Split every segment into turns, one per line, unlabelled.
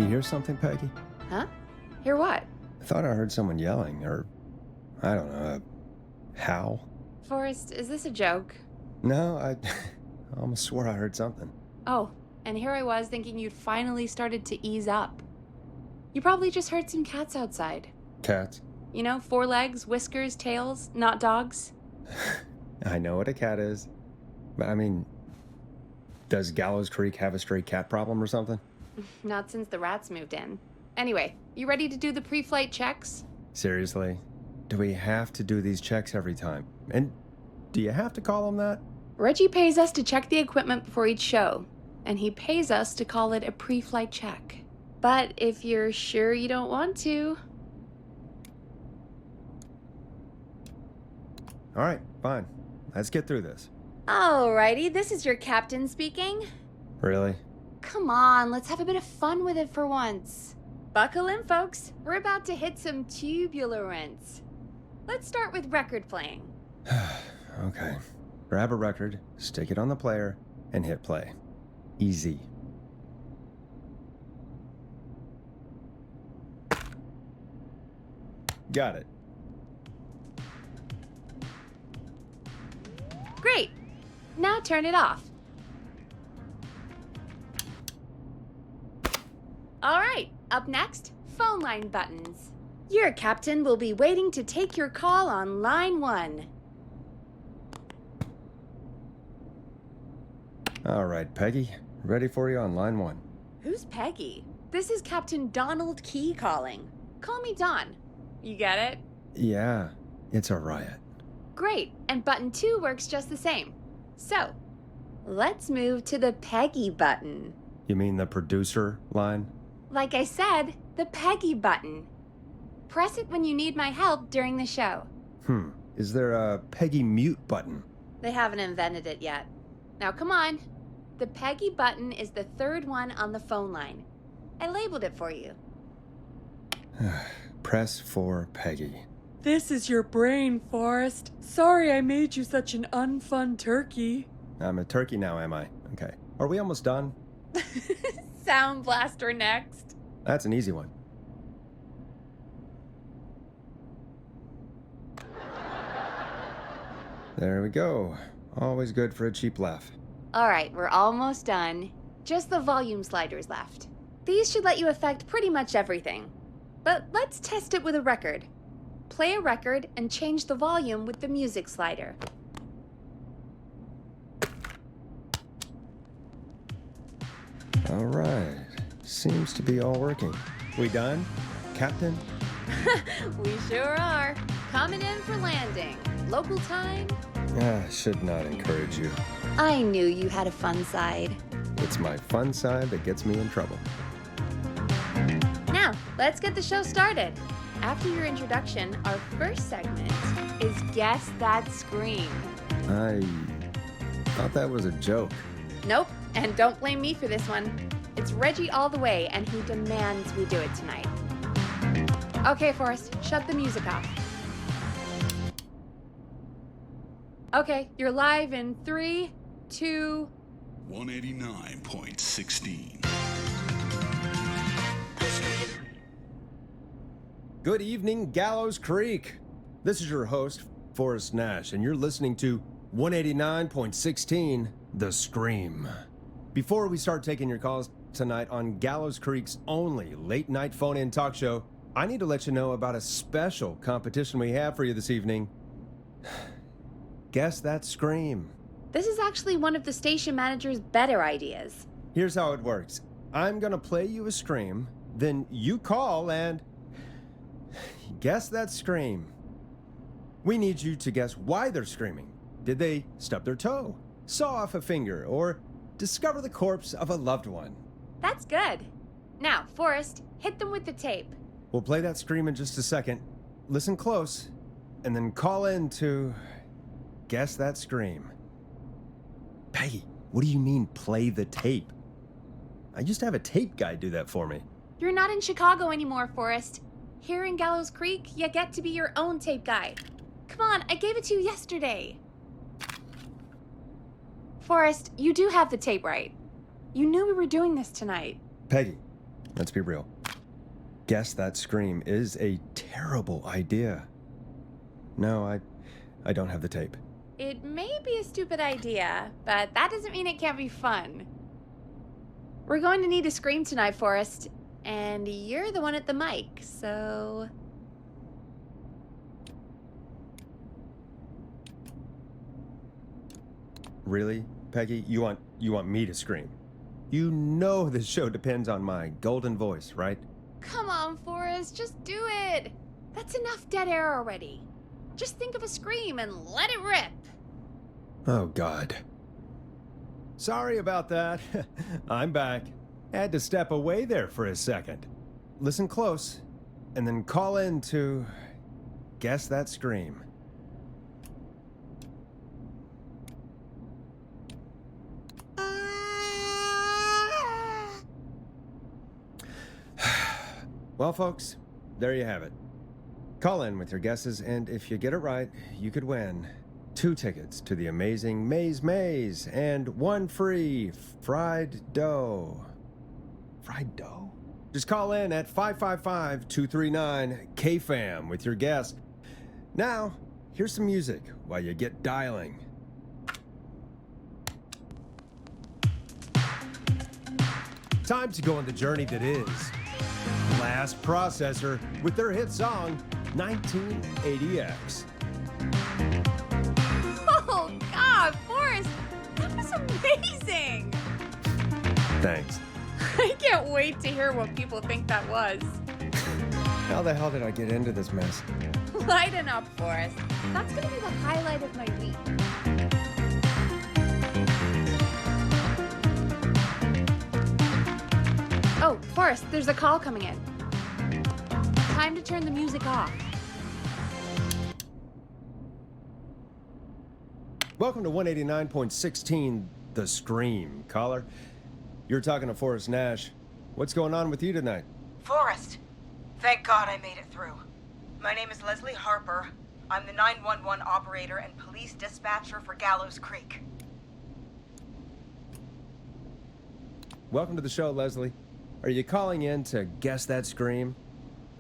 You hear something, Peggy?
Huh? Hear what?
I thought I heard someone yelling, or, I don't know, a howl.
Forrest, is this a joke?
No, I almost swore I heard something.
Oh, and here I was thinking you'd finally started to ease up. You probably just heard some cats outside.
Cats?
You know, 4 legs, whiskers, tails, not dogs.
I know what a cat is. But I mean, does Gallows Creek have a stray cat problem or something?
Not since the rats moved in. Anyway, you ready to do the pre-flight checks?
Seriously? Do we have to do these checks every time? And do you have to call them that?
Reggie pays us to check the equipment before each show, and he pays us to call it a pre-flight check. But if you're sure you don't want to...
All right, fine. Let's get through this.
Alrighty, this is your captain speaking.
Really?
Come on, let's have a bit of fun with it for once. Buckle in, folks. We're about to hit some tubular rents. Let's start with record playing.
Okay. Grab a record, stick it on the player, and hit play. Easy. Got it.
Great. Now turn it off. All right, up next, phone line buttons. Your captain will be waiting to take your call on line 1.
All right, Peggy. Ready for you on line 1.
Who's Peggy? This is Captain Donald Key calling. Call me Don. You get it?
Yeah, it's a riot.
Great, and button 2 works just the same. So, let's move to the Peggy button.
You mean the producer line?
Like I said, the Peggy button. Press it when you need my help during the show.
Is there a Peggy mute button?
They haven't invented it yet. Now come on. The Peggy button is the 3rd one on the phone line. I labeled it for you.
Press for Peggy.
This is your brain, Forrest. Sorry I made you such an unfun turkey.
I'm a turkey now, am I? Okay. Are we almost done?
Sound blaster next.
That's an easy one. There we go. Always good for a cheap laugh.
All right, we're almost done. Just the volume sliders left. These should let you affect pretty much everything. But let's test it with a record. Play a record and change the volume with the music slider.
All right. Seems to be all working. We done, Captain?
We sure are. Coming in for landing. Local time?
Should not encourage you.
I knew you had a fun side.
It's my fun side that gets me in trouble.
Now, let's get the show started. After your introduction, our first segment is Guess That Scream.
I thought that was a joke.
Nope, and don't blame me for this one. It's Reggie all the way, and he demands we do it tonight. Okay, Forrest, shut the music off. Okay, you're live in 3, 2...
189.16.
Good evening, Gallows Creek. This is your host, Forrest Nash, and you're listening to 189.16, The Scream. Before we start taking your calls tonight on Gallows Creek's only late-night phone-in talk show, I need to let you know about a special competition we have for you this evening. Guess That Scream.
This is actually one of the station manager's better ideas.
Here's how it works. I'm gonna play you a scream, then you call and guess that scream. We need you to guess why they're screaming. Did they stub their toe, saw off a finger, or discover the corpse of a loved one?
That's good. Now, Forrest, hit them with the tape.
We'll play that scream in just a second. Listen close, and then call in to guess that scream. Peggy, what do you mean play the tape? I used to have a tape guy do that for me.
You're not in Chicago anymore, Forrest. Here in Gallows Creek, you get to be your own tape guy. Come on, I gave it to you yesterday. Forrest, you do have the tape right. You knew we were doing this tonight.
Peggy, let's be real. Guess that scream is a terrible idea. No, I don't have the tape.
It may be a stupid idea, but that doesn't mean it can't be fun. We're going to need a scream tonight, Forrest, and you're the one at the mic, so...
Really, Peggy? You want me to scream? You know this show depends on my golden voice, right?
Come on, Forrest, just do it. That's enough dead air already. Just think of a scream and let it rip.
Oh, God. Sorry about that. I'm back. Had to step away there for a second. Listen close, and then call in to guess that scream. Well, folks, there you have it. Call in with your guesses, and if you get it right, you could win 2 tickets to the amazing Maze and 1 free fried dough. Fried dough? Just call in at 555-239-KFAM with your guess. Now, here's some music while you get dialing. Time to go on the journey that is Last Processor with their hit song 1980X.
Oh, God, Forrest, that was amazing.
Thanks.
I can't wait to hear what people think that was.
How the hell did I get into this mess?
Lighten up, Forrest. That's going to be the highlight of my week. Oh, Forrest, there's a call coming in. Time to turn the music off.
Welcome to 189.16, The Scream. Caller, you're talking to Forrest Nash. What's going on with you tonight?
Forrest, thank God I made it through. My name is Leslie Harper. I'm the 911 operator and police dispatcher for Gallows Creek.
Welcome to the show, Leslie. Are you calling in to guess that scream?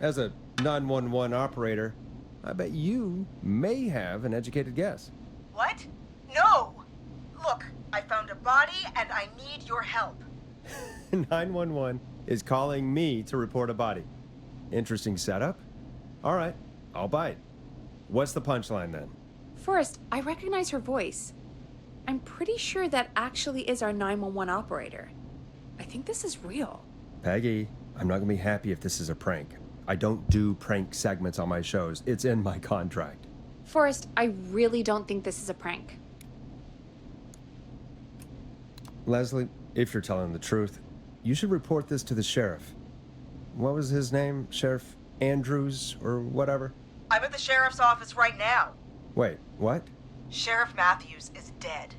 As a 911 operator, I bet you may have an educated guess.
What? No! Look, I found a body and I need your help.
911 is calling me to report a body. Interesting setup. All right, I'll bite. What's the punchline then?
Forrest, I recognize her voice. I'm pretty sure that actually is our 911 operator. I think this is real.
Peggy, I'm not gonna be happy if this is a prank. I don't do prank segments on my shows. It's in my contract.
Forrest, I really don't think this is a prank.
Leslie, if you're telling the truth, you should report this to the sheriff. What was his name? Sheriff Andrews or whatever?
I'm at the sheriff's office right now.
Wait, what?
Sheriff Matthews is dead.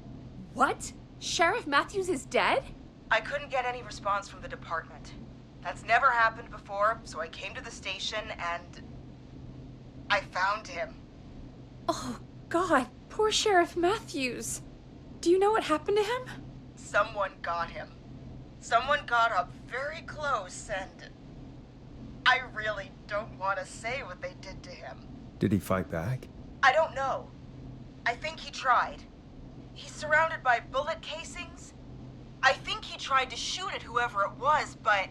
What? Sheriff Matthews is dead?
I couldn't get any response from the department. That's never happened before, so I came to the station and I found him.
Oh, God, poor Sheriff Matthews. Do you know what happened to him?
Someone got him. Someone got up very close and I really don't want to say what they did to him.
Did he fight back?
I don't know. I think he tried. He's surrounded by bullet casings. I think he tried to shoot at whoever it was, but...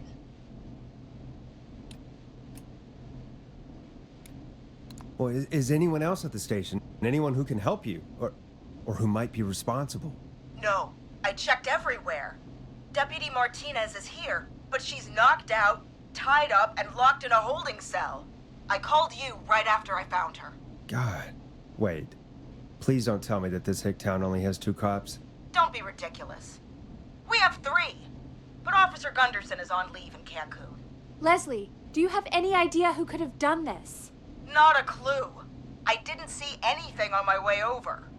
Well, is anyone else at the station? Anyone who can help you? Or who might be responsible?
No, I checked everywhere. Deputy Martinez is here, but she's knocked out, tied up, and locked in a holding cell. I called you right after I found her.
God. Wait. Please don't tell me that this hick town only has 2 cops.
Don't be ridiculous. We have 3, but Officer Gunderson is on leave in Cancun.
Leslie, do you have any idea who could have done this?
Not a clue. I didn't see anything on my way over.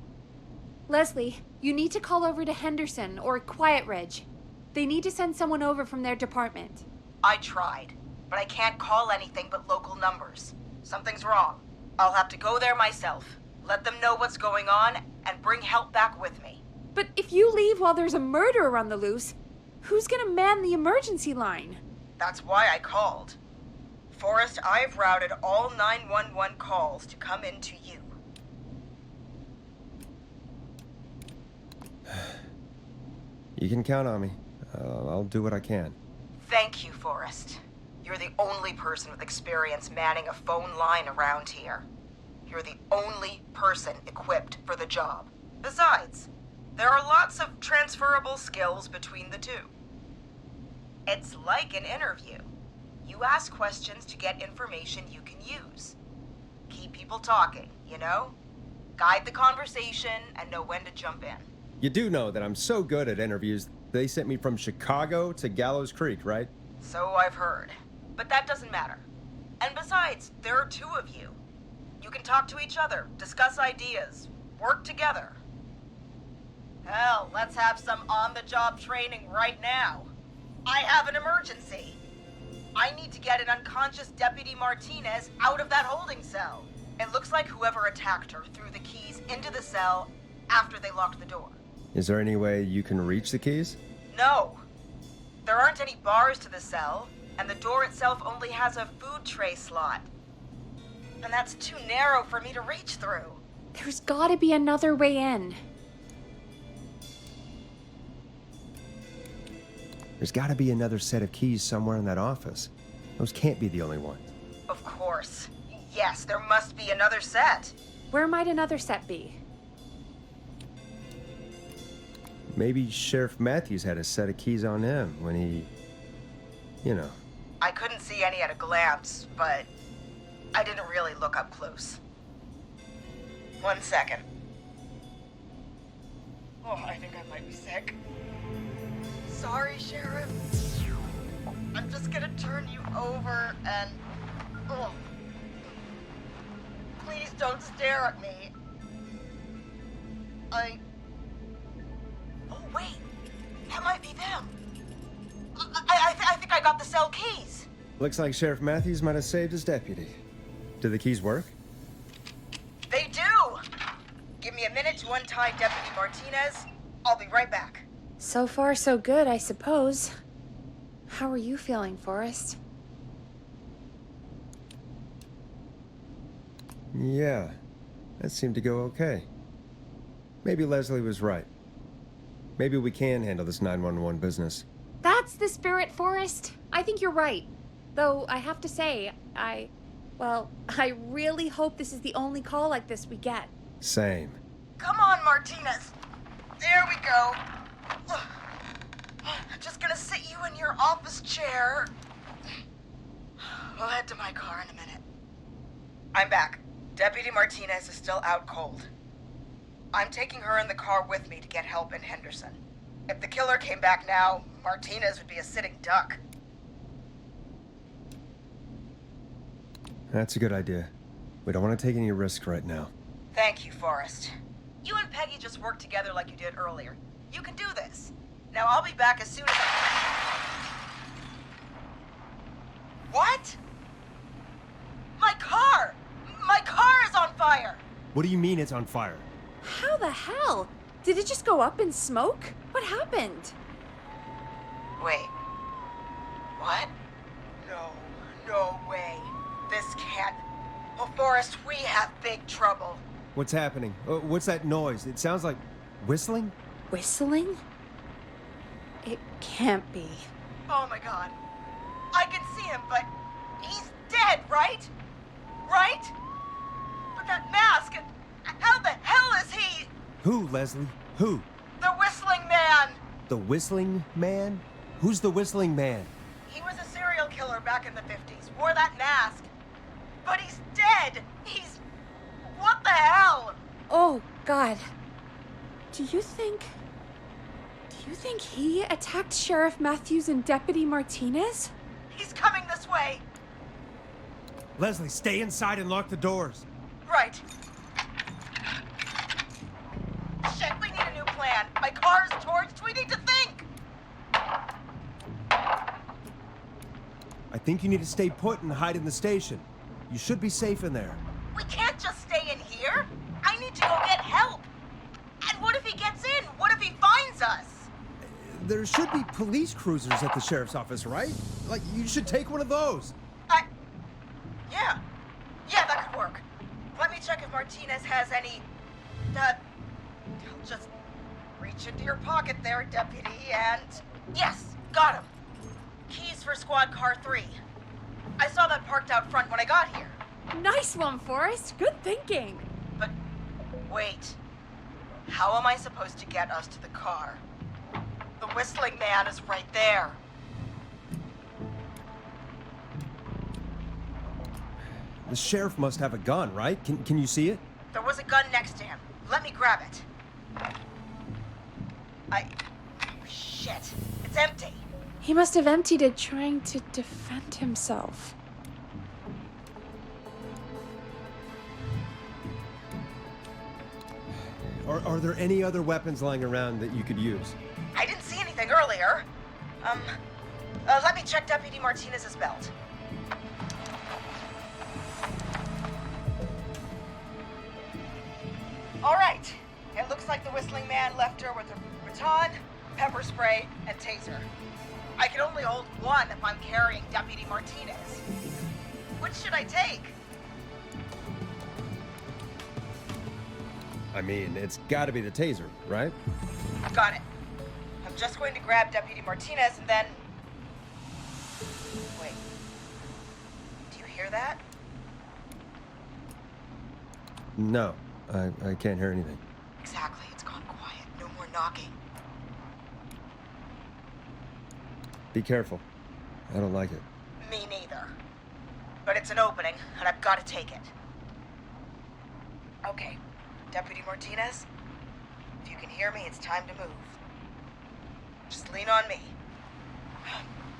Leslie, you need to call over to Henderson or Quiet Ridge. They need to send someone over from their department.
I tried, but I can't call anything but local numbers. Something's wrong. I'll have to go there myself, let them know what's going on, and bring help back with me.
But if you leave while there's a murderer on the loose, who's gonna man the emergency line?
That's why I called. Forrest, I've routed all 911 calls to come in to you.
You can count on me. I'll do what I can.
Thank you, Forrest. You're the only person with experience manning a phone line around here. You're the only person equipped for the job. Besides, there are lots of transferable skills between the two. It's like an interview. You ask questions to get information you can use. Keep people talking, you know? Guide the conversation and know when to jump in.
You do know that I'm so good at interviews, they sent me from Chicago to Gallows Creek, right?
So I've heard. But that doesn't matter. And besides, there are two of you. You can talk to each other, discuss ideas, work together. Hell, let's have some on-the-job training right now. I have an emergency. I need to get an unconscious Deputy Martinez out of that holding cell. It looks like whoever attacked her threw the keys into the cell after they locked the door.
Is there any way you can reach the keys?
No. There aren't any bars to the cell, and the door itself only has a food tray slot. And that's too narrow for me to reach through.
There's gotta be another way in.
There's gotta be another set of keys somewhere in that office. Those can't be the only ones.
Of course. Yes, there must be another set.
Where might another set be?
Maybe Sheriff Matthews had a set of keys on him when he... you know.
I couldn't see any at a glance, but I didn't really look up close. 1 second. Oh, I think I might be sick. Sorry, Sheriff. I'm just gonna turn you over and... Oh. Please don't stare at me. Oh, wait. That might be them. I think I got the cell keys.
Looks like Sheriff Matthews might have saved his deputy. Do the keys work?
They do! Give me a minute to untie Deputy Martinez. I'll be right back.
So far, so good, I suppose. How are you feeling, Forrest?
Yeah, that seemed to go okay. Maybe Leslie was right. Maybe we can handle this 911 business.
That's the spirit, Forrest. I think you're right. Though, I have to say, I really hope this is the only call like this we get.
Same.
Come on, Martinez. There we go. Just gonna sit you in your office chair. We'll head to my car in a minute. I'm back. Deputy Martinez is still out cold. I'm taking her in the car with me to get help in Henderson. If the killer came back now, Martinez would be a sitting duck.
That's a good idea. We don't want to take any risk right now.
Thank you, Forrest. You and Peggy just worked together like you did earlier. You can do this. Now I'll be back as soon as What? My car! My car is on fire!
What do you mean it's on fire?
How the hell? Did it just go up in smoke? What happened?
Wait. What? No way. This can't... Oh, Forrest, we have big trouble.
What's happening? What's that noise? It sounds like whistling?
Whistling? It can't be.
Oh my god. I can see him, but he's dead, right? Right? But that mask, how the hell is he?
Who, Leslie? Who?
The Whistling Man!
The Whistling Man? Who's the Whistling Man?
He was a serial killer back in the 50s, wore that mask. But he's dead! He's... What the hell?
Oh, God. Do you think he attacked Sheriff Matthews and Deputy Martinez?
He's coming this way.
Leslie, stay inside and lock the doors.
Right. Shit, we need a new plan. My car's torched. We need to think.
I think you need to stay put and hide in the station. You should be safe in there.
We can't just stay in here. I need to go get help. And what if he gets in? What if he finds us?
There should be police cruisers at the sheriff's office, right? Like, you should take one of those.
Yeah. Yeah, that could work. Let me check if Martinez has any... I'll just reach into your pocket there, Deputy, and... Yes, got him. Keys for squad car 3. I saw that parked out front when I got here.
Nice one, Forrest. Good thinking.
But wait. How am I supposed to get us to the car? The whistling man is right there.
The sheriff must have a gun, right? Can you see it?
There was a gun next to him. Let me grab it. Shit. It's empty.
He must have emptied it trying to defend himself.
Are there any other weapons lying around that you could use?
I didn't see anything earlier. Let me check Deputy Martinez's belt. All right. It looks like the whistling man left her with a baton, pepper spray, and taser. I can only hold one if I'm carrying Deputy Martinez. Which should I take?
I mean, it's gotta be the taser, right?
Got it. I'm just going to grab Deputy Martinez and then... Wait. Do you hear that?
No, I can't hear anything.
Exactly. It's gone quiet. No more knocking.
Be careful. I don't like it.
Me neither. But it's an opening, and I've got to take it. Okay. Deputy Martinez, if you can hear me, it's time to move. Just lean on me.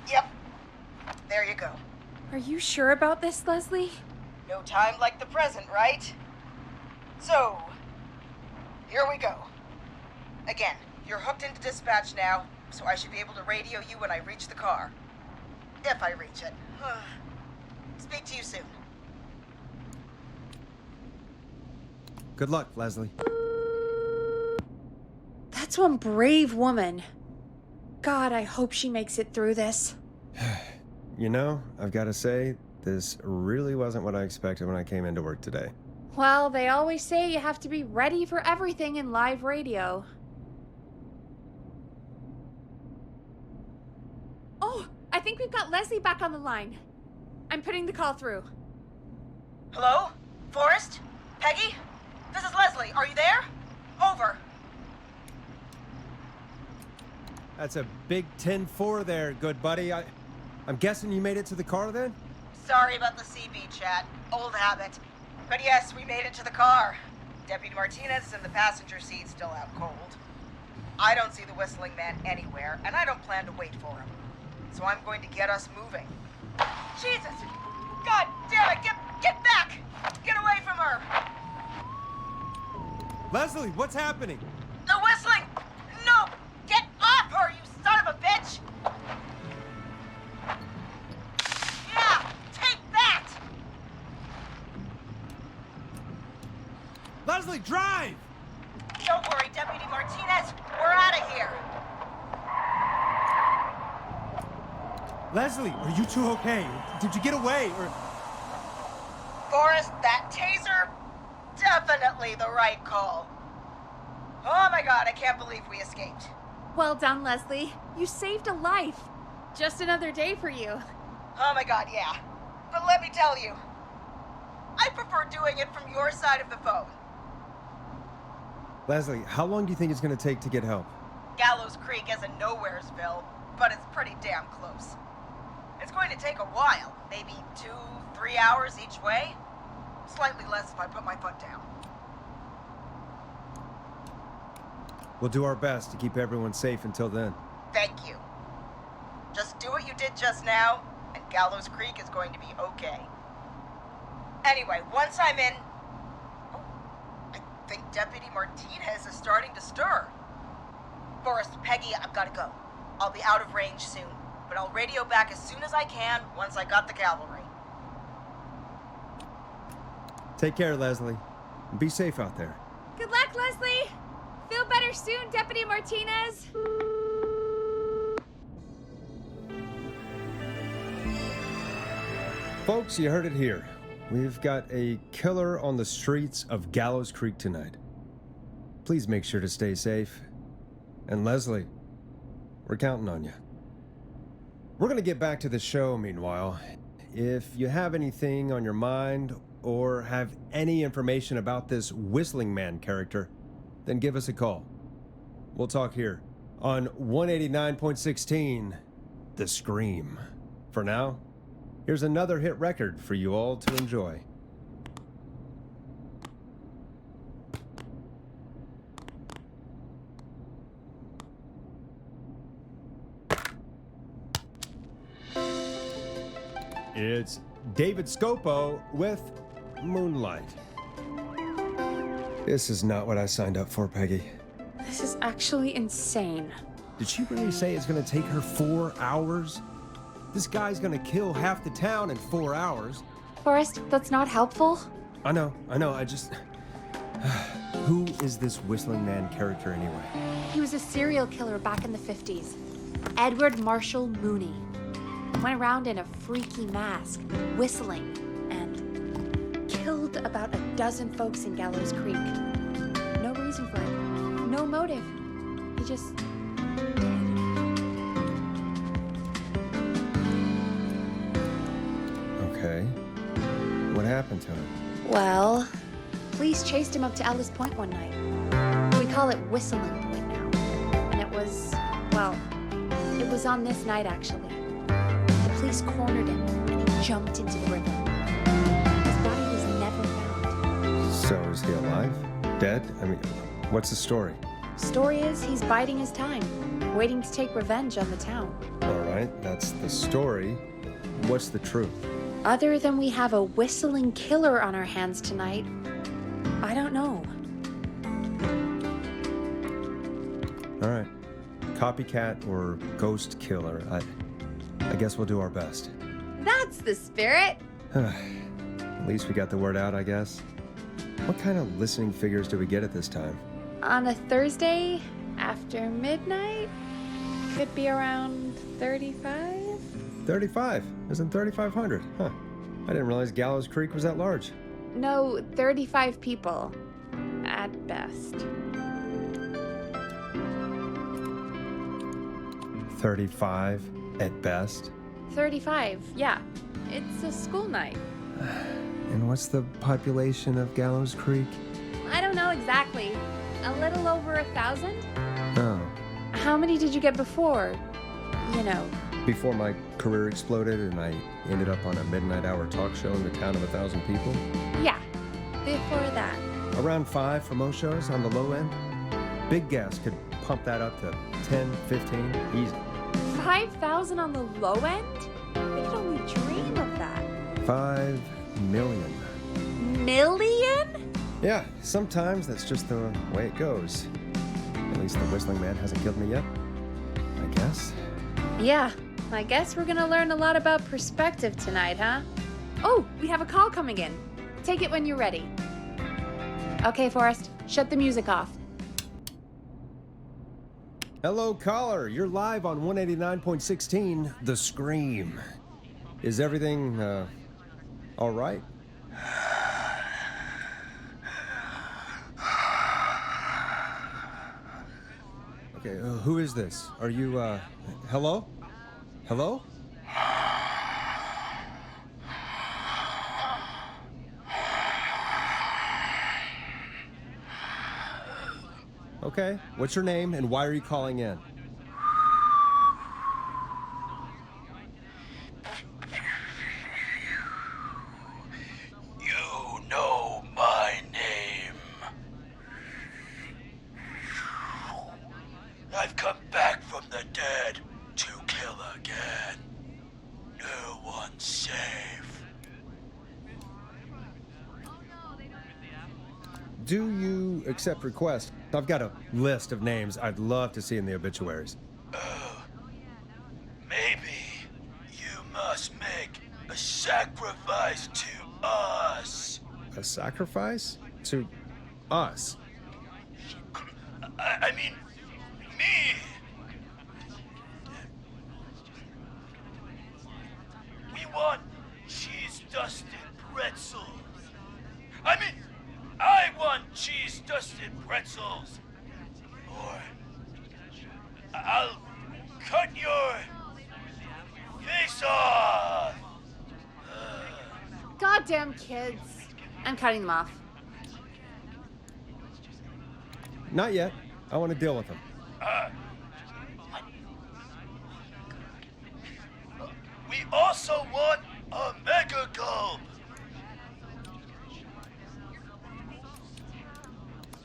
Yep. There you go.
Are you sure about this, Leslie?
No time like the present, right? So, here we go. Again, you're hooked into dispatch now, so I should be able to radio you when I reach the car. If I reach it. Speak to you soon.
Good luck, Leslie.
That's one brave woman. God, I hope she makes it through this.
You know, I've got to say, this really wasn't what I expected when I came into work today.
Well, they always say you have to be ready for everything in live radio. Oh, I think we've got Leslie back on the line. I'm putting the call through.
Hello? Forrest? Peggy? This is Leslie. Are you there? Over.
That's a big 10-4 there, good buddy. I'm guessing you made it to the car then?
Sorry about the CB chat. Old habit. But yes, we made it to the car. Deputy Martinez is in the passenger seat, still out cold. I don't see the whistling man anywhere, and I don't plan to wait for him. So I'm going to get us moving. Jesus! God damn it! Get back! Get away from her!
Leslie, what's happening?
The whistling! No! Get off her, you son of a bitch! Yeah! Take that!
Leslie, drive!
Don't worry, Deputy Martinez. We're out of here.
Leslie, are you two okay? Did you get away, or...
Forrest, that taser? Definitely the right call. Oh my god, I can't believe we escaped.
Well done, Leslie. You saved a life. Just another day for you.
Oh my god, yeah. But let me tell you, I prefer doing it from your side of the phone.
Leslie, how long do you think it's going to take to get help?
Gallows Creek isn't Nowheresville, but it's pretty damn close. It's going to take a while, maybe 2-3 hours each way. Slightly less if I put my foot down.
We'll do our best to keep everyone safe until then.
Thank you. Just do what you did just now, and Gallows Creek is going to be okay. Anyway, once I'm in... Oh, I think Deputy Martinez is starting to stir. Forrest, Peggy, I've got to go. I'll be out of range soon, but I'll radio back as soon as I can once I got the cavalry.
Take care, Leslie. Be safe out there.
Good luck, Leslie. Feel better soon, Deputy Martinez.
Folks, you heard it here. We've got a killer on the streets of Gallows Creek tonight. Please make sure to stay safe. And Leslie, we're counting on you. We're gonna get back to the show meanwhile. If you have anything on your mind or have any information about this Whistling Man character, then give us a call. We'll talk here on 189.16, The Scream. For now, here's another hit record for you all to enjoy. It's David Scopo with Moonlight. This is not what I signed up for, Peggy.
This is actually insane.
Did she really say it's gonna take her 4 hours? This guy's gonna kill half the town in 4 hours.
Forrest, that's not helpful.
I know, I just... Who is this Whistling Man character anyway?
He was a serial killer back in the 50s. Edward Marshall Mooney. Went around in a freaky mask, whistling, and killed about a dozen folks in Gallows Creek. No reason for it. No motive. He just did.
Okay. What happened to him?
Well, police chased him up to Ellis Point one night. We call it Whistling Point now. And it was on this night actually. The police cornered him and he jumped into the river. His body was never found.
So is he alive? Dead? I mean, what's the story?
Story is he's biding his time, waiting to take revenge on the town.
All right, that's the story. What's the truth?
Other than we have a whistling killer on our hands tonight, I don't know.
All right. Copycat or ghost killer. I guess we'll do our best.
That's the spirit.
At least we got the word out, I guess. What kind of listening figures do we get at this time?
On a Thursday after midnight, could be around 35?
35. Isn't 3,500? Huh. I didn't realize Gallows Creek was that large.
No, 35 people. At best.
35 at best?
35, yeah. It's a school night.
And what's the population of Gallows Creek?
I don't know exactly. A little over 1,000?
Oh.
How many did you get before? You know.
Before my career exploded and I ended up on a midnight hour talk show in the town of 1,000 people?
Yeah, before that.
Around 5 for most shows on the low end. Big gas could pump that up to 10, 15, easy.
5,000 on the low end? We could only dream of that.
5 million.
Million?
Yeah, sometimes that's just the way it goes. At least the Whistling Man hasn't killed me yet, I guess.
Yeah, I guess we're gonna learn a lot about perspective tonight, huh? Oh, we have a call coming in. Take it when you're ready. Okay, Forrest, shut the music off.
Hello, caller. You're live on 189.16, The Scream. Is everything, all right? Okay, who is this? Are you, hello? Hello? Okay, what's your name and why are you calling in?
You know my name. I've come back from the dead to kill again. No one's safe.
Do you accept requests? I've got a list of names I'd love to see in the obituaries.
Maybe you must make a sacrifice to us.
A sacrifice? To us?
I mean, me. We want cheese cheese-dusted pretzels. I want cheese-dusted pretzels. Or I'll cut your face off.
Goddamn kids. I'm cutting them off.
Not yet. I want to deal with them.
We also want a mega gulp.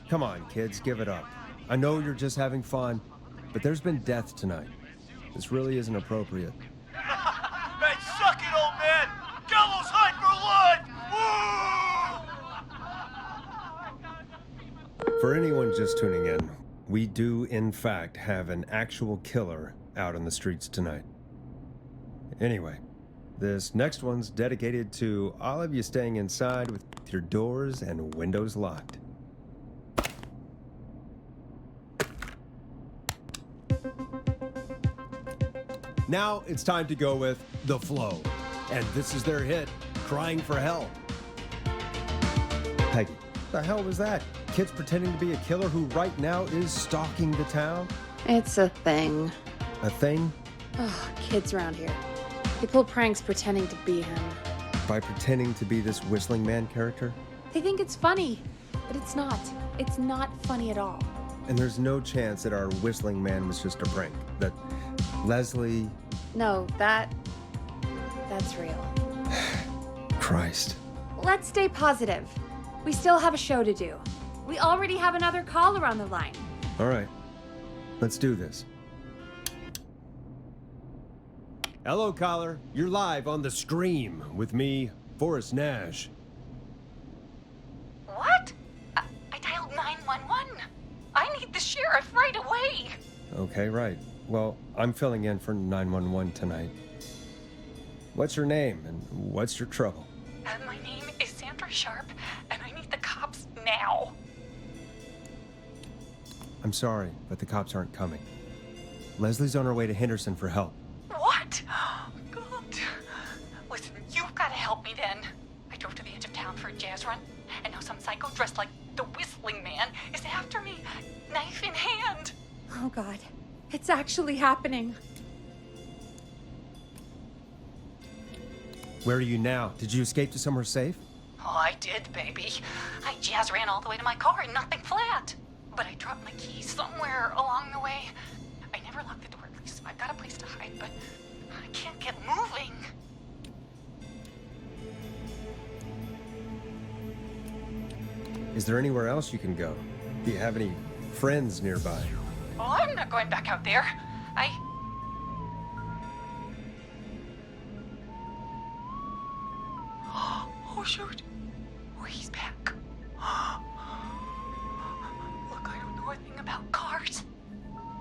Come on, kids, give it up. I know you're just having fun, but there's been death tonight. This really isn't appropriate.
Man, suck it, old man! Gallows high for life! Woo!
For anyone just tuning in, we do, in fact, have an actual killer out on the streets tonight. Anyway, this next one's dedicated to all of you staying inside with your doors and windows locked. Now it's time to go with The Flow. And this is their hit, Crying for Help. Peggy, the hell was that? Kids pretending to be a killer who right now is stalking the town?
It's a thing.
A thing?
Oh, kids around here. They pull pranks pretending to be him.
By pretending to be this whistling man character?
They think it's funny, but it's not. It's not funny at all.
And there's no chance that our whistling man was just a prank. That Leslie...
No, that's real.
Christ.
Let's stay positive. We still have a show to do. We already have another caller on the line.
All right. Let's do this. Hello, caller. You're live on The Scream with me, Forrest Nash.
What? I dialed 911. I need the sheriff right away.
Okay, right. Well, I'm filling in for 911 tonight. What's your name and what's your trouble?
My name is Sandra Sharp, and I need the cops now.
I'm sorry, but the cops aren't coming. Leslie's on her way to Henderson for help.
What? God. Listen, you've got to help me then. I drove to the edge of town for a jazz run, and now some psycho dressed like the Whistling Man is after me, knife in hand.
Oh, God. It's actually happening.
Where are you now? Did you escape to somewhere safe?
Oh, I did, baby. I jazz ran all the way to my car and nothing flat. But I dropped my keys somewhere along the way. I never locked the door, at least I've got a place to hide, but I can't get moving.
Is there anywhere else you can go? Do you have any friends nearby?
Oh, I'm not going back out there. Oh, shoot. Oh, he's back. Look, I don't know a thing about cars,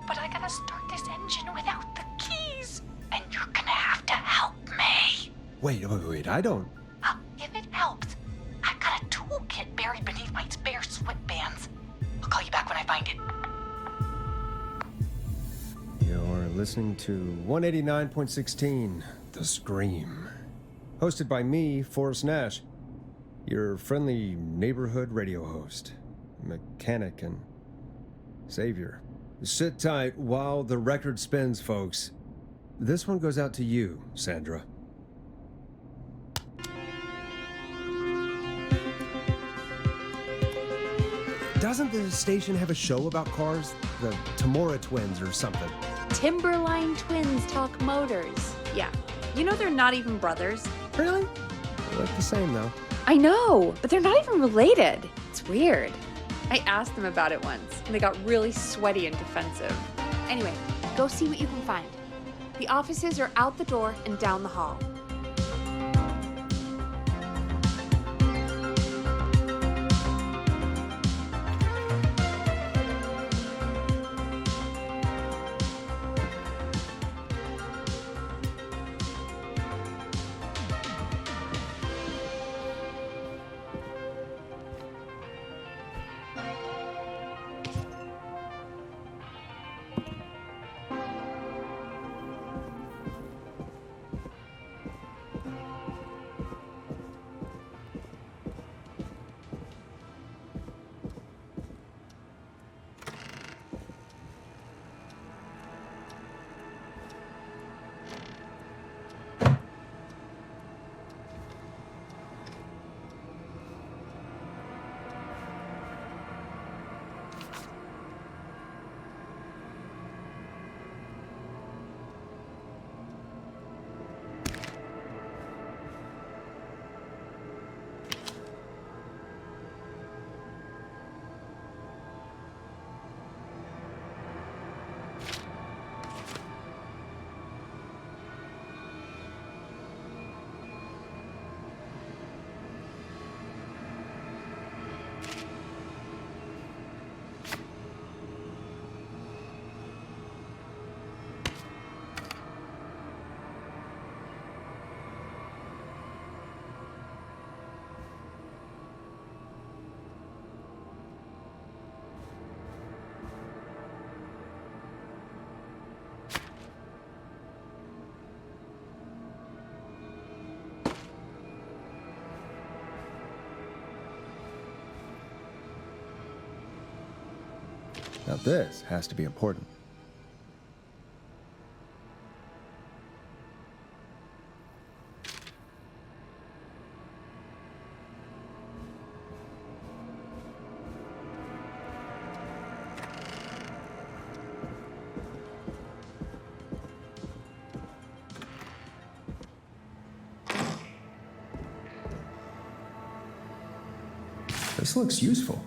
but I gotta start this engine without the keys. And you're gonna have to help me.
Wait, I don't...
If it helps, I've got a toolkit buried beneath my spare sweatbands. I'll call you back when I find it.
You're listening to 189.16, The Scream. Hosted by me, Forrest Nash, your friendly neighborhood radio host, mechanic, and savior. Sit tight while the record spins, folks. This one goes out to you, Sandra. Doesn't the station have a show about cars? The Tamora twins or something?
Timberline twins talk motors. Yeah. You know they're not even brothers.
Really? They look the same, though.
I know, but they're not even related. It's weird. I asked them about it once, and they got really sweaty and defensive. Anyway, go see what you can find. The offices are out the door and down the hall.
Now this has to be important. This looks useful.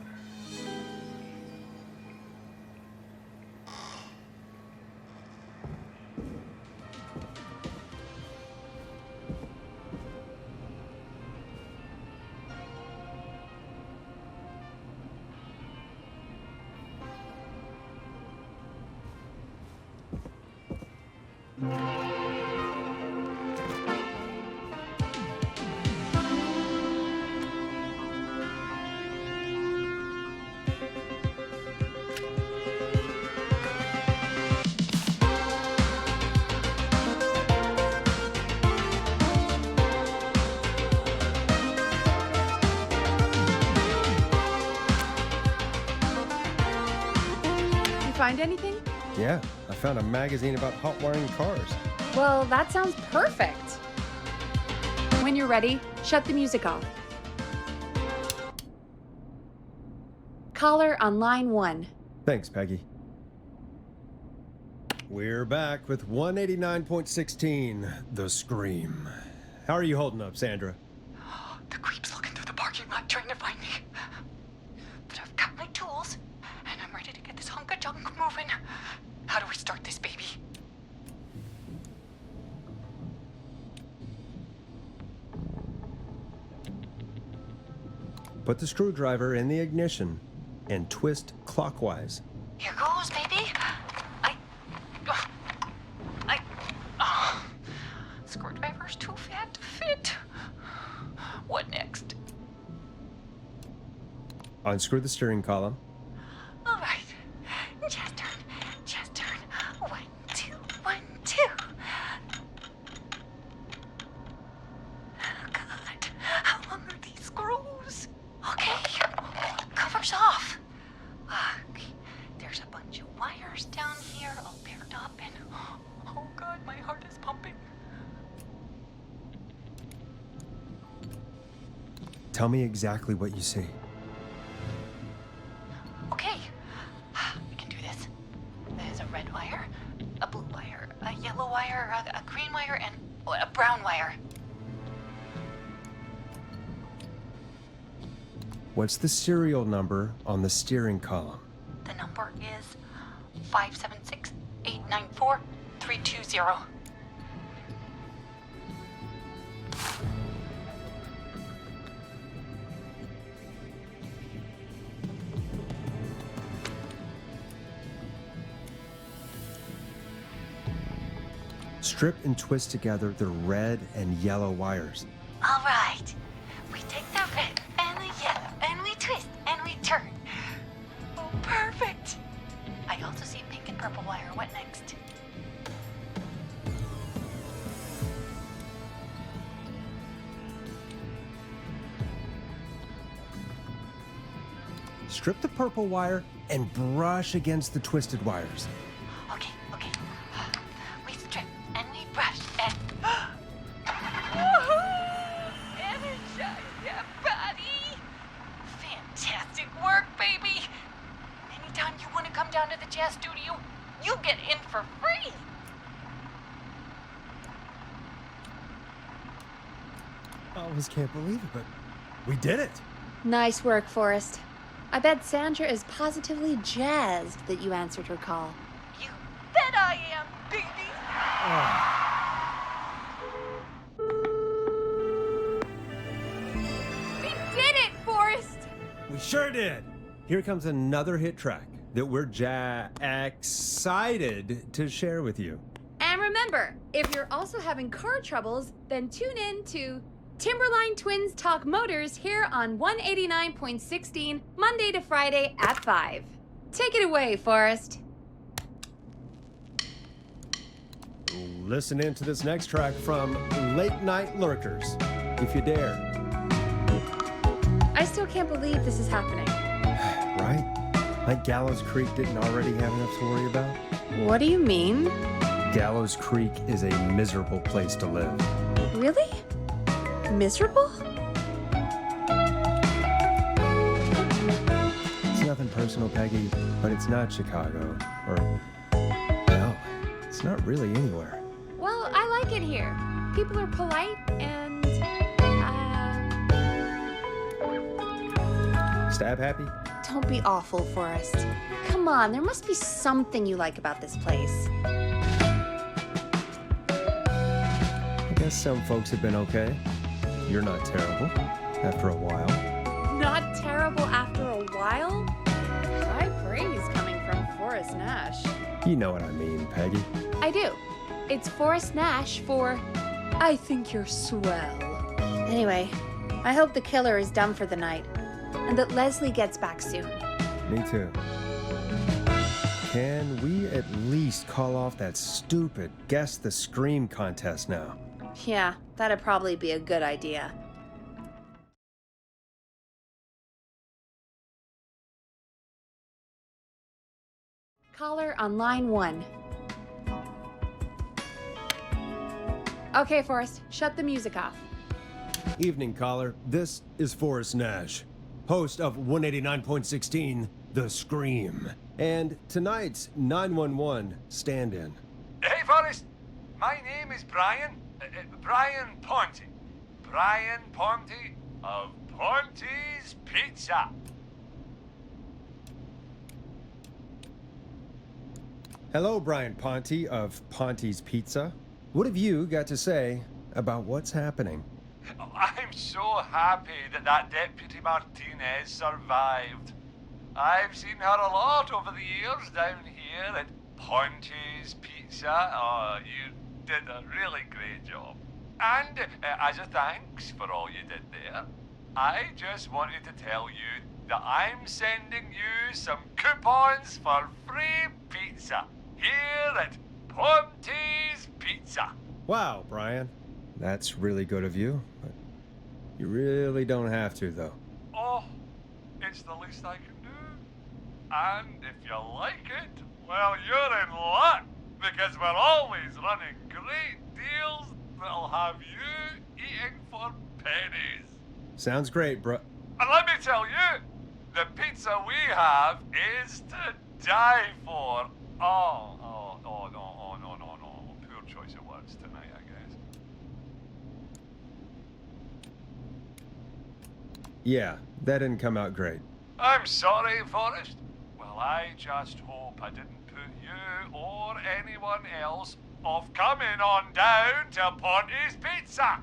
Find anything?
Yeah, I found a magazine about hot wiring cars.
Well, that sounds perfect. When you're ready, shut the music off. Caller on line 1.
Thanks, Peggy. We're back with 189.16, The Scream. How are you holding up, Sandra?
The creep's looking through the parking lot trying to find me. But I've got my tools, and I'm ready to get this hunk of junk moving. How do we start this baby?
Put the screwdriver in the ignition and twist clockwise.
Here goes, baby. Screwdriver's too fat to fit. What next?
Unscrew the steering column.
All right. Just turn. 1, 2, 1, 2. Oh, God. How long are these screws? Okay. Cover's off. Okay. There's a bunch of wires down here all paired up and... Oh, God, my heart is pumping.
Tell me exactly what you see.
Okay, we can do this. There's a red wire, a blue wire, a yellow wire, a green wire, and a brown wire.
What's the serial number on the steering column?
The number is 576-894-320.
Strip and twist together the red and yellow wires.
All right. We take the red and the yellow, and we twist, and we turn. Oh, perfect. I also see pink and purple wire. What next?
Strip the purple wire and brush against the twisted wires.
Okay. We strip and we brush and... Energize that body! Fantastic work, baby! Anytime you want to come down to the jazz studio, you get in for free!
I almost can't believe it, but we did it.
Nice work, Forrest. I bet Sandra is positively jazzed that you answered her call.
You bet I am, baby!
We did it, Forrest!
We sure did. Here comes another hit track that we're excited to share with you.
And remember, if you're also having car troubles, then tune in to Timberline Twins Talk Motors here on 189.16, Monday to Friday at 5. Take it away, Forrest.
Listen in to this next track from Late Night Lurkers, if you dare.
I still can't believe this is happening.
Right? Like Gallows Creek didn't already have enough to worry about?
What do you mean?
Gallows Creek is a miserable place to live.
Really? Miserable?
It's nothing personal, Peggy, but it's not Chicago. Or, no, it's not really anywhere.
Well, I like it here. People are polite and,
Stab happy?
Don't be awful, Forrest. Come on, there must be something you like about this place.
I guess some folks have been okay. You're not terrible after a while.
Not terrible after a while? High praise coming from Forrest Nash.
You know what I mean, Peggy.
I do. It's Forrest Nash for I think you're swell. Anyway, I hope the killer is done for the night and that Leslie gets back soon.
Me too. Can we at least call off that stupid Guess the Scream contest now?
Yeah, that'd probably be a good idea. Caller on line 1. Okay, Forrest, shut the music off.
Evening, caller. This is Forrest Nash, host of 189.16, The Scream, and tonight's 911 stand-in.
Hey, Forrest. My name is Brian. Brian Ponte. Brian Ponte of Ponte's Pizza.
Hello, Brian Ponte of Ponte's Pizza. What have you got to say about what's happening?
I'm so happy that Deputy Martinez survived. I've seen her a lot over the years down here at Ponte's Pizza. Oh, you did a really great job. And as a thanks for all you did there, I just wanted to tell you that I'm sending you some coupons for free pizza here at Ponte's Pizza.
Wow, Brian. That's really good of you, but you really don't have to, though.
Oh, it's the least I can do. And if you like it, well, you're in luck, because we're always running great deals that'll have you eating for pennies.
Sounds great, bro.
And let me tell you, the pizza we have is to die for. No. Poor choice of words tonight, I guess.
Yeah, that didn't come out great.
I'm sorry, Forrest. Well, I just hope I didn't put you or anyone else off coming on down to Ponte's Pizza.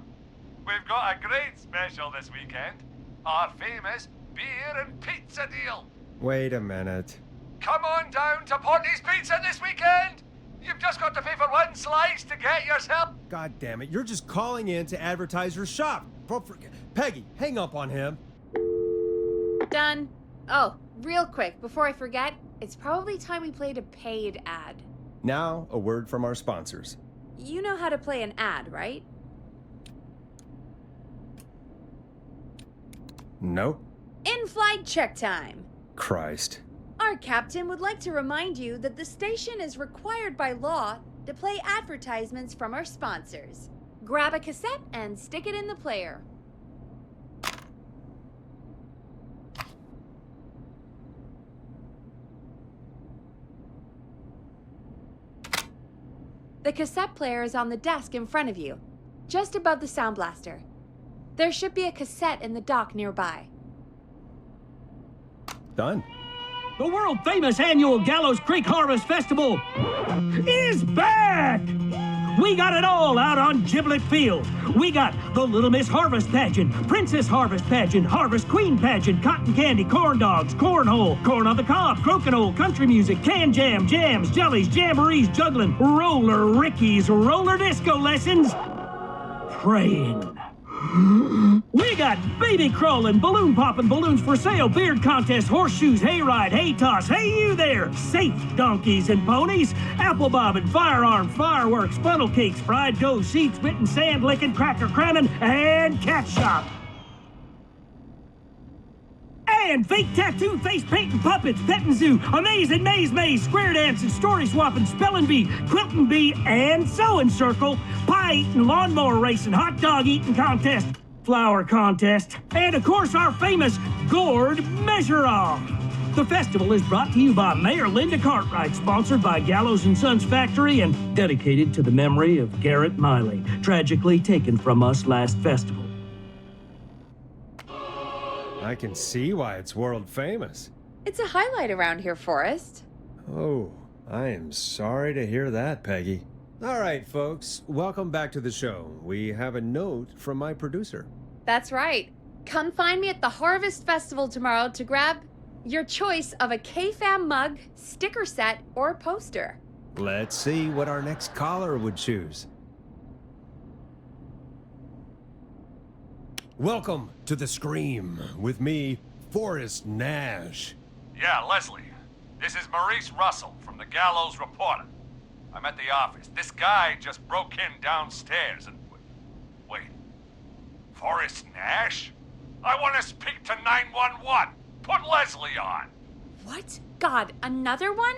We've got a great special this weekend. Our famous beer and pizza deal.
Wait a minute.
Come on down to Ponte's Pizza this weekend. You've just got to pay for one slice to get yourself.
God damn it, you're just calling in to advertise your shop. Peggy, hang up on him.
Done. Oh, real quick, before I forget, it's probably time we played a paid ad.
Now, a word from our sponsors.
You know how to play an ad, right?
Nope.
In-flight check time.
Christ.
Our captain would like to remind you that the station is required by law to play advertisements from our sponsors. Grab a cassette and stick it in the player. The cassette player is on the desk in front of you, just above the sound blaster. There should be a cassette in the dock nearby.
Done.
The world-famous annual Gallows Creek Harvest Festival is back! We got it all out on Giblet Field. We got the Little Miss Harvest Pageant, Princess Harvest Pageant, Harvest Queen Pageant, Cotton Candy, Corn Dogs, Cornhole, Corn on the Cob, Crokinole, Country Music, Can Jam, Jams, Jellies, Jamborees, Juggling, Roller Rickies, Roller Disco Lessons, Praying. We got baby crawling, balloon popping, balloons for sale, beard contest, horseshoes, hayride, hay toss, hey you there, safe donkeys and ponies, apple bobbing, firearm, fireworks, funnel cakes, fried dough, seeds, spitting, sand licking, cracker cramming, and cat shop. band, fake tattoo, face painting, puppets, petting zoo, amazing maze, square dancing, story swapping, spelling bee, quilting bee, and sewing circle, pie eating, lawnmower racing, hot dog eating contest, flower contest, and of course our famous gourd measure-off. The festival is brought to you by Mayor Linda Cartwright, sponsored by Gallows & Sons Factory, and dedicated to the memory of Garrett Miley, tragically taken from us last festival.
I can see why it's world famous.
It's a highlight around here, Forrest.
Oh, I am sorry to hear that, Peggy. All right, folks, welcome back to the show. We have a note from my producer.
That's right. Come find me at the Harvest Festival tomorrow to grab your choice of a K-Fam mug, sticker set, or poster.
Let's see what our next caller would choose. Welcome to The Scream with me, Forrest Nash.
Yeah, Leslie. This is Maurice Russell from the Gallows Reporter. I'm at the office. This guy just broke in downstairs and... Wait. Forrest Nash? I want to speak to 911. Put Leslie on.
What? God, another one?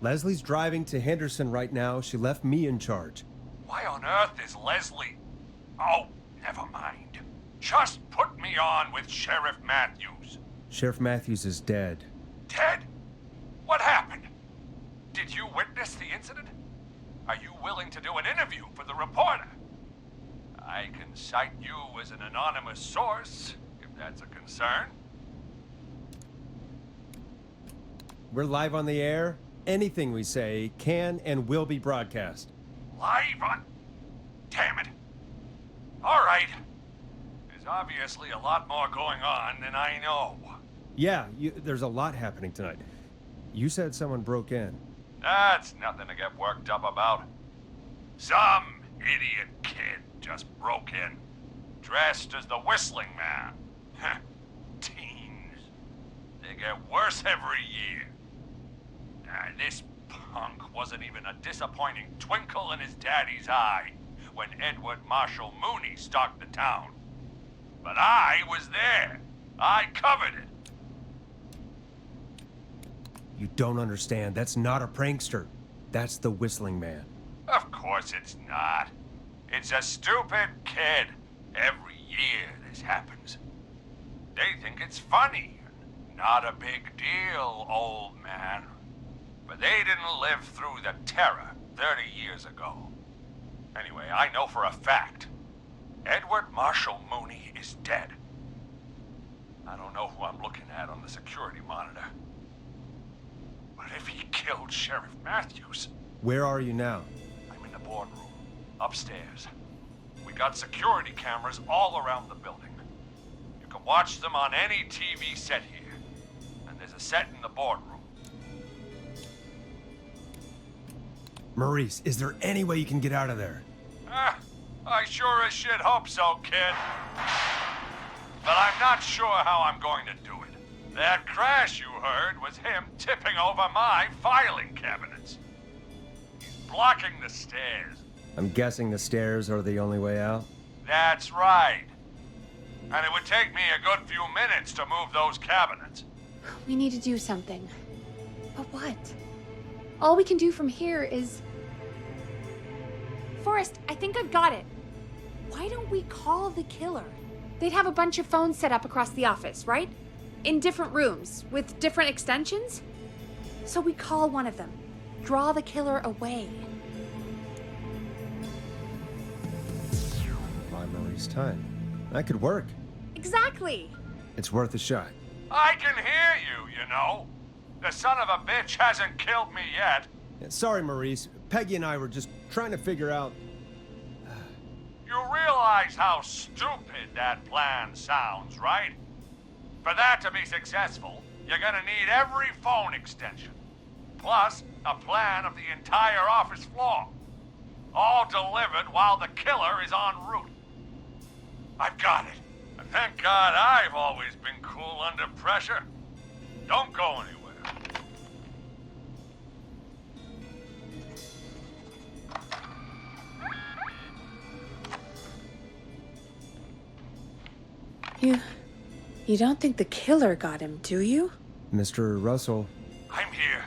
Leslie's driving to Henderson right now. She left me in charge.
Why on earth is Leslie? Oh, never mind. Just put me on with Sheriff Matthews.
Sheriff Matthews is dead.
Dead? What happened? Did you witness the incident? Are you willing to do an interview for the reporter? I can cite you as an anonymous source, if that's a concern.
We're live on the air. Anything we say can and will be broadcast.
Live on... Damn it. All right. There's obviously a lot more going on than I know.
Yeah, there's a lot happening tonight. You said someone broke in.
That's nothing to get worked up about. Some idiot kid just broke in, dressed as the Whistling Man. Heh, teens. They get worse every year. This punk wasn't even a disappointing twinkle in his daddy's eye when Edward Marshall Mooney stalked the town. But I was there. I covered it.
You don't understand. That's not a prankster. That's the Whistling Man.
Of course it's not. It's a stupid kid. Every year this happens. They think it's funny. Not a big deal, old man. But they didn't live through the terror 30 years ago. Anyway, I know for a fact. Edward Marshall Mooney is dead. I don't know who I'm looking at on the security monitor. But if he killed Sheriff Matthews...
Where are you now?
I'm in the boardroom, upstairs. We got security cameras all around the building. You can watch them on any TV set here. And there's a set in the boardroom.
Maurice, is there any way you can get out of there?
I sure as shit hope so, kid. But I'm not sure how I'm going to do it. That crash you heard was him tipping over my filing cabinets. He's blocking the stairs.
I'm guessing the stairs are the only way out?
That's right. And it would take me a good few minutes to move those cabinets.
We need to do something. But what? All we can do from here is... Forrest, I think I've got it. Why don't we call the killer? They'd have a bunch of phones set up across the office, right? In different rooms, with different extensions? So we call one of them. Draw the killer away.
Buy Maurice time. That could work.
Exactly.
It's worth a shot.
I can hear you, you know. The son of a bitch hasn't killed me yet.
Sorry, Maurice. Peggy and I were just trying to figure out...
You realize how stupid that plan sounds, right? For that to be successful, you're gonna need every phone extension. Plus, a plan of the entire office floor. All delivered while the killer is en route. I've got it. And thank God I've always been cool under pressure. Don't go anywhere.
You don't think the killer got him, do you?
Mr. Russell,
I'm here.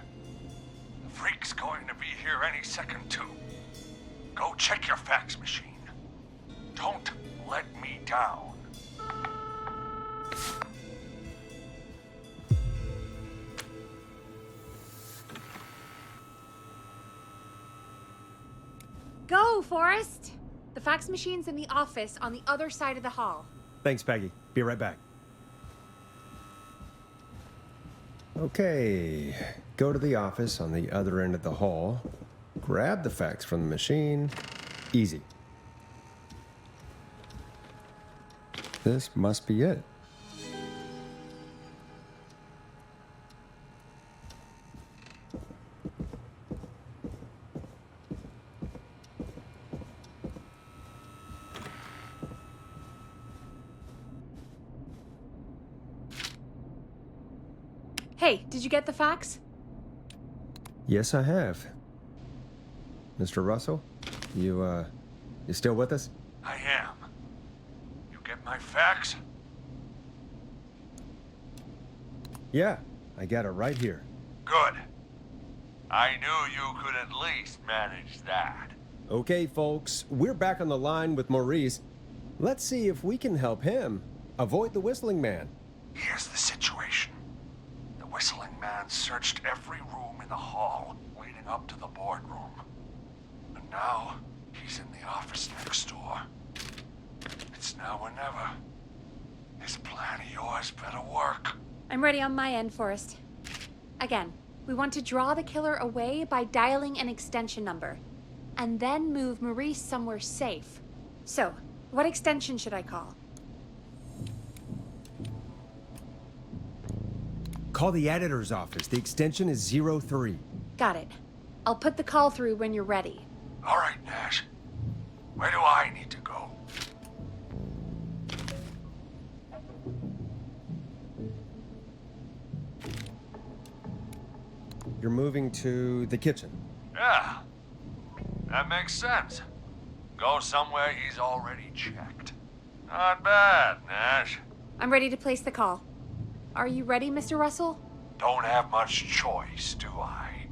The freak's going to be here any second, too. Go check your fax machine. Don't let me down.
Go, Forrest! The fax machine's in the office on the other side of the hall.
thanks, Peggy. Be right back. Okay, go to the office on the other end of the hall. Grab the fax from the machine. Easy. This must be it.
Hey, did you get the fax?
Yes, I have. Mr. Russell, you still with us?
I am. You get my fax?
Yeah, I got it right here.
Good. I knew you could at least manage that.
Okay, folks, we're back on the line with Maurice. Let's see if we can help him avoid the Whistling Man.
Here's the situation. The Whistling Man searched every room in the hall leading up to the boardroom. And now, he's in the office next door. It's now or never. This plan of yours better work.
I'm ready on my end, Forrest. Again, we want to draw the killer away by dialing an extension number, and then move Maurice somewhere safe. So, what extension should I call?
Call the editor's office. The extension is 03.
Got it. I'll put the call through when you're ready.
All right, Nash. Where do I need to go?
You're moving to the kitchen.
Yeah, that makes sense. Go somewhere he's already checked. Not bad, Nash.
I'm ready to place the call. Are you ready, Mr. Russell?
Don't have much choice, do I?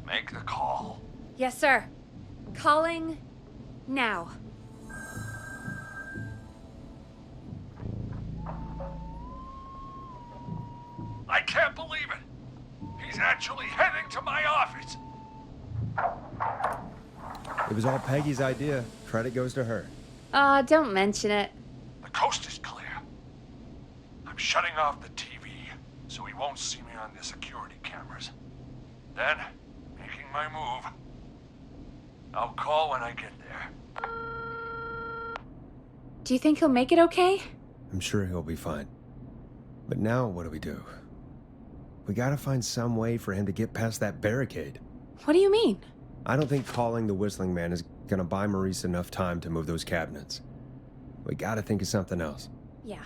Make the call.
Yes, sir. Calling now.
I can't believe it. He's actually heading to my office.
It was all Peggy's idea. Credit goes to her.
Aw, don't mention it.
The coast is clear. I'm shutting off the TV so he won't see me on the security cameras. Then, making my move. I'll call when I get there.
Do you think he'll make it okay?
I'm sure he'll be fine. But now what do we do? We gotta find some way for him to get past that barricade.
What do you mean?
I don't think calling the Whistling Man is gonna buy Maurice enough time to move those cabinets. We gotta think of something else.
Yeah.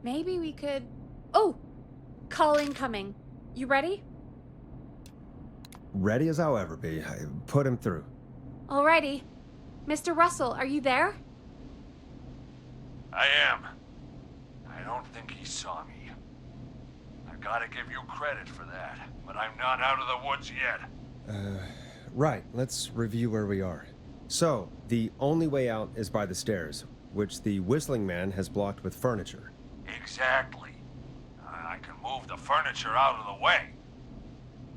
Maybe we could... Oh! Call incoming. You ready?
Ready as I'll ever be. Put him through.
Alrighty. Mr. Russell, are you there?
I am. I don't think he saw me. I've gotta give you credit for that, but I'm not out of the woods yet.
Right, let's review where we are. So, the only way out is by the stairs, which the Whistling Man has blocked with furniture.
Exactly. I can move the furniture out of the way,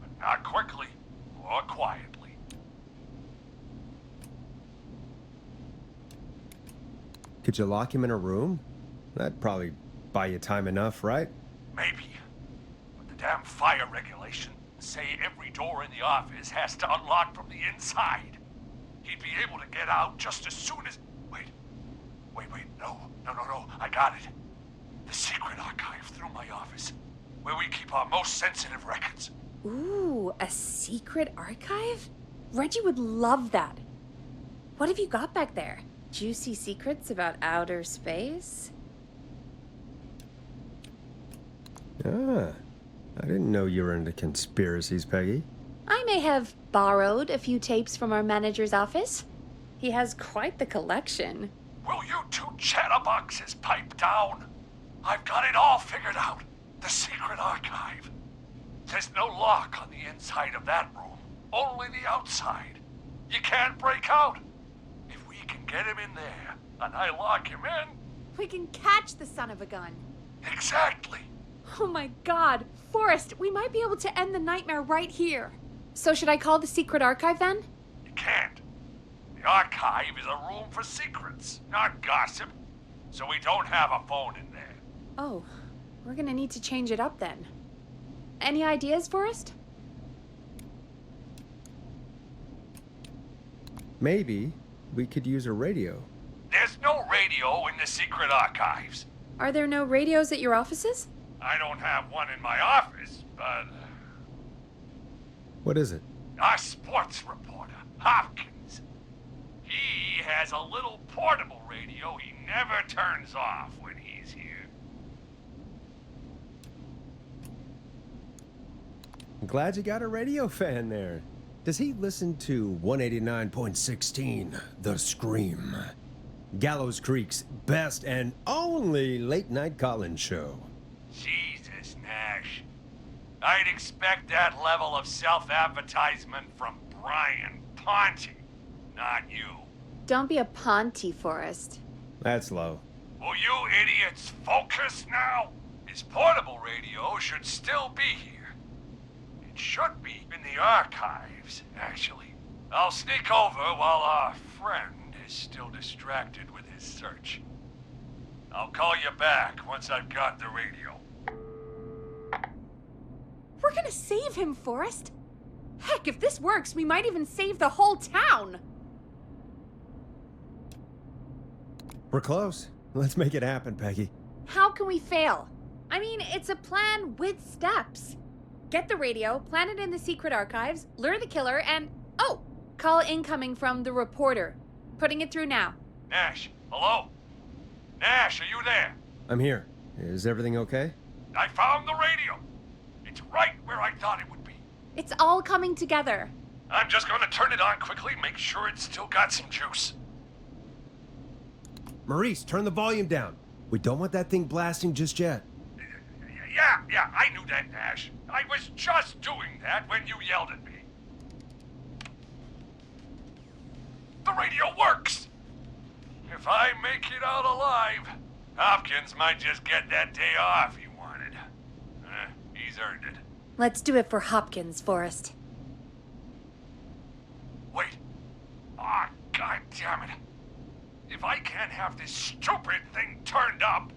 but not quickly or quietly.
Could you lock him in a room? That'd probably buy you time enough, right?
Maybe. But the damn fire regulations say every door in the office has to unlock from the inside. He'd be able to get out just as soon as... Wait, no, I got it. The secret archive through my office, where we keep our most sensitive records.
Ooh, a secret archive? Reggie would love that. What have you got back there? Juicy secrets about outer space?
Ah, I didn't know you were into conspiracies, Peggy.
I may have borrowed a few tapes from our manager's office. He has quite the collection.
Will you two chatterboxes pipe down? I've got it all figured out. The secret archive. There's no lock on the inside of that room. Only the outside. You can't break out. If we can get him in there, and I lock him in...
We can catch the son of a gun.
Exactly.
Oh my god. Forrest, we might be able to end the nightmare right here. So should I call the secret archive then?
You can't. The archive is a room for secrets, not gossip. So we don't have a phone in there.
Oh, we're gonna need to change it up then. Any ideas, Forrest?
Maybe we could use a radio.
There's no radio in the secret archives.
Are there no radios at your offices?
I don't have one in my office, but...
What is it?
Our sports reporter, Hopkins. He has a little portable radio he never turns off when he's here.
I'm glad you got a radio fan there. Does he listen to 189.16, The Scream? Gallows Creek's best and only late-night call-in show.
Jesus, Nash. I'd expect that level of self-advertisement from Brian Ponte, not you.
Don't be a Ponte, Forrest.
That's low.
Will you idiots focus now? His portable radio should still be here. It should be in the archives, actually. I'll sneak over while our friend is still distracted with his search. I'll call you back once I've got the radio.
We're gonna save him, Forrest. Heck, if this works, we might even save the whole town.
We're close. Let's make it happen, Peggy.
How can we fail? I mean, it's a plan with steps. Get the radio, plant it in the secret archives, lure the killer, and... Oh! Call incoming from the reporter. Putting it through now.
Nash, hello? Nash, are you there?
I'm here. Is everything okay?
I found the radio. It's right where I thought it would be.
It's all coming together.
I'm just gonna turn it on quickly, make sure it's still got some juice.
Maurice, turn the volume down. We don't want that thing blasting just yet.
Yeah, I knew that, Nash. I was just doing that when you yelled at me. The radio works! If I make it out alive, Hopkins might just get that day off he wanted. He's earned it.
Let's do it for Hopkins, Forrest.
Wait. Ah, God damn it. If I can't have this stupid thing turned up,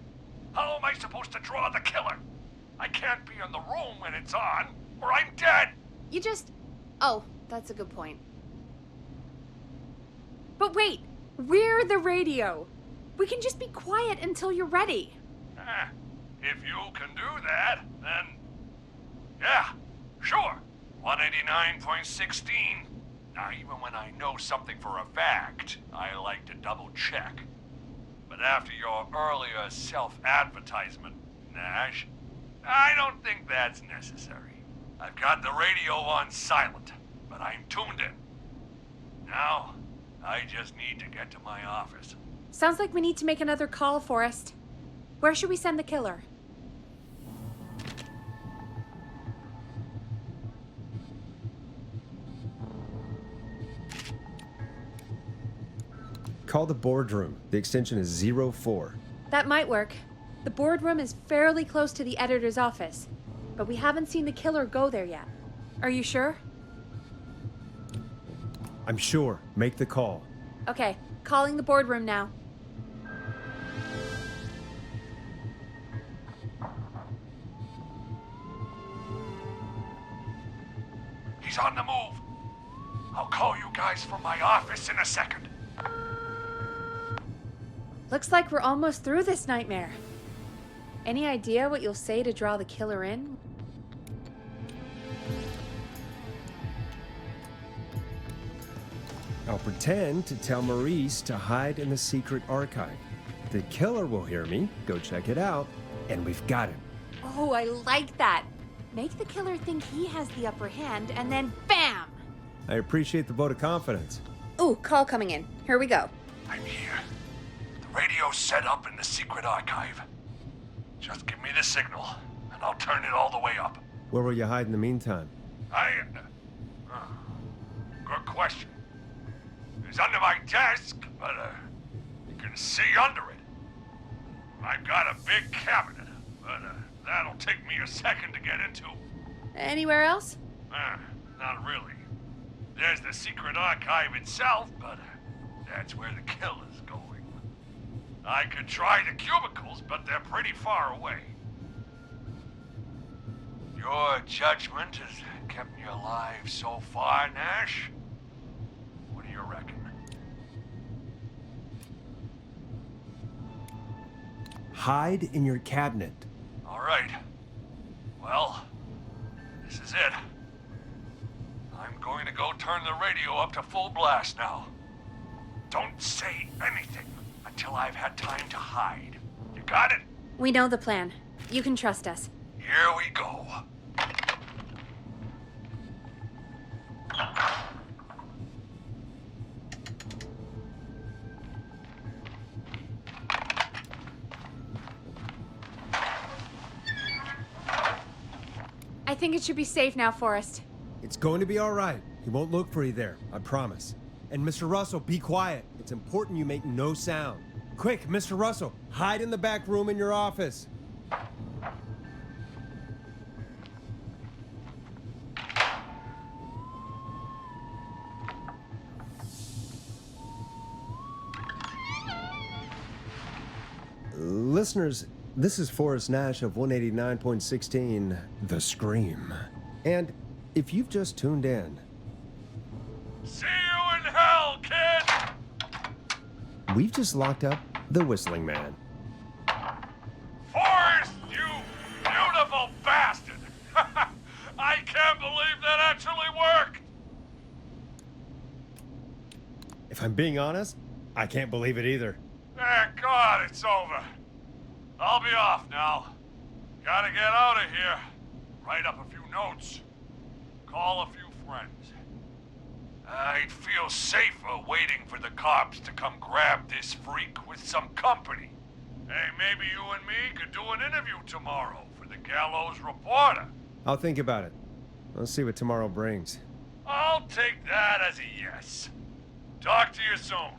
how am I supposed to draw the killer? I can't be in the room when it's on, or I'm dead.
You just... Oh, that's a good point. But wait, we're the radio. We can just be quiet until you're ready.
If you can do that, then... Yeah, sure. 189.16. Now, even when I know something for a fact, I like to double check. But after your earlier self-advertisement, Nash, I don't think that's necessary. I've got the radio on silent, but I'm tuned in. Now, I just need to get to my office.
Sounds like we need to make another call, Forrest. Where should we send the killer?
Call the boardroom. The extension is 04.
That might work. The boardroom is fairly close to the editor's office, but we haven't seen the killer go there yet. Are you sure?
I'm sure. Make the call.
Okay, calling the boardroom now.
He's on the move. I'll call you guys from my office in a second.
Looks like we're almost through this nightmare. Any idea what you'll say to draw the killer in?
I'll pretend to tell Maurice to hide in the secret archive. The killer will hear me, go check it out, and we've got him.
Oh, I like that. Make the killer think he has the upper hand, and then BAM!
I appreciate the vote of confidence.
Ooh, call coming in. Here we go.
I'm here. The radio's set up in the secret archive. Just give me the signal, and I'll turn it all the way up.
Where will you hide in the meantime?
Good question. It's under my desk, but you can see under it. I've got a big cabinet, but that'll take me a second to get into.
Anywhere else?
Not really. There's the secret archive itself, but that's where the killer's going. I could try the cubicles, but they're pretty far away. Your judgment has kept me alive so far, Nash. What do you reckon?
Hide in your cabinet.
All right. Well, this is it. I'm going to go turn the radio up to full blast now. Don't say anything until I've had time to hide. You got it?
We know the plan. You can trust us.
Here we go.
I think it should be safe now, Forrest.
It's going to be all right. He won't look for you there, I promise. And Mr. Russell, be quiet. It's important you make no sound. Quick, Mr. Russell, hide in the back room in your office. Listeners, this is Forrest Nash of 189.16, The Scream. And if you've just tuned in...
See you in hell, kid!
We've just locked up the Whistling Man.
Forrest, you beautiful bastard! I can't believe that actually worked!
If I'm being honest, I can't believe it either.
Thank God it's over. I'll be off now. Gotta get out of here. Write up a few notes. Call a few friends. I'd feel safer waiting for the cops to come grab this freak with some company. Hey, maybe you and me could do an interview tomorrow for the Gallows Reporter.
I'll think about it. Let's see what tomorrow brings.
I'll take that as a yes. Talk to you soon.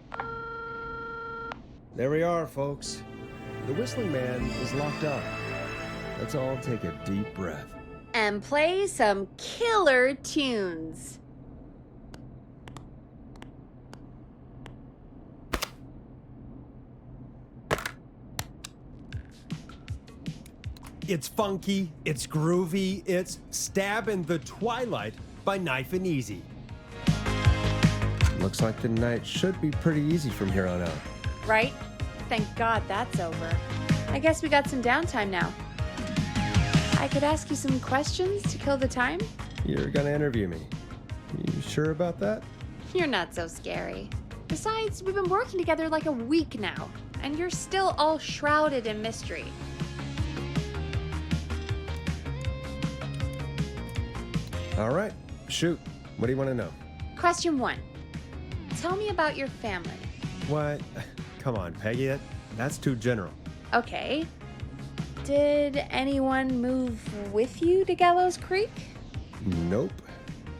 There we are, folks. The Whistling Man is locked up. Let's all take a deep breath.
And play some killer tunes.
It's funky, it's groovy, it's Stab in the Twilight by Knife and Easy. Looks like the night should be pretty easy from here on out.
Right? Thank God that's over. I guess we got some downtime now. I could ask you some questions to kill the time?
You're gonna interview me. You sure about that?
You're not so scary. Besides, we've been working together like a week now, and you're still all shrouded in mystery.
All right, shoot. What do you want to know?
Question 1. Tell me about your family.
What? Come on, Peggy. That's too general.
Okay. Did anyone move with you to Gallows Creek?
Nope.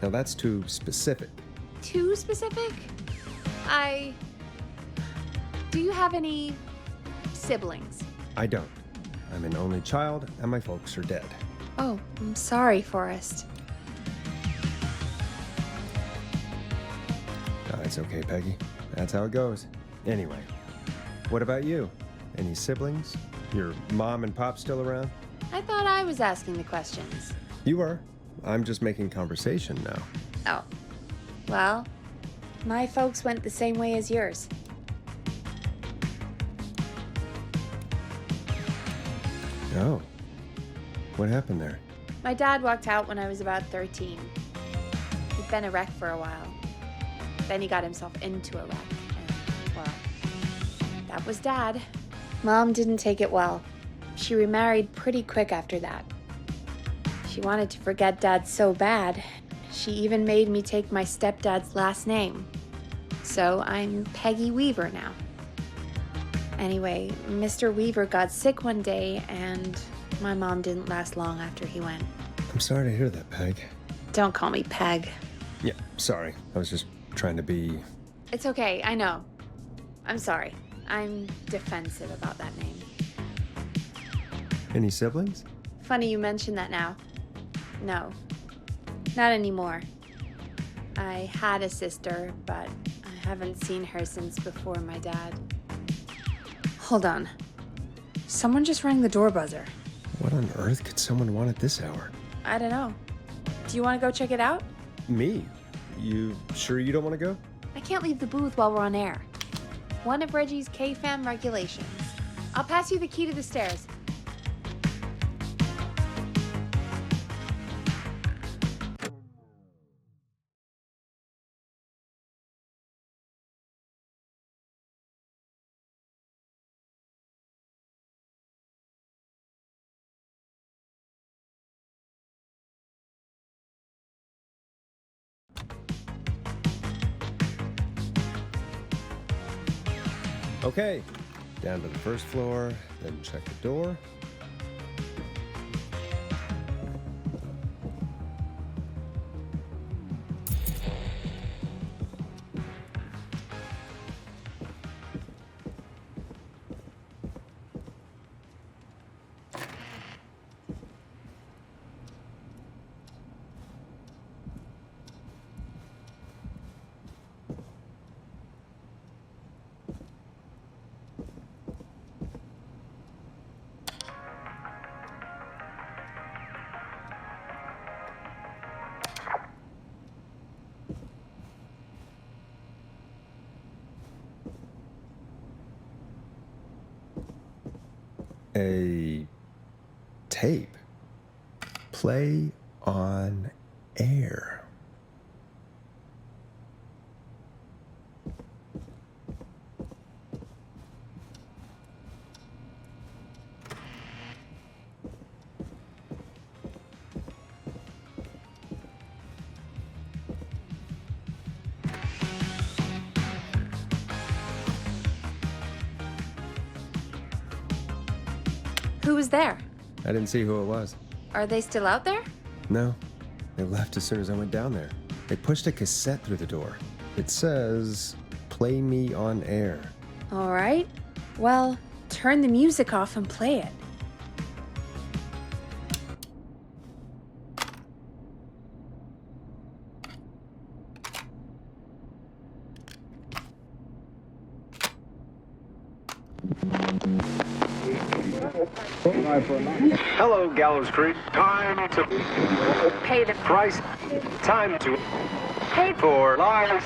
Now that's too specific.
Too specific? Do you have any siblings?
I don't. I'm an only child, and my folks are dead.
Oh, I'm sorry, Forrest.
Oh, it's okay, Peggy. That's how it goes. Anyway, what about you? Any siblings? Your mom and pop still around?
I thought I was asking the questions.
You are. I'm just making conversation now.
Oh. Well, my folks went the same way as yours.
Oh. What happened there?
My dad walked out when I was about 13. He'd been a wreck for a while. Then he got himself into a wreck, and, well, that was Dad. Mom didn't take it well. She remarried pretty quick after that. She wanted to forget Dad so bad, she even made me take my stepdad's last name. So I'm Peggy Weaver now. Anyway, Mr. Weaver got sick one day, and my mom didn't last long after he went.
I'm sorry to hear that, Peg.
Don't call me Peg.
Yeah, sorry. I was just trying to be...
It's okay, I know. I'm sorry. I'm defensive about that name.
Any siblings?
Funny you mention that now. No, not anymore. I had a sister, but I haven't seen her since before my dad. Hold on. Someone just rang the door buzzer.
What on earth could someone want at this hour?
I don't know. Do you want to go check it out?
Me? You sure you don't want to go?
I can't leave the booth while we're on air. One of Reggie's K-Fam regulations. I'll pass you the key to the stairs.
Okay, down to the first floor, then check the door. A tape. Play on air.
Who was there?
I didn't see who it was.
Are they still out there?
No, they left as soon as I went down there. They pushed a cassette through the door. It says, "Play me on air."
All right. Well, turn the music off and play it.
Hello, Gallows Creek. Time to
Pay the
price. Time to
pay
for lives.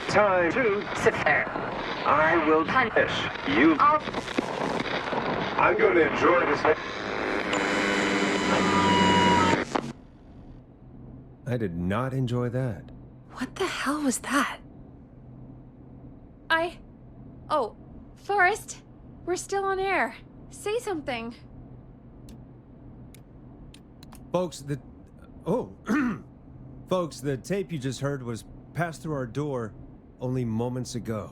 Time to
sit there.
I will punish you. I'm going to enjoy this.
I did not enjoy that.
What the hell was that? Oh, Forrest, we're still on air. Say something.
Folks, Folks, the tape you just heard was passed through our door only moments ago.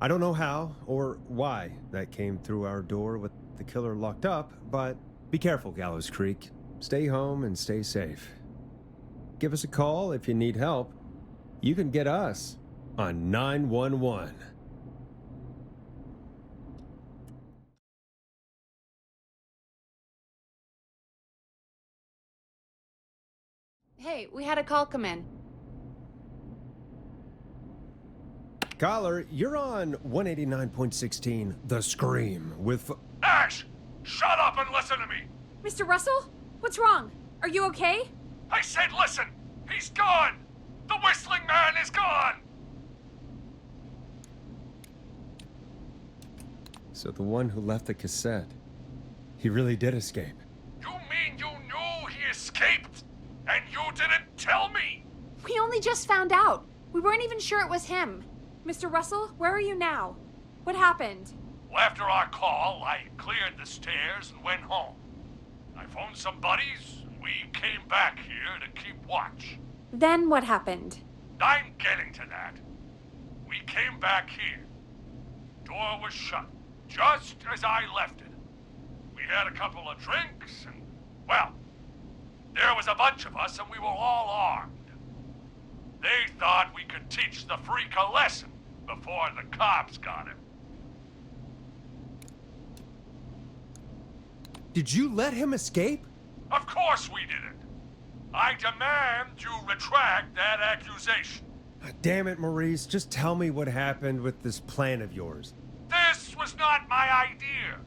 I don't know how or why that came through our door with the killer locked up, but be careful, Gallows Creek. Stay home and stay safe. Give us a call if you need help. You can get us on 911.
Hey, we had a call come in.
Caller, you're on 189.16, The Scream, with...
Nash! Shut up and listen to me!
Mr. Russell? What's wrong? Are you okay?
I said listen! He's gone! The whistling man is gone!
So the one who left the cassette, he really did escape.
You mean you knew he escaped? And you didn't tell me?
We only just found out. We weren't even sure it was him. Mr. Russell, where are you now? What happened?
Well, after our call, I cleared the stairs and went home. I phoned some buddies, and we came back here to keep watch.
Then what happened?
I'm getting to that. We came back here. Door was shut. just as I left it. We had a couple of drinks and, well, there was a bunch of us and we were all armed. They thought we could teach the freak a lesson before the cops got him.
Did you let him escape?
Of course we didn't. I demand you retract that accusation.
Damn it, Maurice. Just tell me what happened with this plan of yours.
This was not my idea.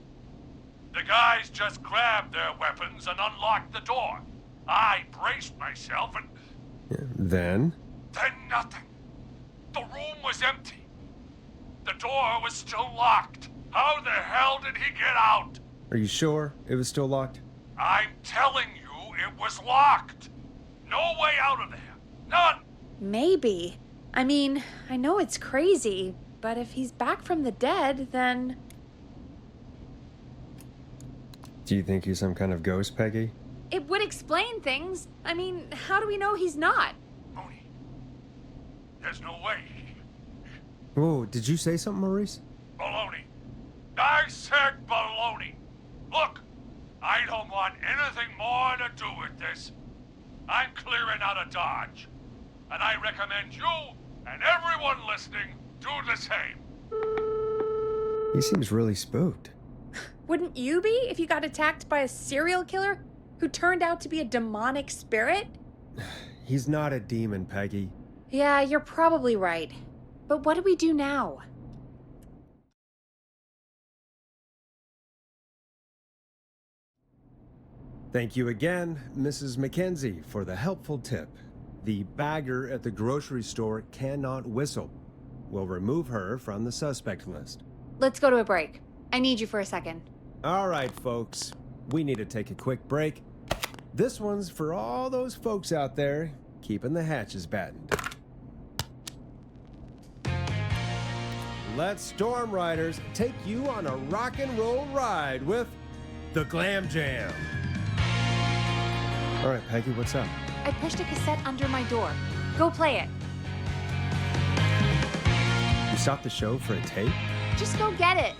The guys just grabbed their weapons and unlocked the door. I braced myself and...
Then
nothing. The room was empty. The door was still locked. How the hell did he get out?
Are you sure it was still locked?
I'm telling you, it was locked. No way out of there. None.
Maybe. I mean, I know it's crazy, but if he's back from the dead, then...
Do you think he's some kind of ghost, Peggy?
It would explain things. I mean, how do we know he's not?
Tony, there's no way.
Whoa, did you say something, Maurice?
Baloney. I said baloney. Look, I don't want anything more to do with this. I'm clearing out of Dodge. And I recommend you and everyone listening do the same.
He seems really spooked.
Wouldn't you be if you got attacked by a serial killer who turned out to be a demonic spirit?
He's not a demon, Peggy.
Yeah, you're probably right. But what do we do now?
Thank you again, Mrs. Mackenzie, for the helpful tip. The bagger at the grocery store cannot whistle. We'll remove her from the suspect list.
Let's go to a break. I need you for a second.
All right, folks. We need to take a quick break. This one's for all those folks out there keeping the hatches battened. Let Storm Riders take you on a rock and roll ride with the Glam Jam. All right, Peggy, what's up?
I pushed a cassette under my door. Go play it.
You stopped the show for a tape?
Just go get it.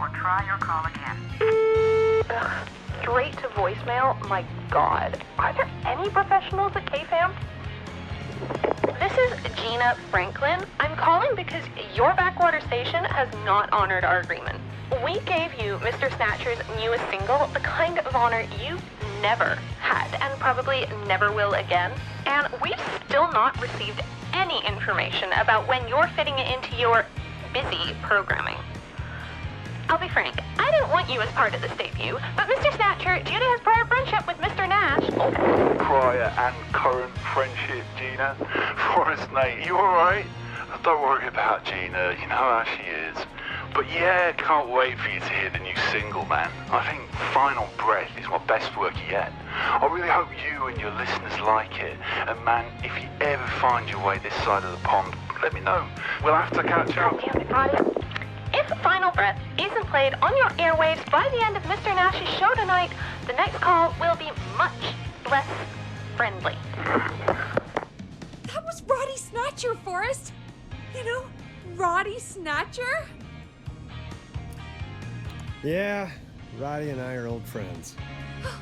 Or try your call again. Straight to voicemail? My God. Are there any professionals at KFAM? This is Gina Franklin. I'm calling because your backwater station has not honored our agreement. We gave you Mr. Snatcher's newest single, the kind of honor you never had and probably never will again. And we've still not received any information about when you're fitting it into your busy programming. I'll be frank, I didn't want you as part of this debut, but Mr. Snatcher, due to his prior friendship with Mr. Nash...
Prior and current friendship, Gina. Forrest Nash, you alright? Don't worry about Gina, you know how she is. But yeah, can't wait for you to hear the new single, man. I think Final Breath is my best work yet. I really hope you and your listeners like it. And man, if you ever find your way this side of the pond, let me know. We'll have to catch up.
If Final Breath isn't played on your airwaves by the end of Mr. Nash's show tonight, the next call will be much less friendly.
That was Roddy Snatcher, Forrest. You know, Roddy Snatcher?
Yeah, Roddy and I are old friends.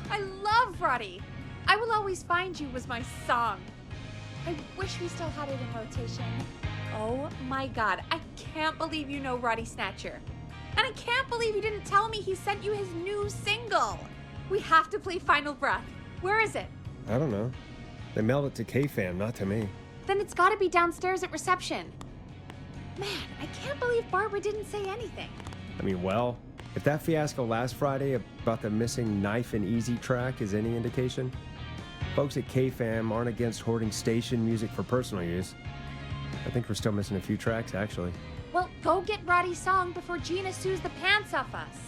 I love Roddy. I Will Always Find You was my song. I wish we still had it in rotation. Oh my God, I can't believe you know Roddy Snatcher. And I can't believe you didn't tell me he sent you his new single. We have to play Final Breath. Where is it?
I don't know. They mailed it to KFAM, not to me.
Then it's gotta be downstairs at reception. Man, I can't believe Barbara didn't say anything.
I mean, well, if that fiasco last Friday about the missing Knife and Easy track is any indication, folks at KFAM aren't against hoarding station music for personal use. I think we're still missing a few tracks, actually.
Well, go get Roddy's song before Gina sues the pants off us.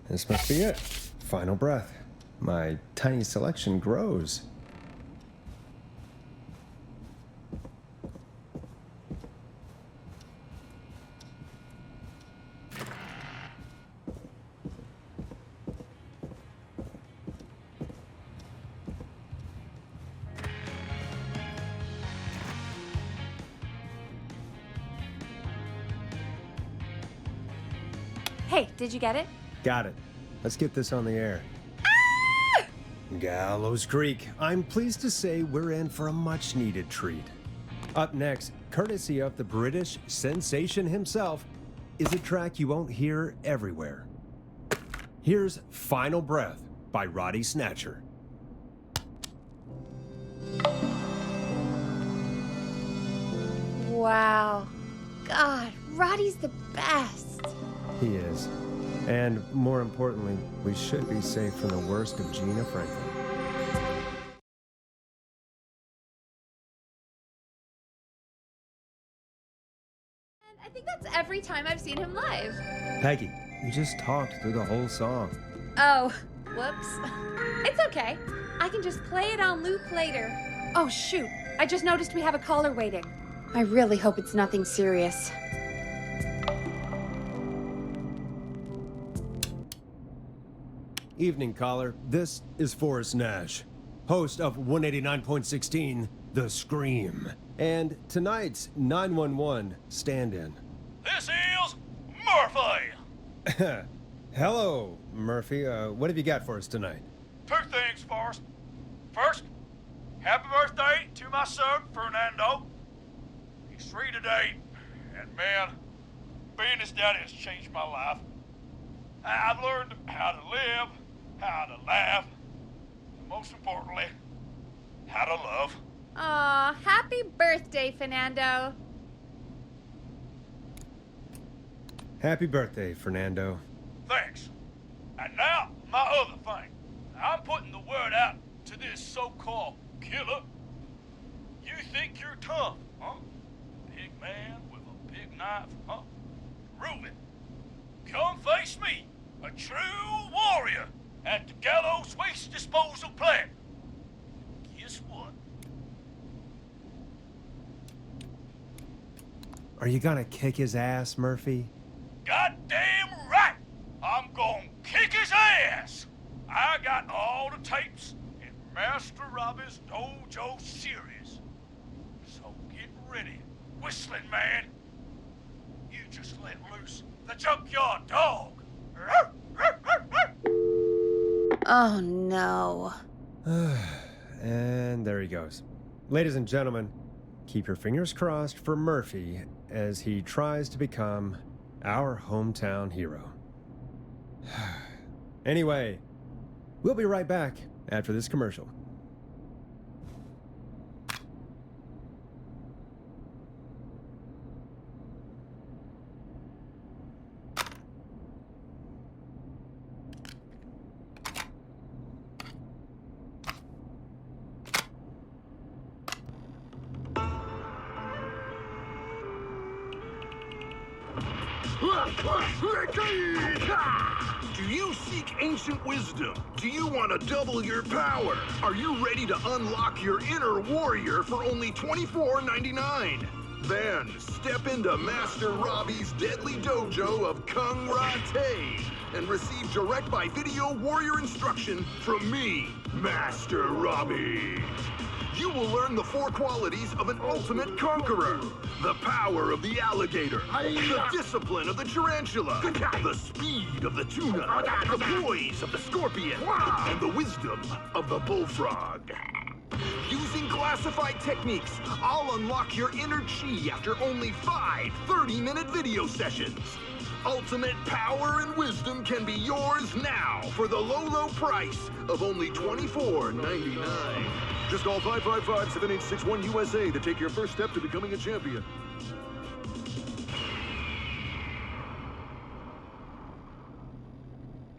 This must be it. Final breath. My tiny selection grows.
Hey, did you get it?
Got it. Let's get this on the air.
Ah!
Gallows Creek. I'm pleased to say we're in for a much-needed treat. Up next, courtesy of the British sensation himself, is a track you won't hear everywhere. Here's Final Breath by Roddy Snatcher.
Wow. God, Roddy's the best.
He is. And more importantly, we should be safe from the worst of Gina Franklin.
And I think that's every time I've seen him live.
Peggy, you just talked through the whole song.
Oh, whoops. It's okay. I can just play it on loop later. Oh, shoot. I just noticed we have a caller waiting. I really hope it's nothing serious.
Evening, caller. This is Forrest Nash, host of 189.16, The Scream, and tonight's 911 stand-in.
This is Murphy!
Hello, Murphy. What have you got for us tonight?
Two things, Forrest. First, happy birthday to my son, Fernando. He's 3 today, and man, being his daddy has changed my life. I've learned how to live, how to laugh, and most importantly, how to love.
Aw, happy birthday, Fernando.
Happy birthday, Fernando.
Thanks. And now, my other thing. I'm putting the word out to this so-called killer. You think you're tough, huh? Big man with a big knife, huh? Prove it. Come face me, a true warrior, at the Gallows Waste Disposal Plant. Guess what?
Are you gonna kick his ass, Murphy?
Goddamn right! I'm gonna kick his ass! I got all the tapes in Master Robbie's Dojo series. So get ready, whistling man. You just let loose the junkyard dog.
Oh, no.
And there he goes. Ladies and gentlemen, keep your fingers crossed for Murphy as he tries to become our hometown hero. Anyway, we'll be right back after this commercial.
Do you seek ancient wisdom? Do you want to double your power? Are you ready to unlock your inner warrior for only $24.99? Then step into Master Robbie's deadly dojo of Kung Rate and receive direct by video warrior instruction from me, Master Robbie. you will learn the 4 qualities of an ultimate conqueror. The power of the alligator, the discipline of the tarantula, the speed of the tuna, the poise of the scorpion, and the wisdom of the bullfrog. Using classified techniques, I'll unlock your inner chi after only 5 30-minute video sessions. Ultimate power and wisdom can be yours now for the low price of only $24.99. Just call 555-7861 USA to take your first step to becoming a champion.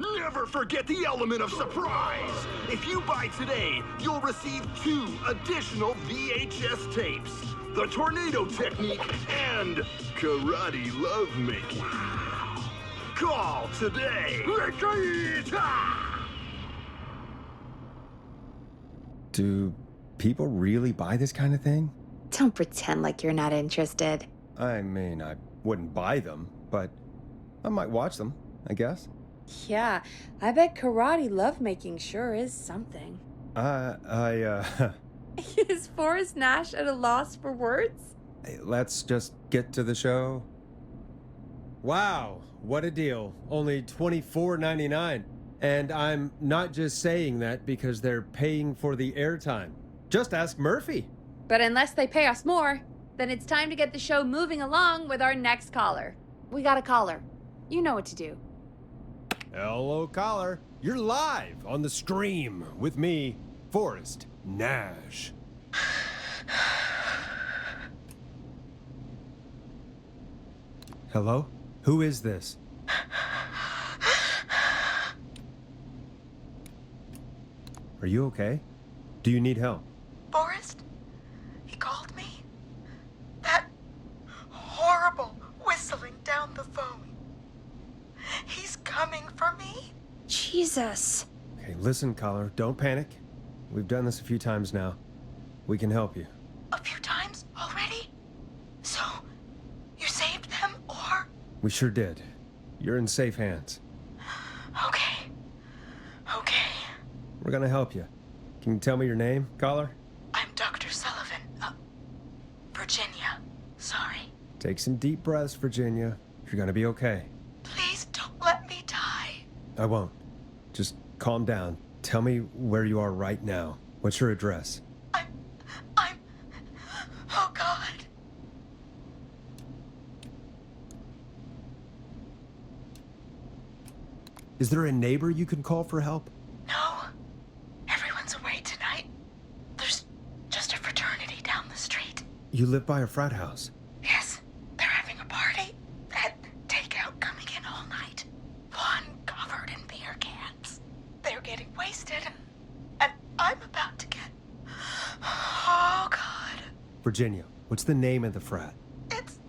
Never forget the element of surprise! If you buy today, you'll receive 2 additional VHS tapes, the tornado technique and karate lovemaking. Call today!
Do people really buy this kind of thing?
Don't pretend like you're not interested.
I mean, I wouldn't buy them, but I might watch them, I guess.
Yeah, I bet karate lovemaking sure is something. Is Forrest Nash at a loss for words?
Let's just get to the show. Wow, what a deal. Only $24.99. And I'm not just saying that because they're paying for the airtime. Just ask Murphy.
But unless they pay us more, then it's time to get the show moving along with our next caller. We got a caller. You know what to do.
Hello, caller. You're live on the stream with me, Forrest Nash. Hello? Who is this? Are you okay? Do you need help?
Forrest? He called me? That horrible whistling down the phone. He's coming for me?
Jesus.
Okay, listen, caller. Don't panic. We've done this a few times now. We can help you.
A few times already? So, you saved them, or?
We sure did. You're in safe hands.
Okay. Okay.
We're gonna help you. Can you tell me your name, caller?
I'm Dr. Sullivan. Virginia. Sorry.
Take some deep breaths, Virginia. You're gonna be okay.
Please don't let me die.
I won't. Just calm down. Tell me where you are right now. What's your address?
Oh, God.
Is there a neighbor you can call for help?
No. Everyone's away tonight. There's just a fraternity down the street.
You live by a frat house.
Yes, they're having a party. Had takeout coming in all night. One covered in beer cans. They're getting wasted, and I'm about to get... Oh, God.
Virginia, what's the name of the frat?
It's...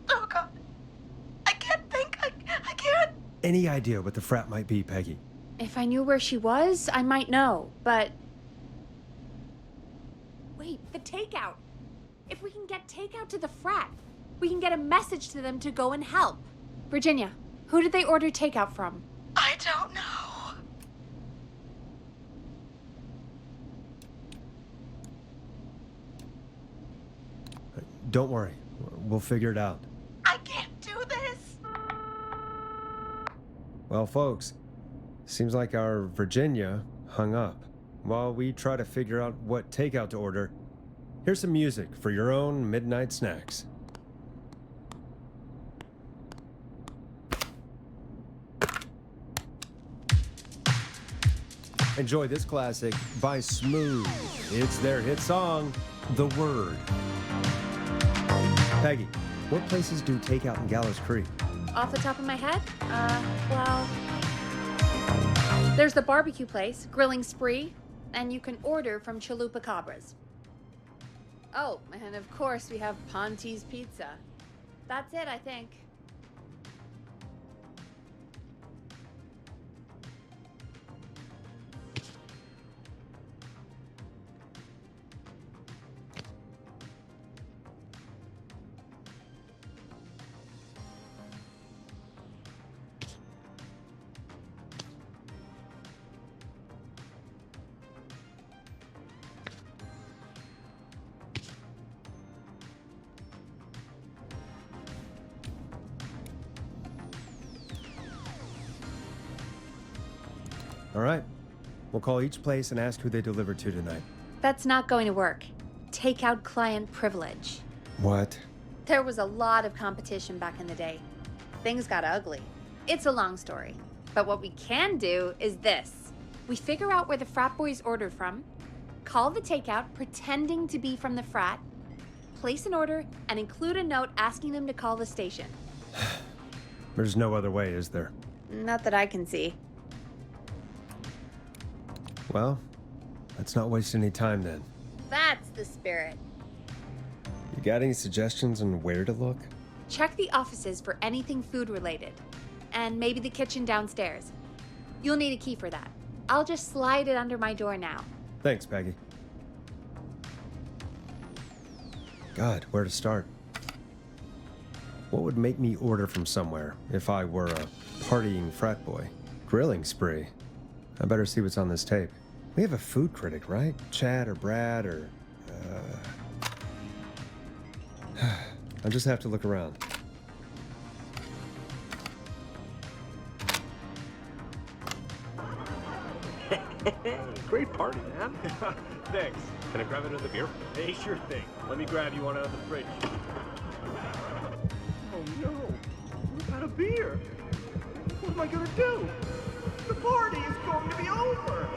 Oh, God. I can't think. I can't...
Any idea what the frat might be, Peggy?
If I knew where she was, I might know, but... Wait, the takeout. If we can get takeout to the frat, we can get a message to them to go and help. Virginia, who did they order takeout from?
I don't know.
Don't worry. We'll figure it out.
I can't do this.
Well, folks, seems like our Virginia hung up. While we try to figure out what takeout to order, here's some music for your own midnight snacks. Enjoy this classic by Smooth. It's their hit song, The Word. Peggy, what places do takeout in Gallows Creek?
Off the top of my head? Well... There's the barbecue place, Grilling Spree, and you can order from Chalupa Cabras. Oh, and of course we have Ponte's Pizza. That's it, I think.
All right. We'll call each place and ask who they delivered to tonight.
That's not going to work. Takeout client privilege.
What?
There was a lot of competition back in the day. Things got ugly. It's a long story. But what we can do is this. We figure out where the frat boys ordered from, call the takeout pretending to be from the frat, place an order, and include a note asking them to call the station.
There's no other way, is there?
Not that I can see.
Well, let's not waste any time then.
That's the spirit.
You got any suggestions on where to look?
Check the offices for anything food related. And maybe the kitchen downstairs. You'll need a key for that. I'll just slide it under my door now.
Thanks, Peggy. God, where to start? What would make me order from somewhere if I were a partying frat boy? Grilling spree. I better see what's on this tape. We have a food critic, right? Chad or Brad or... I'll just have to look around.
Great party, man. Thanks. Can I grab another beer? Hey, sure thing. Let me grab you one out of the fridge. Oh no, we're out of beer. What am I gonna do? The party is going to be over.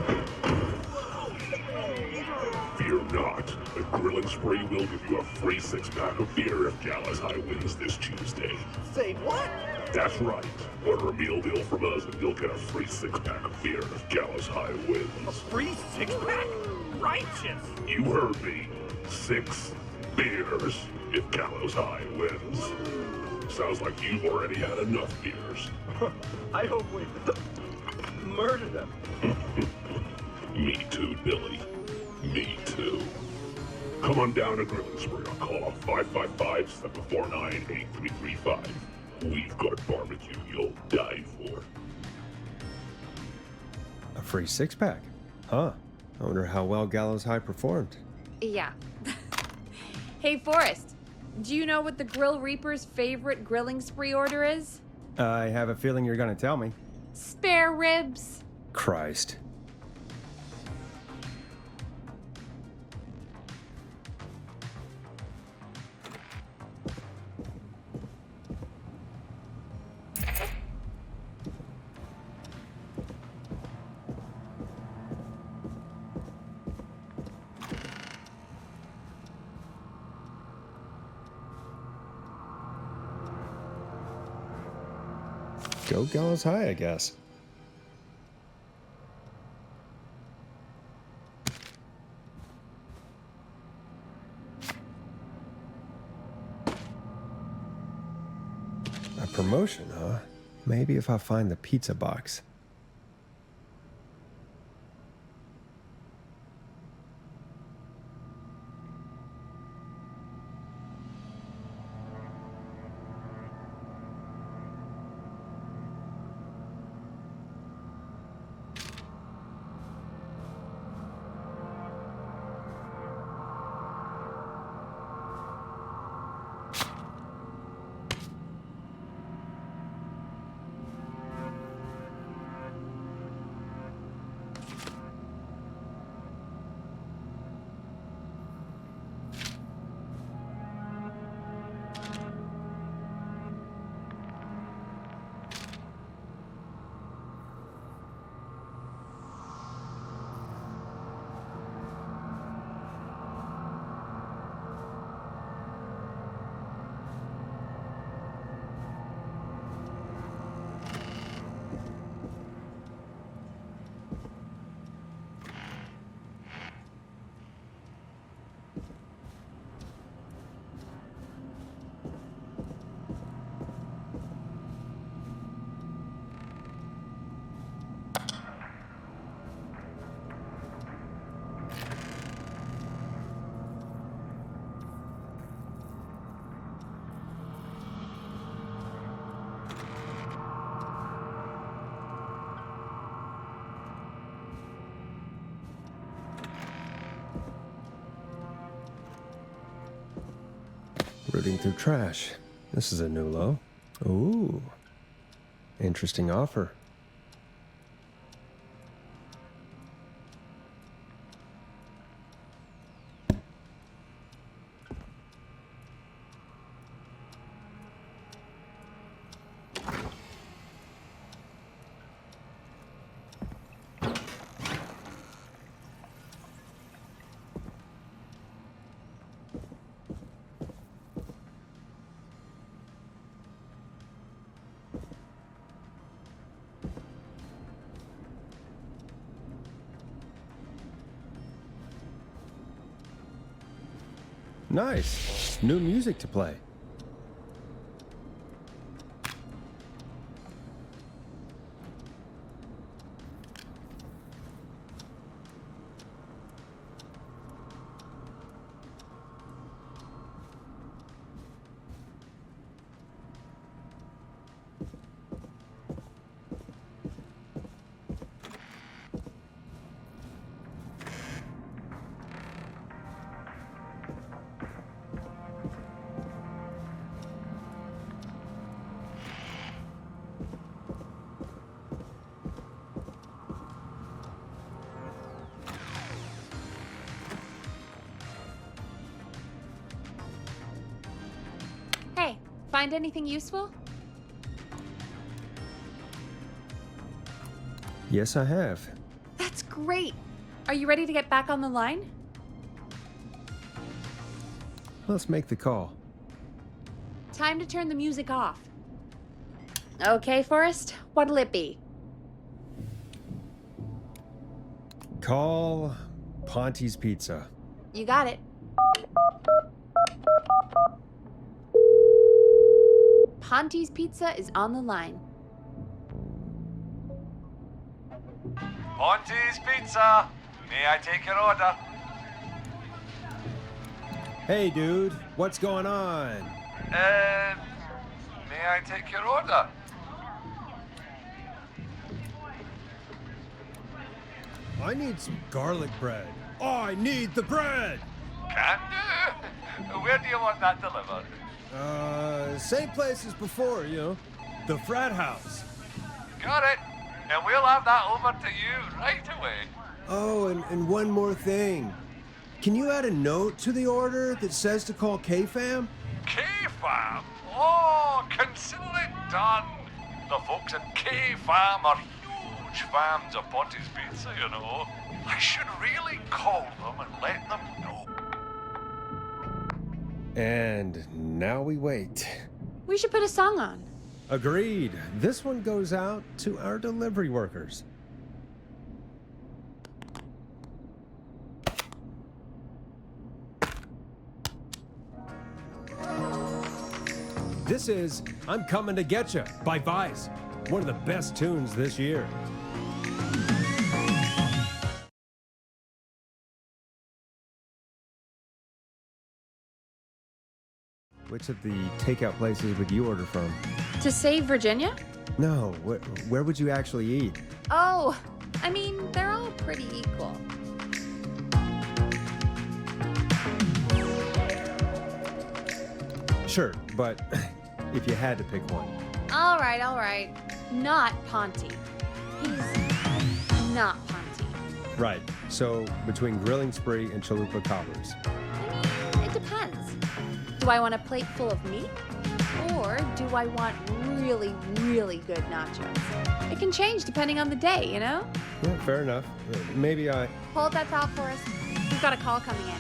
Fear not. The Grilling Spree will give you a free 6-pack of beer if Gallows High wins this Tuesday.
Say what?
That's right. Order a meal deal from us and you'll get a free 6-pack of beer if Gallows High wins.
A free 6-pack? Righteous!
You heard me. 6 beers if Gallows High wins. Sounds like you've already had enough beers.
I hope we murder them.
Me too, Billy. Me too. Come on down to Grilling Spree or call 555-749-8335. We've got barbecue you'll die for.
A free 6-pack? Huh. I wonder how well Gallows High performed.
Yeah. Hey, Forrest. Do you know what the Grill Reaper's favorite grilling spree order is?
I have a feeling you're gonna tell me.
Spare ribs.
Christ. Go Gallows High, I guess. A promotion, huh? Maybe if I find the pizza box. Rooting through trash. This is a new low. Ooh. Interesting offer. Nice. New music to play.
Hey, find anything useful?
Yes, I have.
That's great. Are you ready to get back on the line?
Let's make the call.
Time to turn the music off. Okay, Forrest, what'll it be?
Call Ponte's Pizza.
You got it. Ponte's Pizza is on the line.
Ponte's Pizza. May I take your order?
Hey, dude, what's going on?
May I take your order?
I need some garlic bread. I need the bread!
Can do. Where do you want that delivered?
Same place as before, you know. The frat house.
Got it. And we'll have that over to you right away.
Oh, and one more thing. Can you add a note to the order that says to call K-Fam?
K-Fam? Oh, consider it done. The folks at K-Fam are huge fans of Ponte's Pizza, you know. I should really call them and let them know.
And now we wait.
We should put a song on.
Agreed. This one goes out to our delivery workers. This is I'm Coming to Getcha by Vice. One of the best tunes this year. Which of the takeout places would you order from?
To save Virginia?
No, where would you actually eat?
Oh, I mean, they're all pretty equal.
Sure, but if you had to pick one.
All right. Not Ponte. He's not Ponte.
Right, so between Grilling Spree and Chalupa Cobbers.
I mean, it depends. Do I want a plate full of meat? Or do I want really, really good nachos? It can change depending on the day, you know?
Yeah, fair enough. Maybe I...
Hold that thought for us. We've got a call coming in.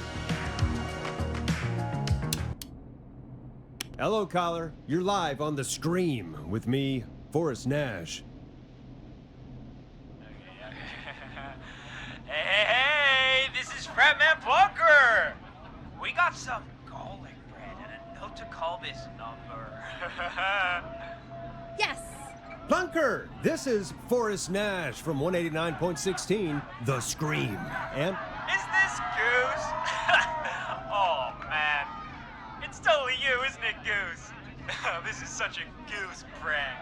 Hello, caller. You're live on The Scream with me, Forrest Nash.
Hey, this is Fratman Bunker. We got some garlic bread and a note to call this number.
Yes.
Bunker, this is Forrest Nash from 189.16, The Scream. And...
Is this Goose? Oh, man. It's totally you, isn't it, Goose? This is such a Goose prank.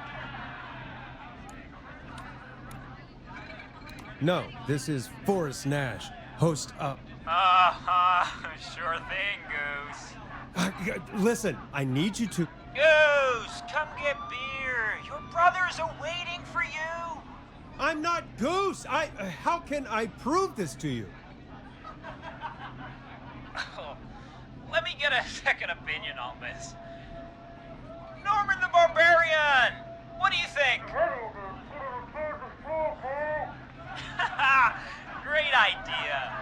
No, this is Forrest Nash, host of...
Sure thing, Goose.
Listen, I need you to...
Goose, come get beer. Your brothers are waiting for you.
I'm not Goose! How can I prove this to you?
Let me get a second opinion on this. Norman the Barbarian! What do you think? Great idea.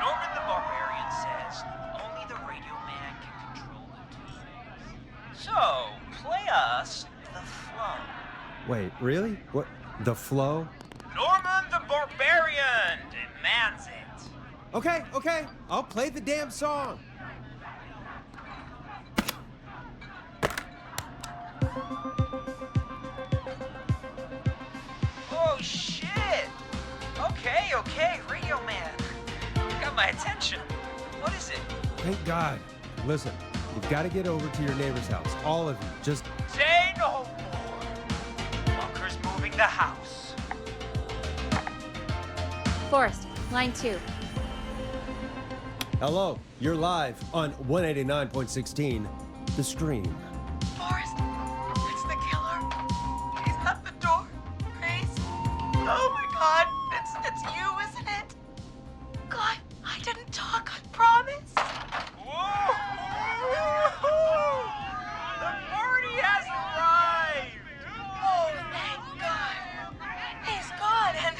Norman the Barbarian says only the radio man can control the tunes. So, play us the flow.
Wait, really? What? The flow?
Norman the Barbarian demands it.
Okay. I'll play the damn song.
Oh, shit! Okay, Radio Man. You got my attention. What is it?
Thank God. Listen, you've got to get over to your neighbor's house. All of you. Just...
Say no more. Bunker's moving the house.
Forrest, line 2.
Hello. You're live on 189.16, The Scream.
Forrest, it's the killer. He's at the door. Grace. Oh my God, it's you, isn't it? Clive, I didn't talk, I promise.
Whoa! The party has arrived!
Oh, thank God. He's gone and...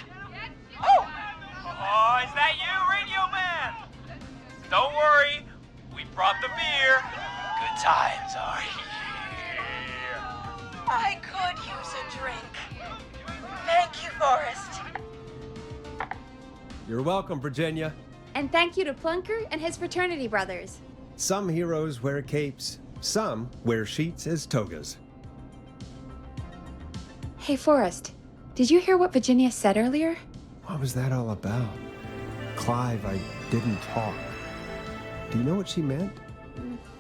Oh, is that you, Radio Man? Don't worry, we brought the beer. Good times are here.
I could use a drink. Thank you, Forrest.
You're welcome, Virginia.
And thank you to Plunker and his fraternity brothers.
Some heroes wear capes. Some wear sheets as togas.
Hey, Forrest, did you hear what Virginia said earlier?
What was that all about? Clive, I didn't talk. Do you know what she meant?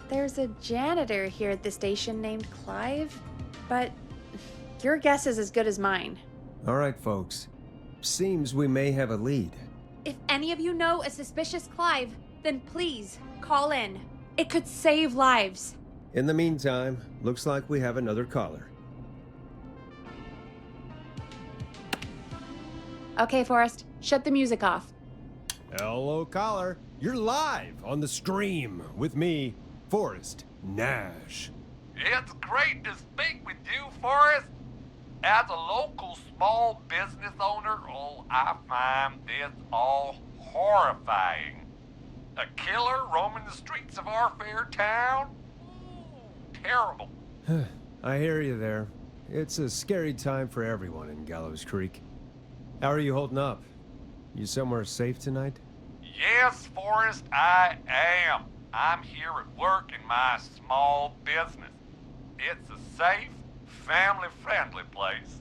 There's a janitor here at the station named Clive, but your guess is as good as mine.
All right, folks. Seems we may have a lead.
If any of you know a suspicious Clive, then please call in. It could save lives.
In the meantime, looks like we have another caller.
Okay, Forrest, shut the music off.
Hello, caller. You're live on The Stream with me, Forrest Nash.
It's great to speak with you, Forrest. As a local small business owner, I find this all horrifying. A killer roaming the streets of our fair town? Ooh, terrible.
I hear you there. It's a scary time for everyone in Gallows Creek. How are you holding up? You somewhere safe tonight?
Yes, Forrest, I am. I'm here at work in my small business. It's a safe, family-friendly place.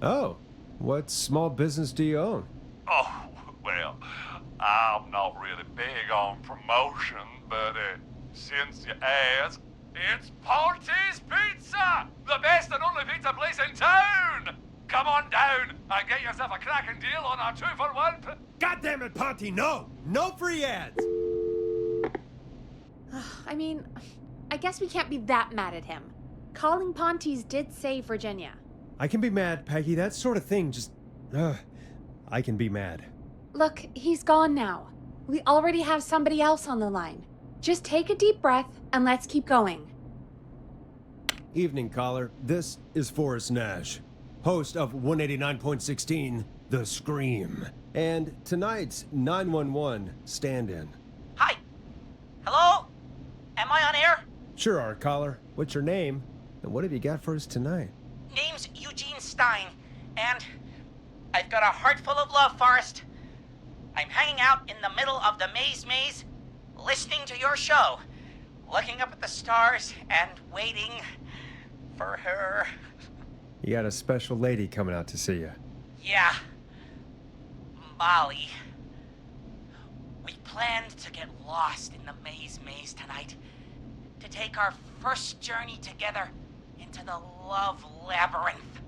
Oh, what small business do you own?
Oh, well, I'm not really big on promotion, but since you ask, it's Ponty's Pizza! The best and only pizza place in town! Come on down and get yourself a cracking deal on our 2-for-1.
God damn it, Ponty, no! No free ads!
I mean, I guess we can't be that mad at him. Calling Ponty's did save Virginia.
I can be mad, Peggy. That sort of thing just... I can be mad.
Look, he's gone now. We already have somebody else on the line. Just take a deep breath and let's keep going.
Evening, caller. This is Forrest Nash, host of 189.16, The Scream, and tonight's 911 stand-in.
Hi. Hello? Am I on air?
Sure are, caller. What's your name? And what have you got for us tonight?
Name's Eugene Stein, and I've got a heart full of love, Forrest. I'm hanging out in the middle of the maze, listening to your show, looking up at the stars and waiting for her.
You got a special lady coming out to see you.
Yeah. Molly. We planned to get lost in the maze tonight, to take our first journey together into the love labyrinth.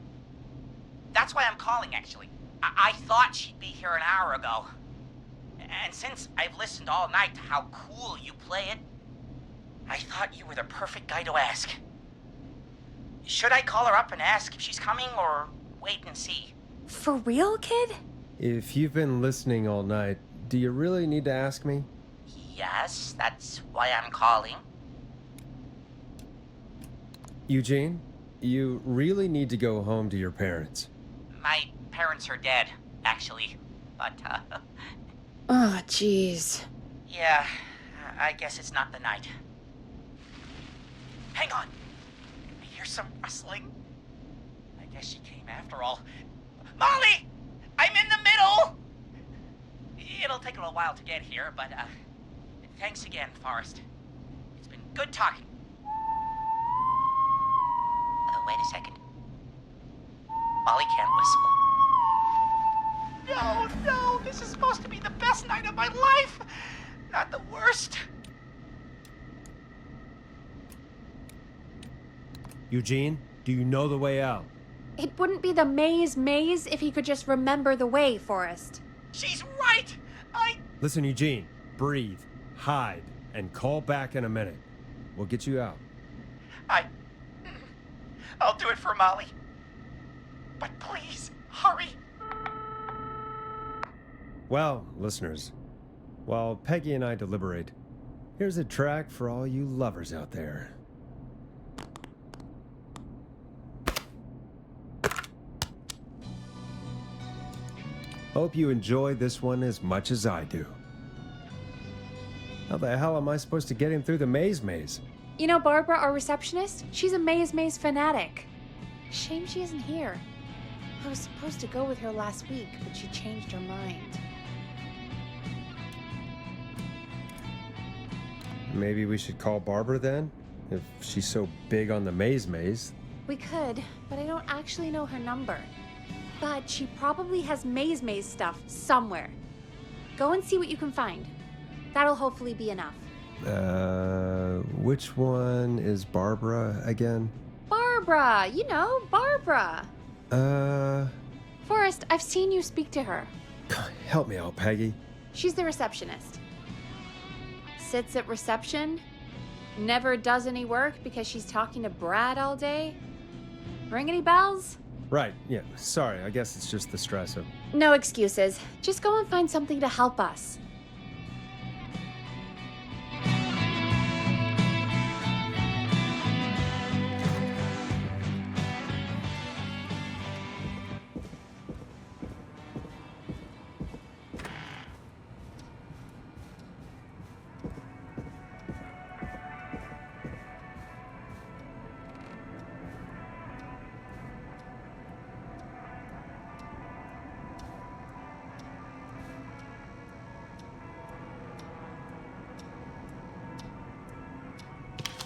That's why I'm calling, actually. I thought she'd be here an hour ago. And since I've listened all night to how cool you play it, I thought you were the perfect guy to ask. Should I call her up and ask if she's coming, or wait and see?
For real, kid?
If you've been listening all night, do you really need to ask me?
Yes, that's why I'm calling.
Eugene, you really need to go home to your parents.
My parents are dead, actually. But,
Oh, jeez.
yeah, I guess it's not the night. Hang on. I hear some rustling. I guess she came after all. Molly! I'm in the middle! It'll take a little while to get here, but, thanks again, Forrest. It's been good talking. wait a second. Molly can't whistle. No, this is supposed to be the best night of my life, not the worst.
Eugene, do you know the way out?
It wouldn't be the maze if he could just remember the way, Forrest.
She's right!
Listen, Eugene, breathe, hide, and call back in a minute. We'll get you out.
I'll do it for Molly. But please, hurry.
Well, listeners, while Peggy and I deliberate, here's a track for all you lovers out there. Hope you enjoy this one as much as I do. How the hell am I supposed to get him through the maze?
You know Barbara, our receptionist? She's a maze fanatic. Shame she isn't here. I was supposed to go with her last week, but she changed her mind.
Maybe we should call Barbara then? If she's so big on the maze.
We could, but I don't actually know her number. But she probably has maze stuff somewhere. Go and see what you can find. That'll hopefully be enough.
Which one is Barbara again?
Barbara! You know, Barbara! Forrest, I've seen you speak to her.
Help me out, Peggy.
She's the receptionist. Sits at reception, never does any work because she's talking to Brad all day. Ring any bells?
Right, yeah, sorry, I guess it's just the stress of...
No excuses. Just go and find something to help us.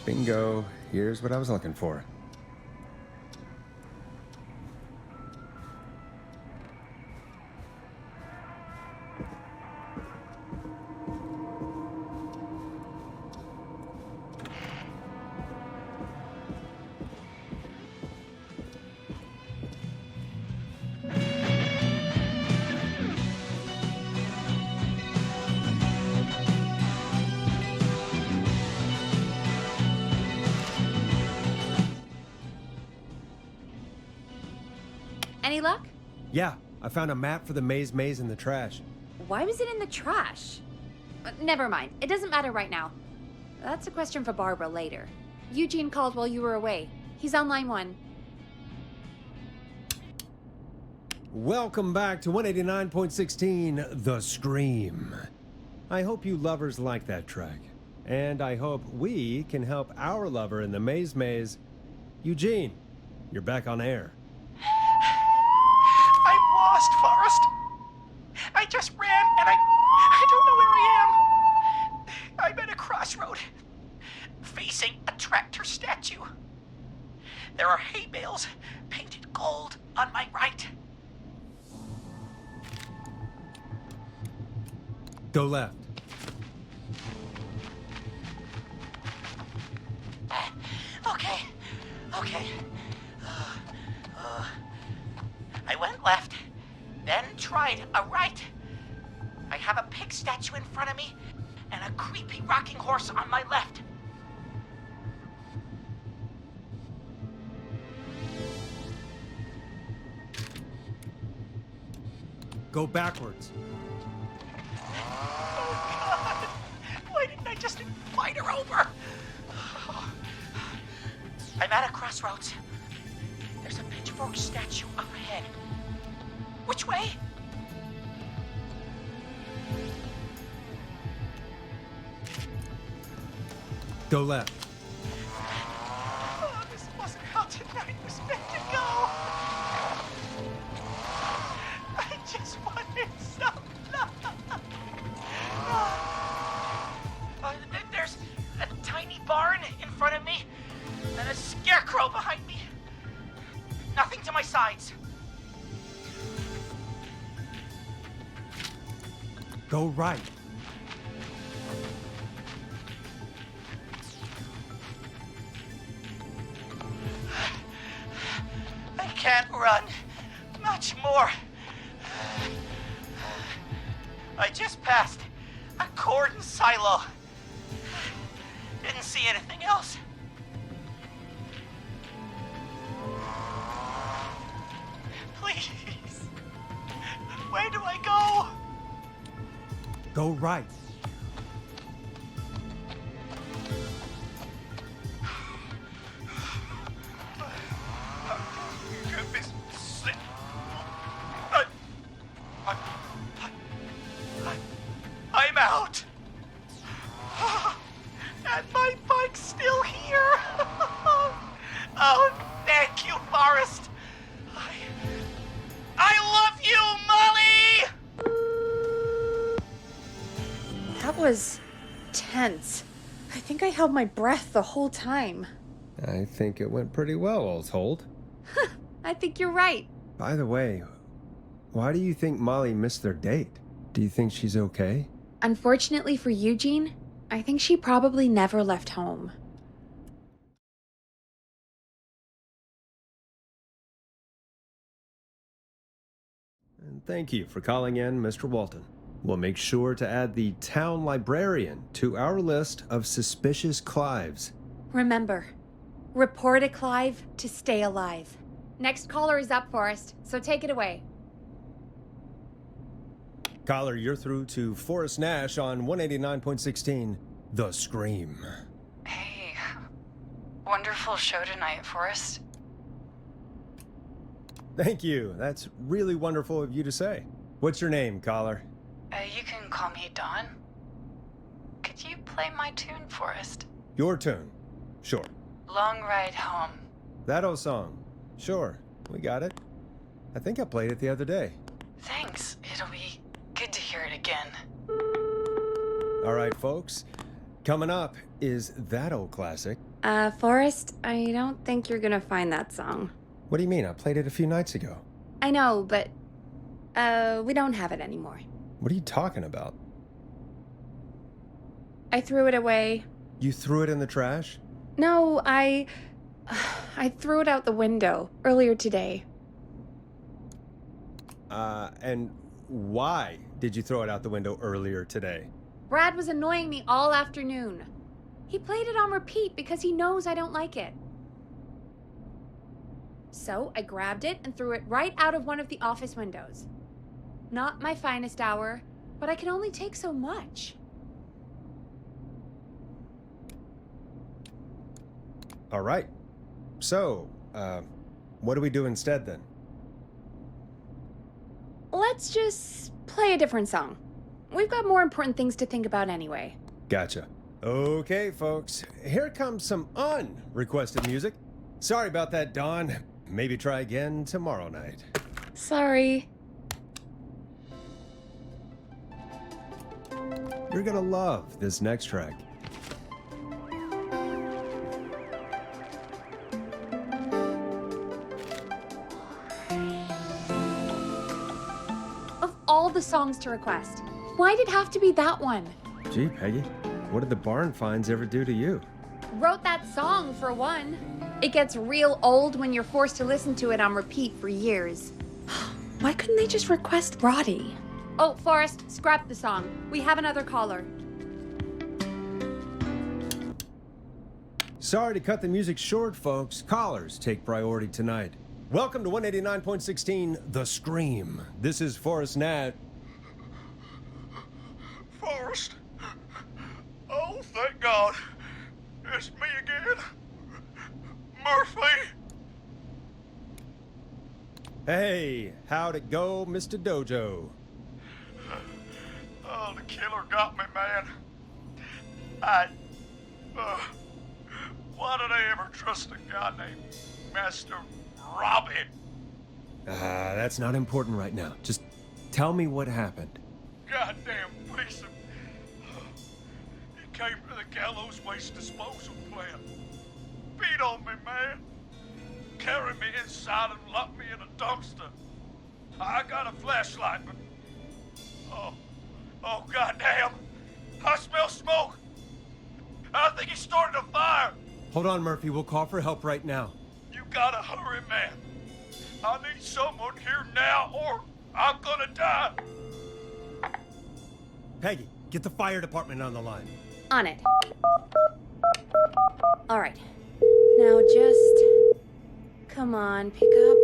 Bingo. Here's what I was looking for.
Any luck?
Yeah, I found a map for the maze in the trash.
Why was it in the trash? Never mind. It doesn't matter right now. That's a question for Barbara later. Eugene called while you were away. He's on line 1.
Welcome back to 189.16, The Scream. I hope you lovers like that track. And I hope we can help our lover in the maze. Eugene, you're back on air.
I'm lost, Forrest. I just ran and I don't know where I am. I'm at a crossroad, facing a tractor statue. There are hay bales painted gold on my right.
Go left.
Okay. I went left, then tried a right. I have a pig statue in front of me and a creepy rocking horse on my left.
Go backwards.
Oh, God! Why didn't I just invite her over? I'm at a crossroads. There's a pitchfork statue up ahead. Which way?
Go left.
Oh, this wasn't how tonight was meant to go. I just wanted some love. There's a tiny barn in front of me and a scarecrow behind me.
Go right.
I can't run much more. I just passed a cordon silo. Didn't see anything else. Please. Where do I go?
Go right.
I'm out. And my bike's still here. Oh, thank you, Forrest. I love you, Molly!
That was tense. I think I held my breath the whole time.
I think it went pretty well, all told.
I think you're right.
By the way, why do you think Molly missed their date? Do you think she's okay?
Unfortunately for Eugene, I think she probably never left home.
And thank you for calling in, Mr. Walton. We'll make sure to add the town librarian to our list of suspicious Clives.
Remember, report a Clive to stay alive. Next caller is up, Forrest, so take it away.
Caller, you're through to Forrest Nash on 189.16, The Scream.
Hey, wonderful show tonight, Forrest.
Thank you. That's really wonderful of you to say. What's your name, caller?
You can call me Dawn. Could you play my tune, Forrest?
Your tune. Sure.
Long Ride Home.
That old song. Sure. We got it. I think I played it the other day.
Thanks. It'll be good to hear it again.
All right, folks. Coming up is that old classic.
Forrest, I don't think you're gonna find that song.
What do you mean? I played it a few nights ago.
I know, but, we don't have it anymore.
What are you talking about?
I threw it away.
You threw it in the trash?
No, I threw it out the window earlier today.
And why did you throw it out the window earlier today?
Brad was annoying me all afternoon. He played it on repeat because he knows I don't like it. So I grabbed it and threw it right out of one of the office windows. Not my finest hour, but I can only take so much.
All right. So, what do we do instead then?
Let's just play a different song. We've got more important things to think about anyway.
Gotcha. Okay, folks. Here comes some unrequested music. Sorry about that, Dawn. Maybe try again tomorrow night.
Sorry.
You're gonna love this next track.
Of all the songs to request, why'd it have to be that one?
Gee, Peggy, what did the barn finds ever do to you?
Wrote that song, for one. It gets real old when you're forced to listen to it on repeat for years. Why couldn't they just request Roddy? Oh, Forrest, scrap the song. We have another caller.
Sorry to cut the music short, folks. Callers take priority tonight. Welcome to 189.16, The Scream. This is Forrest Nash.
Forrest? Oh, thank God. It's me again. Murphy.
Hey, how'd it go, Mr. Dojo?
Oh, the killer got me, man. Why did I ever trust a guy named Master Robin?
That's not important right now. Just tell me what happened.
Goddamn piece of... He came to the gallows waste disposal plant. Beat on me, man. Carried me inside and locked me in a dumpster. I got a flashlight, but... Oh, goddamn! I smell smoke! I think he started a fire!
Hold on, Murphy. We'll call for help right now.
You gotta hurry, man. I need someone here now or I'm gonna die.
Peggy, get the fire department on the line.
On it. All right. Now just... Come on, pick up.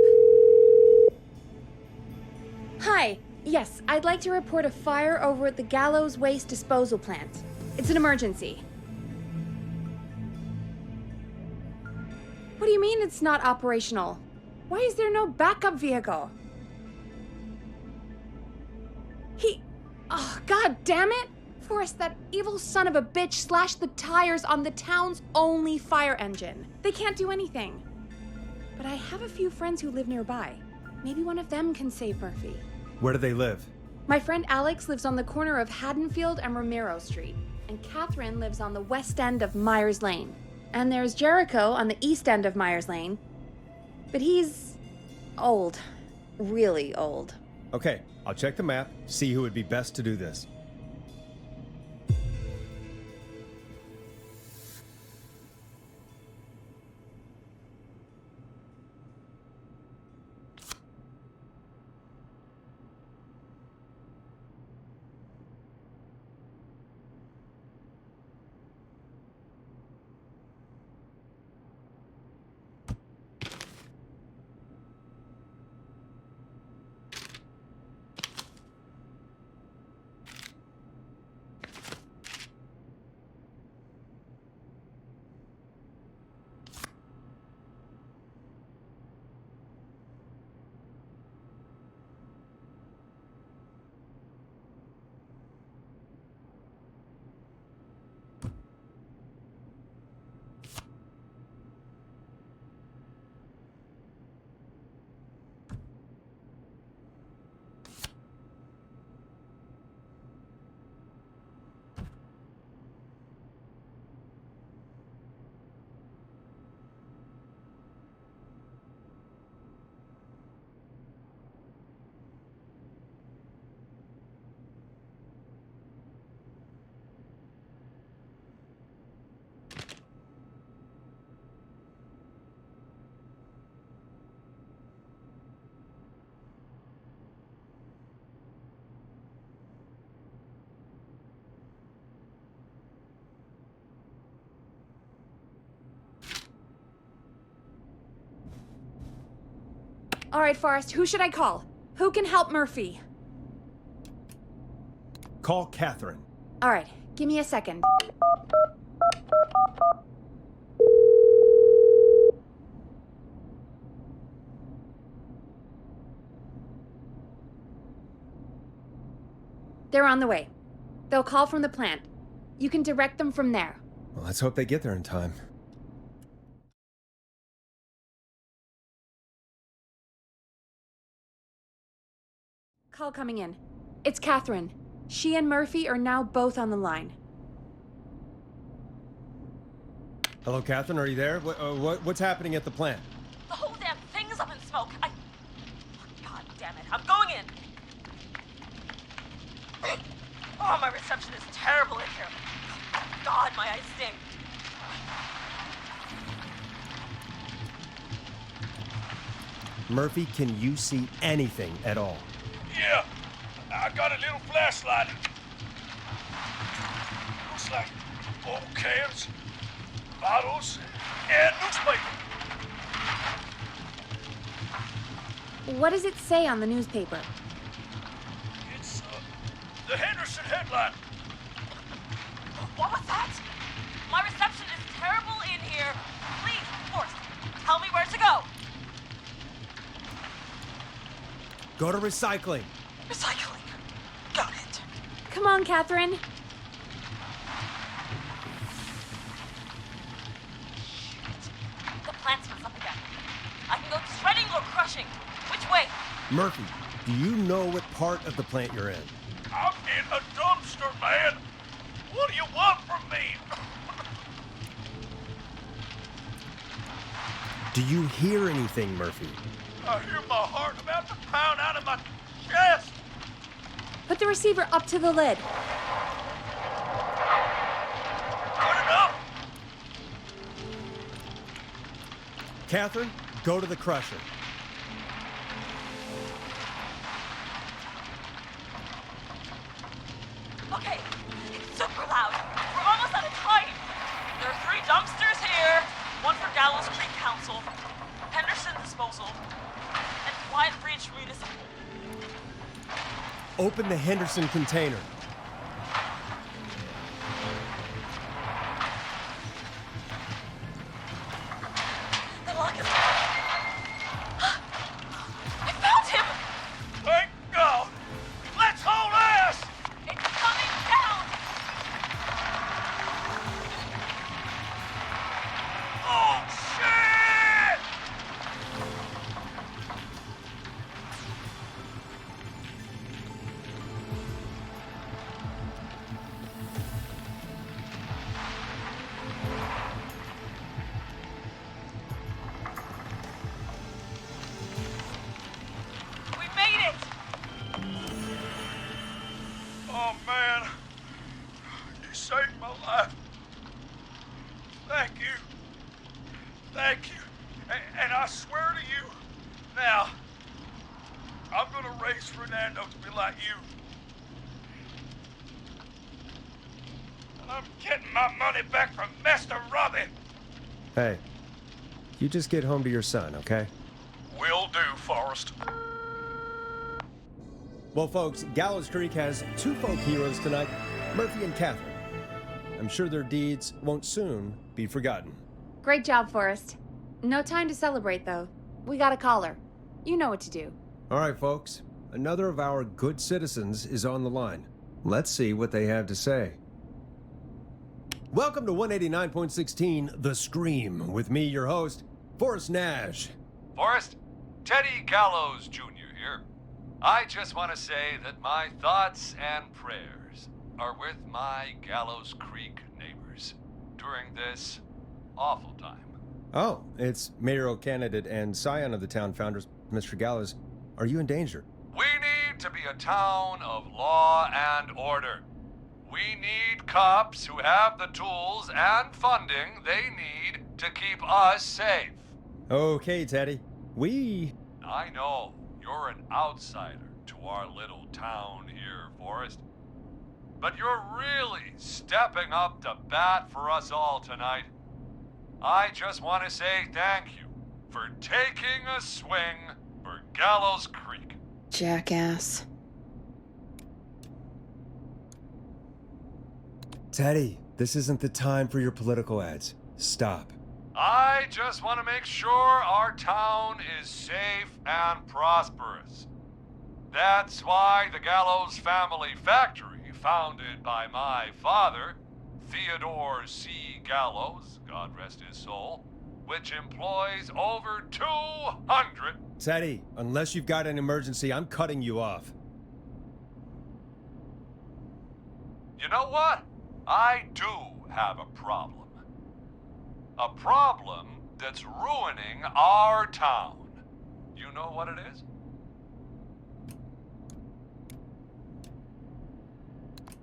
Hi. Yes, I'd like to report a fire over at the Gallows Waste Disposal Plant. It's an emergency. What do you mean it's not operational? Why is there no backup vehicle? Oh, god damn it! Forrest, that evil son of a bitch slashed the tires on the town's only fire engine. They can't do anything. But I have a few friends who live nearby. Maybe one of them can save Murphy.
Where do they live?
My friend Alex lives on the corner of Haddonfield and Romero Street, and Catherine lives on the west end of Myers Lane. And there's Jericho on the east end of Myers Lane. But he's old. Really old.
Okay, I'll check the map, see who would be best to do this.
All right, Forrest, who should I call? Who can help Murphy?
Call Catherine.
All right, give me a second. They're on the way. They'll call from the plant. You can direct them from there.
Well, let's hope they get there in time.
Call coming in. It's Catherine. She and Murphy are now both on the line.
Hello, Catherine, are you there? What's happening at the plant?
The whole damn thing is up in smoke. Oh, God damn it. I'm going in. Oh, my reception is terrible in here. God, my eyes sting.
Murphy, can you see anything at all?
Yeah, I got a little flashlight. Looks like old cans, bottles, and newspaper.
What does it say on the newspaper?
It's the Henderson headline.
What was that? My reception is terrible in here. Please, Forrest, tell me where to go.
Go to recycling.
Recycling. Got it.
Come on, Catherine.
Shit. The plant's messed up again. I can go shredding or crushing. Which way?
Murphy, do you know what part of the plant you're in?
I'm in a dumpster, man. What do you want from me?
Do you hear anything, Murphy?
I hear my heart about to pound out of my chest.
Put the receiver up to the lid.
Catherine, go to the crusher.
Okay, it's super loud. We're almost out of time. There are 3 dumpsters here. 1 for Gallows Creek Council, Henderson Disposal, and Quiet Bridge Municipal.
Open the Henderson container.
The lock is I found him!
Thank God! Let's hold ass!
It's coming down!
Oh, shit!
We made it!
Oh, man. You saved my life. Thank you. Thank you. And I swear to you, now, I'm gonna raise Fernando to be like you. And I'm getting my money back from Mr. Robbie.
Hey, you just get home to your son, okay?
Will do, Forrest.
Well, folks, Gallows Creek has 2 folk heroes tonight, Murphy and Catherine. I'm sure their deeds won't soon be forgotten.
Great job, Forrest. No time to celebrate, though. We got a caller. You know what to do.
All right, folks, another of our good citizens is on the line. Let's see what they have to say. Welcome to 189.16 The Scream, with me, your host, Forrest Nash.
Forrest, Teddy Gallows Jr. here. I just want to say that my thoughts and prayers are with my Gallows Creek neighbors during this awful time.
Oh, it's mayoral candidate and scion of the town founders, Mr. Gallows. Are you in danger?
We need to be a town of law and order. We need cops who have the tools and funding they need to keep us safe.
Okay, Teddy.
I know you're an outsider to our little town here, Forrest. But you're really stepping up to bat for us all tonight. I just want to say thank you for taking a swing for Gallows Creek.
Jackass.
Teddy, this isn't the time for your political ads. Stop.
I just want to make sure our town is safe and prosperous. That's why the Gallows Family Factory, founded by my father, Theodore C. Gallows, God rest his soul, which employs over 200...
Teddy, unless you've got an emergency, I'm cutting you off.
You know what? I do have a problem. A problem that's ruining our town. You know what it is?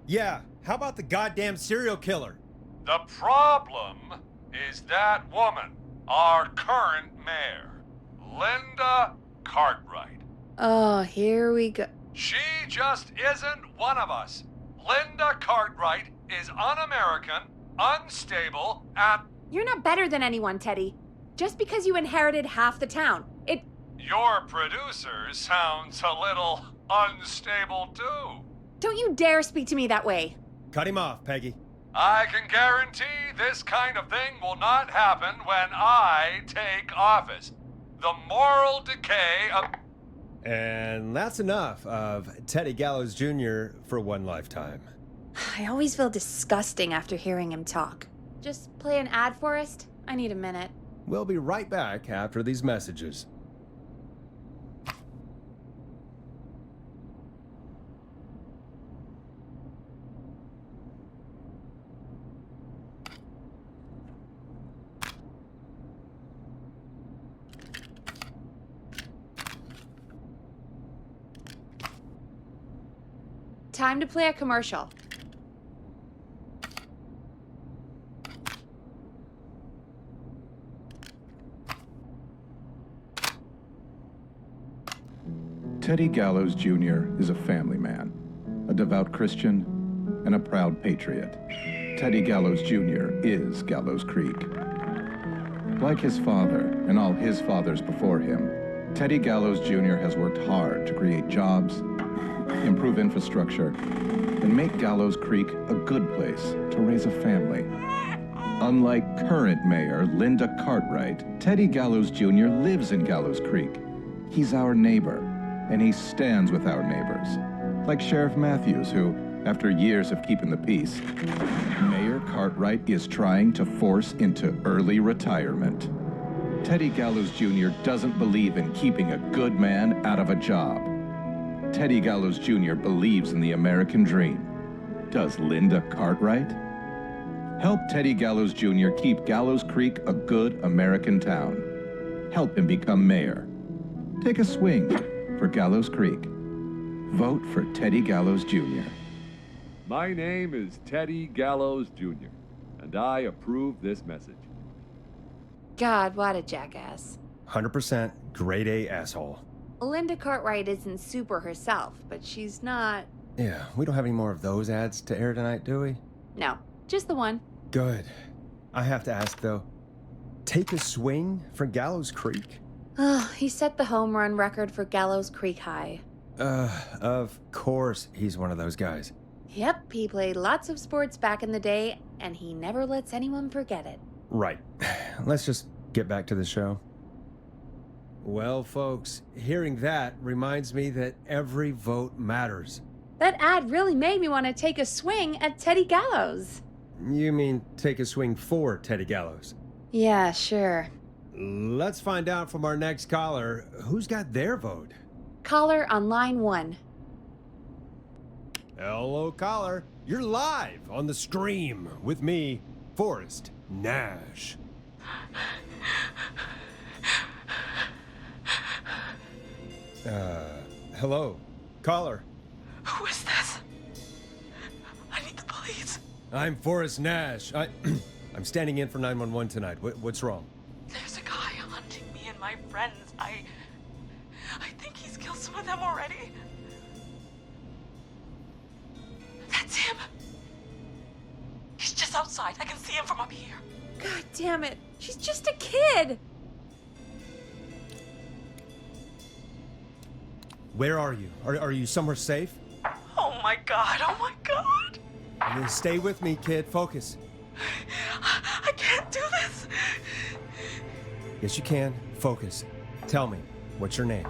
Yeah, how about the goddamn serial killer?
The problem is that woman, our current mayor, Linda Cartwright.
Oh, here we go.
She just isn't one of us. Linda Cartwright is un-American, unstable, and...
You're not better than anyone, Teddy. Just because you inherited half the town,
Your producer sounds a little unstable, too.
Don't you dare speak to me that way.
Cut him off, Peggy.
I can guarantee this kind of thing will not happen when I take office. The moral decay of...
And that's enough of Teddy Gallows Jr. for one lifetime.
I always feel disgusting after hearing him talk. Just play an ad, Forrest? I need a minute.
We'll be right back after these messages.
Time to play a commercial.
Teddy Gallows Jr. is a family man, a devout Christian, and a proud patriot. Teddy Gallows Jr. is Gallows Creek. Like his father and all his fathers before him, Teddy Gallows Jr. has worked hard to create jobs, improve infrastructure, and make Gallows Creek a good place to raise a family. Unlike current mayor Linda Cartwright, Teddy Gallows Jr. lives in Gallows Creek. He's our neighbor, and he stands with our neighbors. Like Sheriff Matthews, who, after years of keeping the peace, Mayor Cartwright is trying to force into early retirement. Teddy Gallows Jr. doesn't believe in keeping a good man out of a job. Teddy Gallows Jr. believes in the American dream. Does Linda Cartwright? Help Teddy Gallows Jr. keep Gallows Creek a good American town. Help him become mayor. Take a swing for Gallows Creek. Vote for Teddy Gallows Jr.
My name is Teddy Gallows Jr., and I approve this message.
God, what a jackass.
100% grade A asshole.
Linda Cartwright isn't super herself, but she's not...
Yeah, we don't have any more of those ads to air tonight, do we?
No, just the one.
Good. I have to ask, though, take a swing for Gallows Creek?
Oh, he set the home run record for Gallows Creek High.
Of course he's one of those guys.
Yep, he played lots of sports back in the day, and he never lets anyone forget it.
Right. Let's just get back to the show. Well, folks, hearing that reminds me that every vote matters.
That ad really made me want to take a swing at Teddy Gallows.
You mean take a swing for Teddy Gallows?
Yeah, sure.
Let's find out from our next caller who's got their vote.
Caller on line 1.
Hello, caller. You're live on the stream with me, Forrest Nash. Hello, caller.
Who is this? I need the police.
I'm Forrest Nash. I'm standing in for 911 tonight. What's wrong?
There's a guy hunting me and my friends. I think he's killed some of them already. That's him. He's just outside. I can see him from up here.
God damn it. She's just a kid.
Where are you? Are you somewhere safe?
Oh my god. Oh my god.
Stay with me, kid. Focus.
I can't do this.
Yes, you can. Focus. Tell me, what's your name?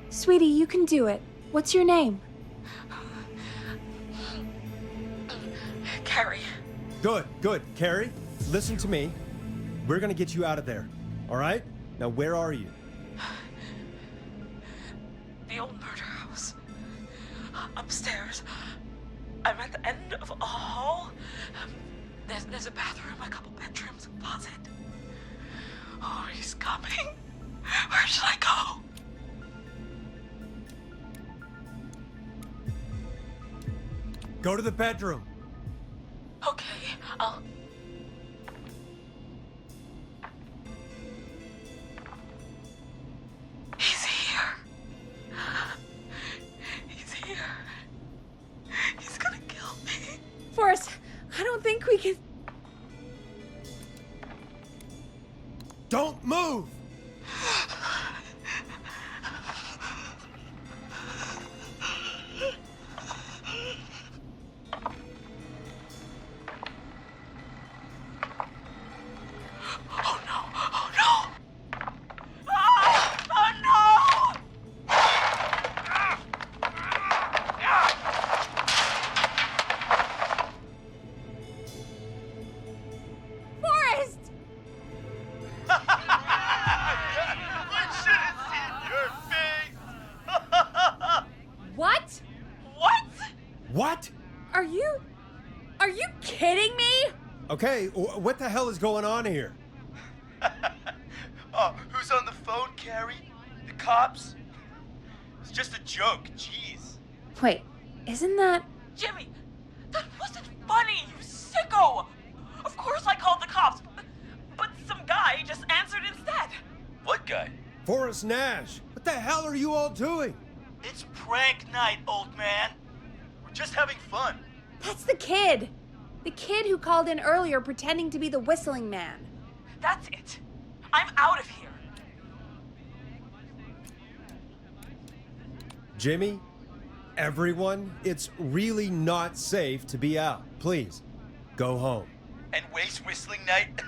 Sweetie, you can do it. What's your name?
Carrie.
Good. Carrie, listen to me. We're gonna get you out of there. All right? Now, where are you?
The old murder house. Upstairs. I'm at the end of a hall. There's a bathroom, a couple bedrooms, a closet. Oh, he's coming. Where should I go?
Go to the bedroom.
Okay, I'll... He's here. He's here. He's gonna kill me.
Forrest, I don't think we can...
Don't move! What?
Are you kidding me?
Okay, what the hell is going on here?
Oh, who's on the phone, Carrie? The cops? It's just a joke, jeez.
Wait, isn't that...
Jimmy, that wasn't funny, you sicko! Of course I called the cops, but some guy just answered instead.
What guy?
Forrest Nash! What the hell are you all doing?
It's prank night, old man. We're just having fun.
That's the kid! The kid who called in earlier pretending to be the whistling man.
That's it. I'm out of here.
Jimmy, everyone, it's really not safe to be out. Please, go home.
And waste whistling night?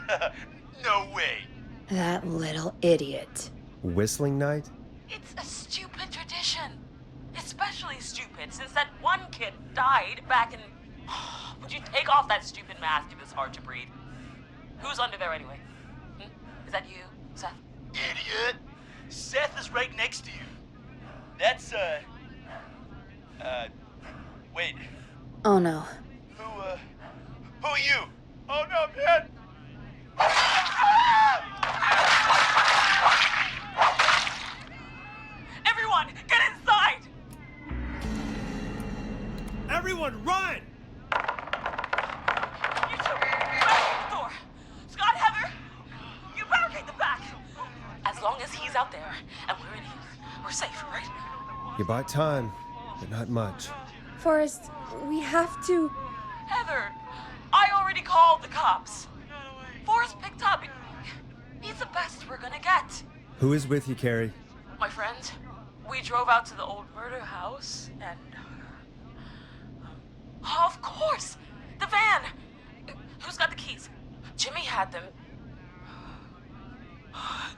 No way.
That little idiot.
Whistling night?
It's a stupid tradition. Especially stupid since that one kid died back in... Would you take off that stupid mask if it's hard to breathe? Who's under there anyway? Is that you, Seth?
Idiot. Seth is right next to you. That's, wait.
Oh no.
Who are you? Oh no, man!
Everyone, get inside!
Everyone, run!
You two, barricade the door. Scott, Heather, you barricade the back. As long as he's out there and we're in here, we're safe, right?
You bought time, but not much.
Forrest, we have to...
Heather, I already called the cops. Forrest picked up. He's the best we're gonna get.
Who is with you, Carrie?
My friend, we drove out to the old murder house and... Oh, of course! The van! Who's got the keys? Jimmy had them.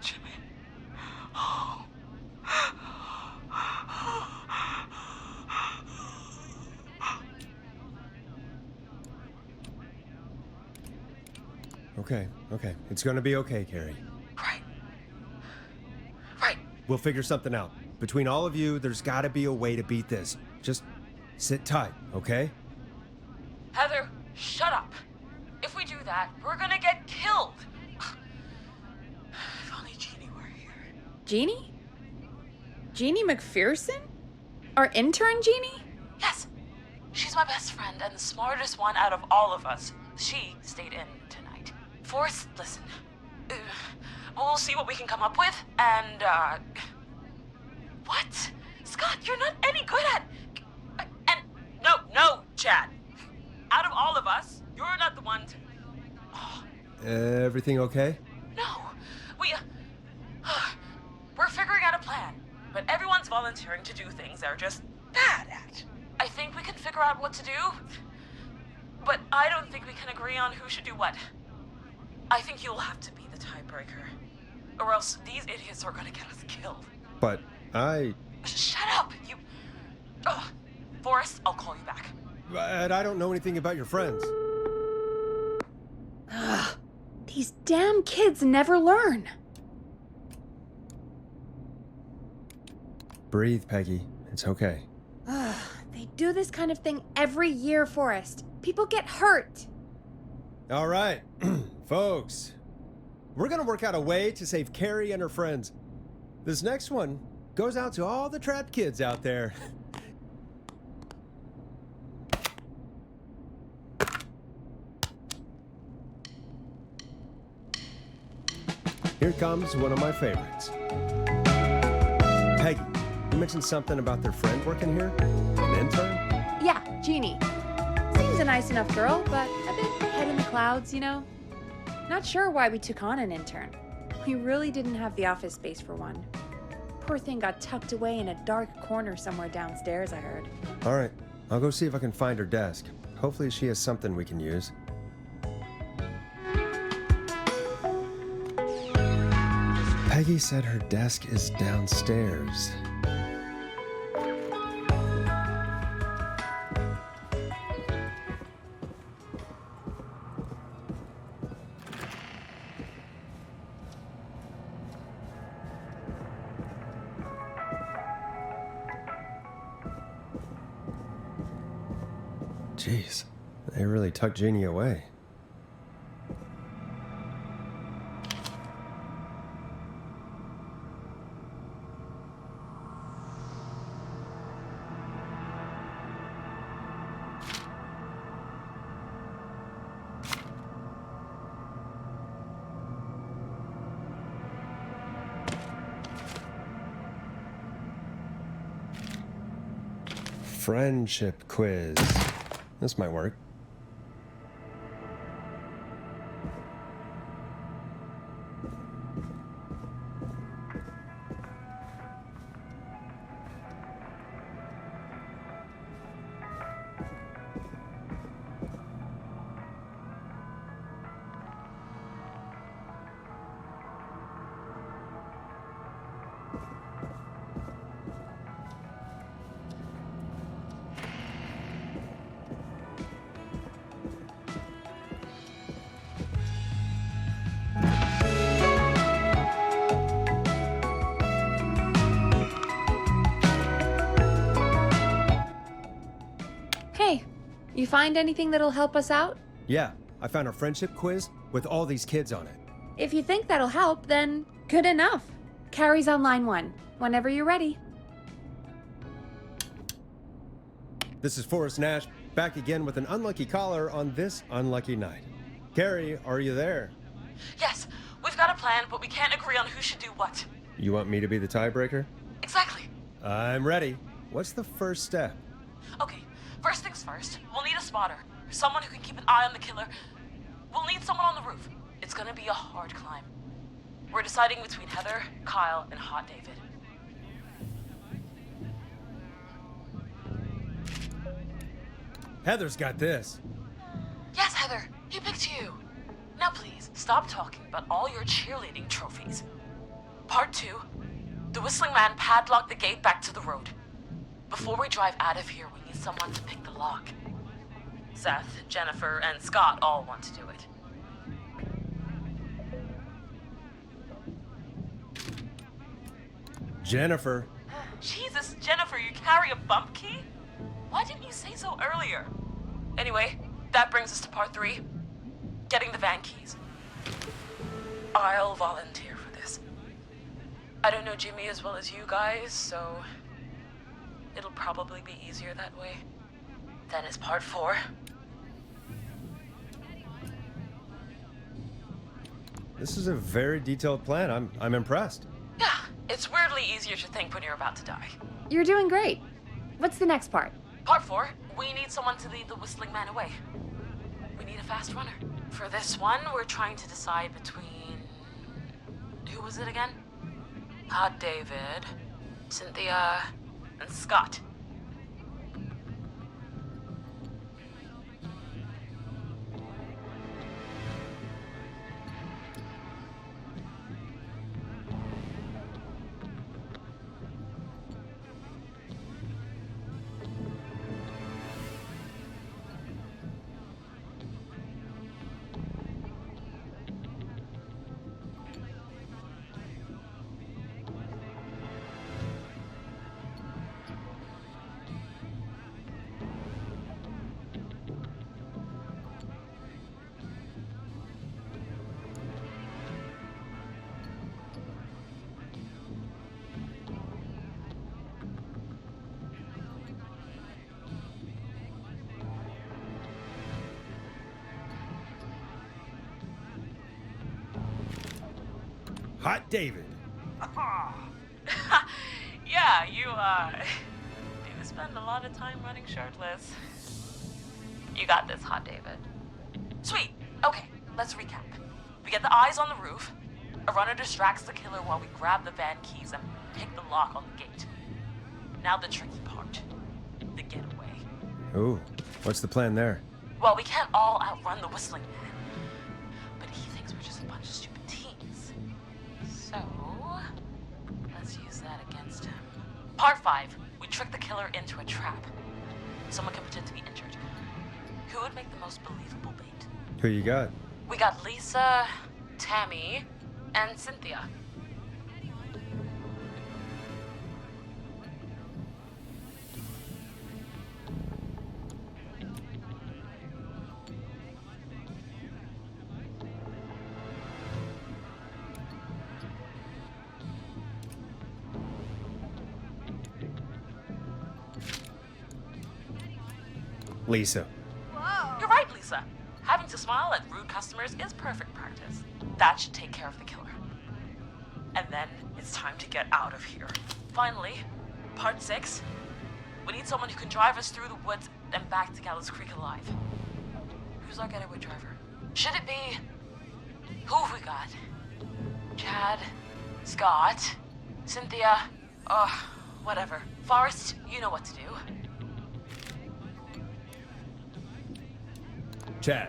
Jimmy. Oh.
Okay. It's gonna be okay, Carrie.
Right.
We'll figure something out. Between all of you, there's gotta be a way to beat this. Just sit tight, okay?
Heather, shut up. If we do that, we're gonna get killed. If only Jeannie were here.
Jeannie? Jeannie McPherson? Our intern, Jeannie?
Yes. She's my best friend and the smartest one out of all of us. She stayed in tonight. Forrest, listen. We'll see what we can come up with, and, What? Scott, you're not any good at... And... No, Chad. Out of all of us, you're not the one to...
Everything okay?
No. We're figuring out a plan, but everyone's volunteering to do things they're just bad at. I think we can figure out what to do, but I don't think we can agree on who should do what. I think you'll have to be the tiebreaker, or else these idiots are gonna get us killed.
But
Shut up, you... Forrest, I'll call you back.
But I don't know anything about your friends.
Ugh, these damn kids never learn.
Breathe, Peggy. It's okay.
Ugh, they do this kind of thing every year, Forrest. People get hurt.
All right, folks. We're gonna work out a way to save Carrie and her friends. This next one goes out to all the trapped kids out there. Here comes one of my favorites. Peggy, you mentioned something about their friend working here? An intern?
Yeah, Jeannie. Seems a nice enough girl, but a bit head in the clouds, you know? Not sure why we took on an intern. We really didn't have the office space for one. Poor thing got tucked away in a dark corner somewhere downstairs, I heard.
All right, I'll go see if I can find her desk. Hopefully she has something we can use. Peggy said her desk is downstairs. Jeez, they really tucked Jeannie away. Friendship quiz. This might work.
Hey, you find anything that'll help us out?
Yeah, I found a friendship quiz with all these kids on it.
If you think that'll help, then good enough. Carrie's on line 1, whenever you're ready.
This is Forrest Nash, back again with an unlucky caller on this unlucky night. Carrie, are you there?
Yes, we've got a plan, but we can't agree on who should do what.
You want me to be the tiebreaker?
Exactly.
I'm ready. What's the first step?
Okay, first things first, we'll need a spotter. Someone who can keep an eye on the killer. We'll need someone on the roof. It's gonna be a hard climb. We're deciding between Heather, Kyle, and Hot David.
Heather's got this.
Yes, Heather, he picked you. Now please, stop talking about all your cheerleading trophies. Part 2, the Whistling Man padlocked the gate back to the road. Before we drive out of here, we need someone to pick the lock. Seth, Jennifer, and Scott all want to do it.
Jennifer.
Jesus, Jennifer, you carry a bump key? Why didn't you say so earlier? Anyway, that brings us to part 3. Getting the van keys. I'll volunteer for this. I don't know Jimmy as well as you guys, so it'll probably be easier that way. Then it's part 4.
This is a very detailed plan. I'm impressed.
Yeah, it's weirdly easier to think when you're about to die.
You're doing great. What's the next part?
Part 4, we need someone to lead the Whistling Man away. We need a fast runner. For this one, we're trying to decide between... Who was it again? Hot David, Cynthia, and Scott.
Hot David.
Yeah, you do spend a lot of time running shirtless. You got this, Hot David. Sweet. Okay, let's recap. We get the eyes on the roof. A runner distracts the killer while we grab the van keys and pick the lock on the gate. Now the tricky part. The getaway.
Ooh, what's the plan there?
Well, we can't all outrun the Whistling Man. But he thinks we're just a bunch of stupid teens. So, let's use that against him. Part 5. We trick the killer into a trap. Someone can pretend to be injured. Who would make the most believable bait?
Who you got?
We got Lisa, Tammy, and Cynthia.
Lisa.
Whoa. You're right, Lisa. Having to smile at rude customers is perfect practice. That should take care of the killer. And then it's time to get out of here. Finally, part 6. We need someone who can drive us through the woods and back to Gallows Creek alive. Who's our getaway driver? Should it be... Who have we got? Chad? Scott? Cynthia? Whatever. Forrest, you know what to do.
Chad.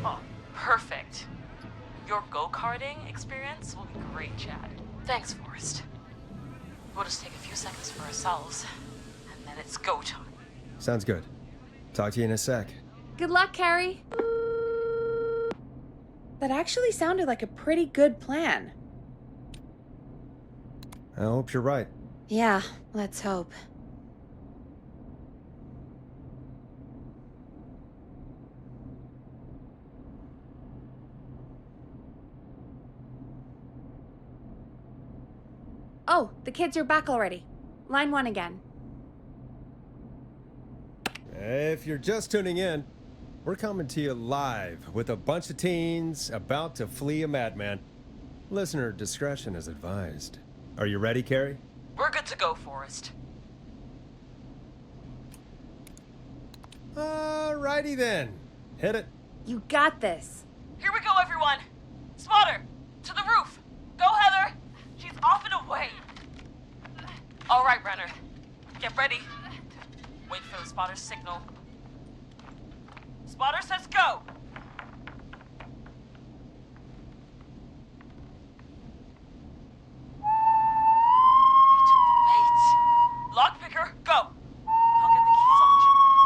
Oh, perfect. Your go-karting experience will be great, Chad. Thanks, Forrest. We'll just take a few seconds for ourselves, and then it's go time.
Sounds good. Talk to you in a sec.
Good luck, Carrie. That actually sounded like a pretty good plan.
I hope you're right.
Yeah, let's hope. Oh, the kids are back already. Line 1 again.
If you're just tuning in, we're coming to you live with a bunch of teens about to flee a madman. Listener discretion is advised. Are you ready, Carrie?
We're good to go, Forrest.
Alrighty then. Hit it.
You got this.
Here we go, everyone. Spotter, to the roof. Go, Heather. She's off and away. All right, Renner. Get ready. Wait for the spotter's signal. Spotter says go. He took the bait. Lockpicker, go. I'll get the keys off Jimmy.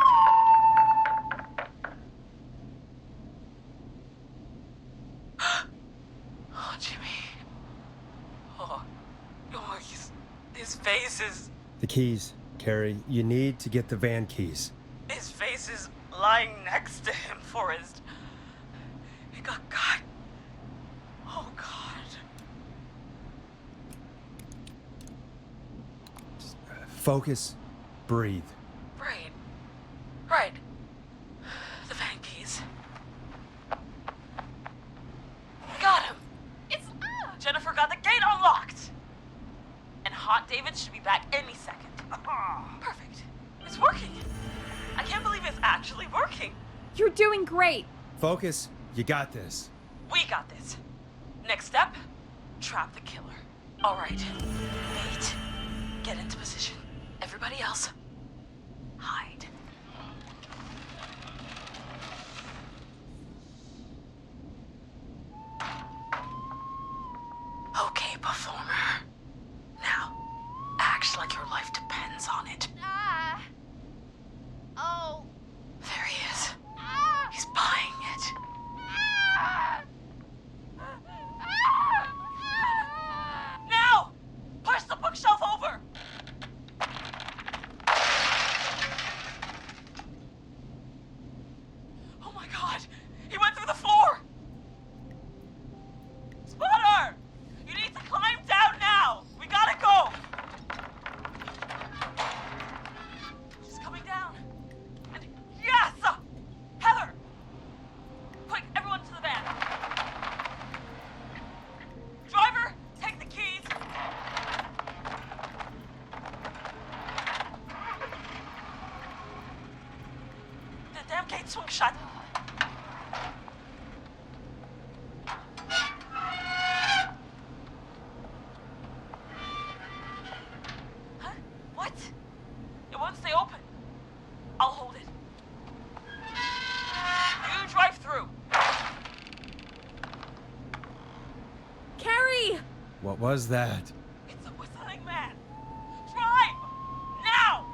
Oh, Jimmy. Oh, his face is...
The keys, Carrie. You need to get the van keys.
His face is lying next to him, Forrest. He got caught. Oh, God.
Just, focus. Breathe.
Right. The van keys. Got him. It's... Jennifer got the gate unlocked. And Hot David should be back any second. Perfect. It's working. I can't believe it's actually working.
You're doing great.
Focus. You got this.
We got this. Next step, trap the killer. All right. Bait. Get into position. Everybody else, hide. Okay, performer. Now, act like your life depends on it.
Oh.
There he is. He's buying it. Now! Push the bookshelf over! Oh my God! He went through the floor! Spotter! You need to climb down now! We gotta go! She's coming down. And yes! Heather! Quick, everyone to the van. Driver, take the keys. The damn gate swung shut. Huh? What? It won't stay open. I'll hold it. You drive through.
Carrie!
What was that?
It's a whistling man. Drive! Now!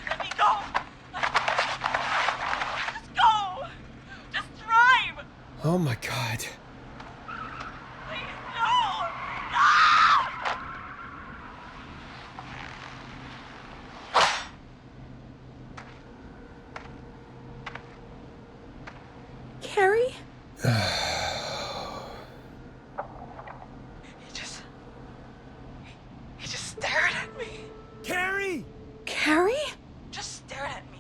Let me go! Just go! Just drive!
Oh my God.
Please, no! No!
Carrie?
He just stared at me.
Carrie!
Carrie?
Just stared at me.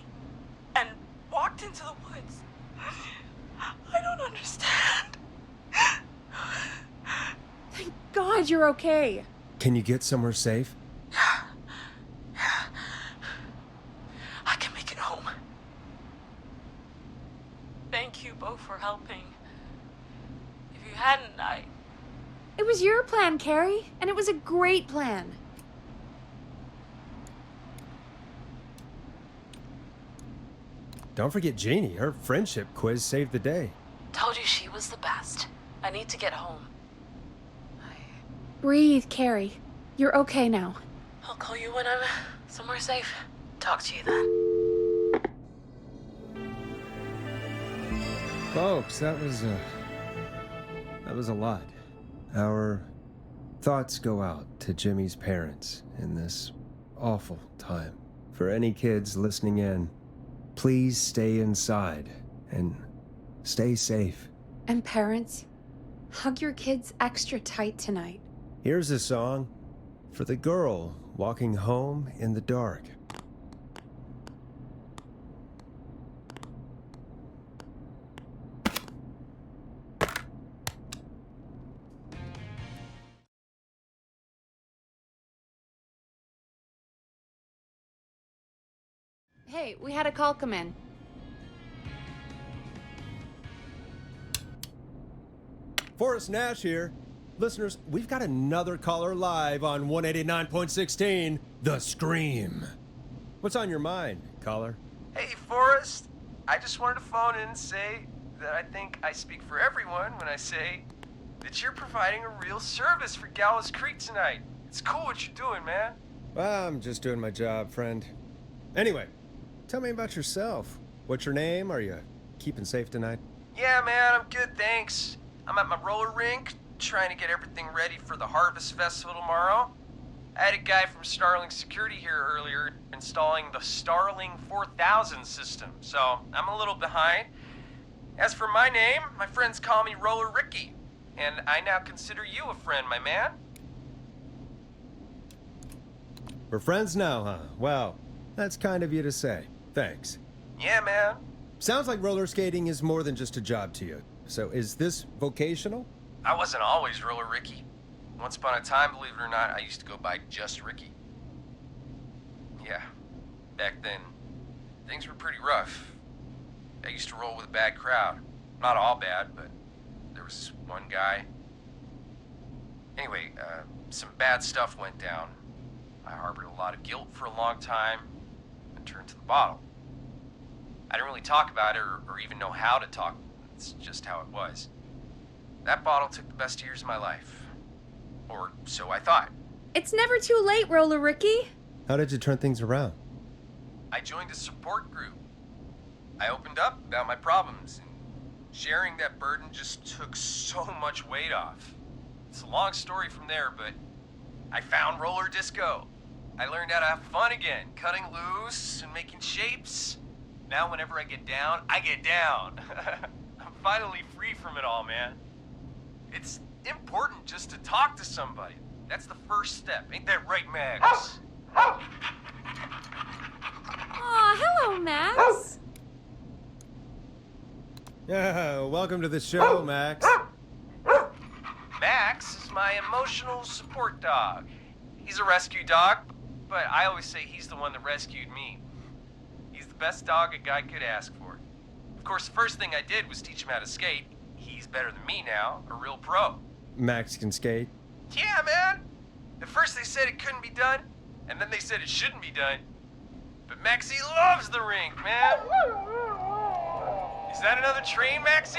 glad you're okay.
Can you get somewhere safe?
I can make it home. Thank you both for helping. If you hadn't,
It was your plan, Carrie, and it was a great plan.
Don't forget Jeannie. Her friendship quiz saved the day.
told you she was the best. I need to get home.
Breathe, Carrie. You're okay now.
I'll call you when I'm somewhere safe. Talk to you then.
Folks, that was a lot. Our thoughts go out to Jimmy's parents in this awful time. For any kids listening in, please stay inside and stay safe.
And parents, hug your kids extra tight tonight.
Here's a song for the girl walking home in the dark.
Hey, we had a call come in.
Forrest Nash here. Listeners, we've got another caller live on 189.16, The Scream. What's on your mind, caller?
Hey, Forrest. I just wanted to phone in and say that I think I speak for everyone when I say that you're providing a real service for Gallows Creek tonight. It's cool what you're doing, man.
Well, I'm just doing my job, friend. Anyway, tell me about yourself. What's your name? Are you keeping safe tonight?
Yeah, man, I'm good, thanks. I'm at my roller rink, trying to get everything ready for the Harvest Festival tomorrow. I had a guy from Starling Security here earlier installing the Starling 4000 system, so I'm a little behind. As for my name, my friends call me Roller Ricky, and I now consider you a friend, my man.
We're friends now, huh? Well, that's kind of you to say. Thanks.
Yeah, man.
Sounds like roller skating is more than just a job to you. So is this vocational?
I wasn't always Roller Ricky. Once upon a time, believe it or not, I used to go by just Ricky. Yeah, back then, things were pretty rough. I used to roll with a bad crowd. Not all bad, but there was this one guy. Anyway, some bad stuff went down. I harbored a lot of guilt for a long time and turned to the bottle. I didn't really talk about it or even know how to talk. It's just how it was. That bottle took the best years of my life. Or so I thought.
It's never too late, Roller Ricky.
How did you turn things around?
I joined a support group. I opened up about my problems, and sharing that burden just took so much weight off. It's a long story from there, but I found roller disco. I learned how to have fun again, cutting loose and making shapes. Now whenever I get down, I get down. I'm finally free from it all, man. It's important just to talk to somebody. That's the first step. Ain't that right, Max?
Aw, hello, Max.
Yeah, welcome to the show, Max.
Max is my emotional support dog. He's a rescue dog, but I always say he's the one that rescued me. He's the best dog a guy could ask for. Of course, the first thing I did was teach him how to skate. He's better than me now, a real pro.
Max can skate?
Yeah, man. At first they said it couldn't be done, and then they said it shouldn't be done. But Maxie loves the rink, man. Is that another train, Maxie?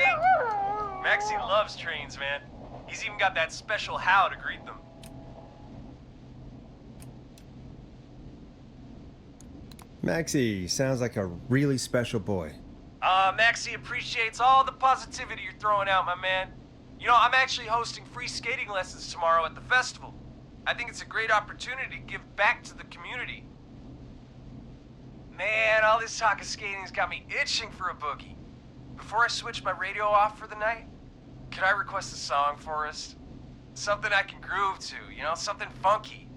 Maxie loves trains, man. He's even got that special how to greet them.
Maxie sounds like a really special boy.
Maxie appreciates all the positivity you're throwing out, my man. You know, I'm actually hosting free skating lessons tomorrow at the festival. I think it's a great opportunity to give back to the community. Man, all this talk of skating's got me itching for a boogie. Before I switch my radio off for the night, could I request a song for us? Something I can groove to, you know, something funky.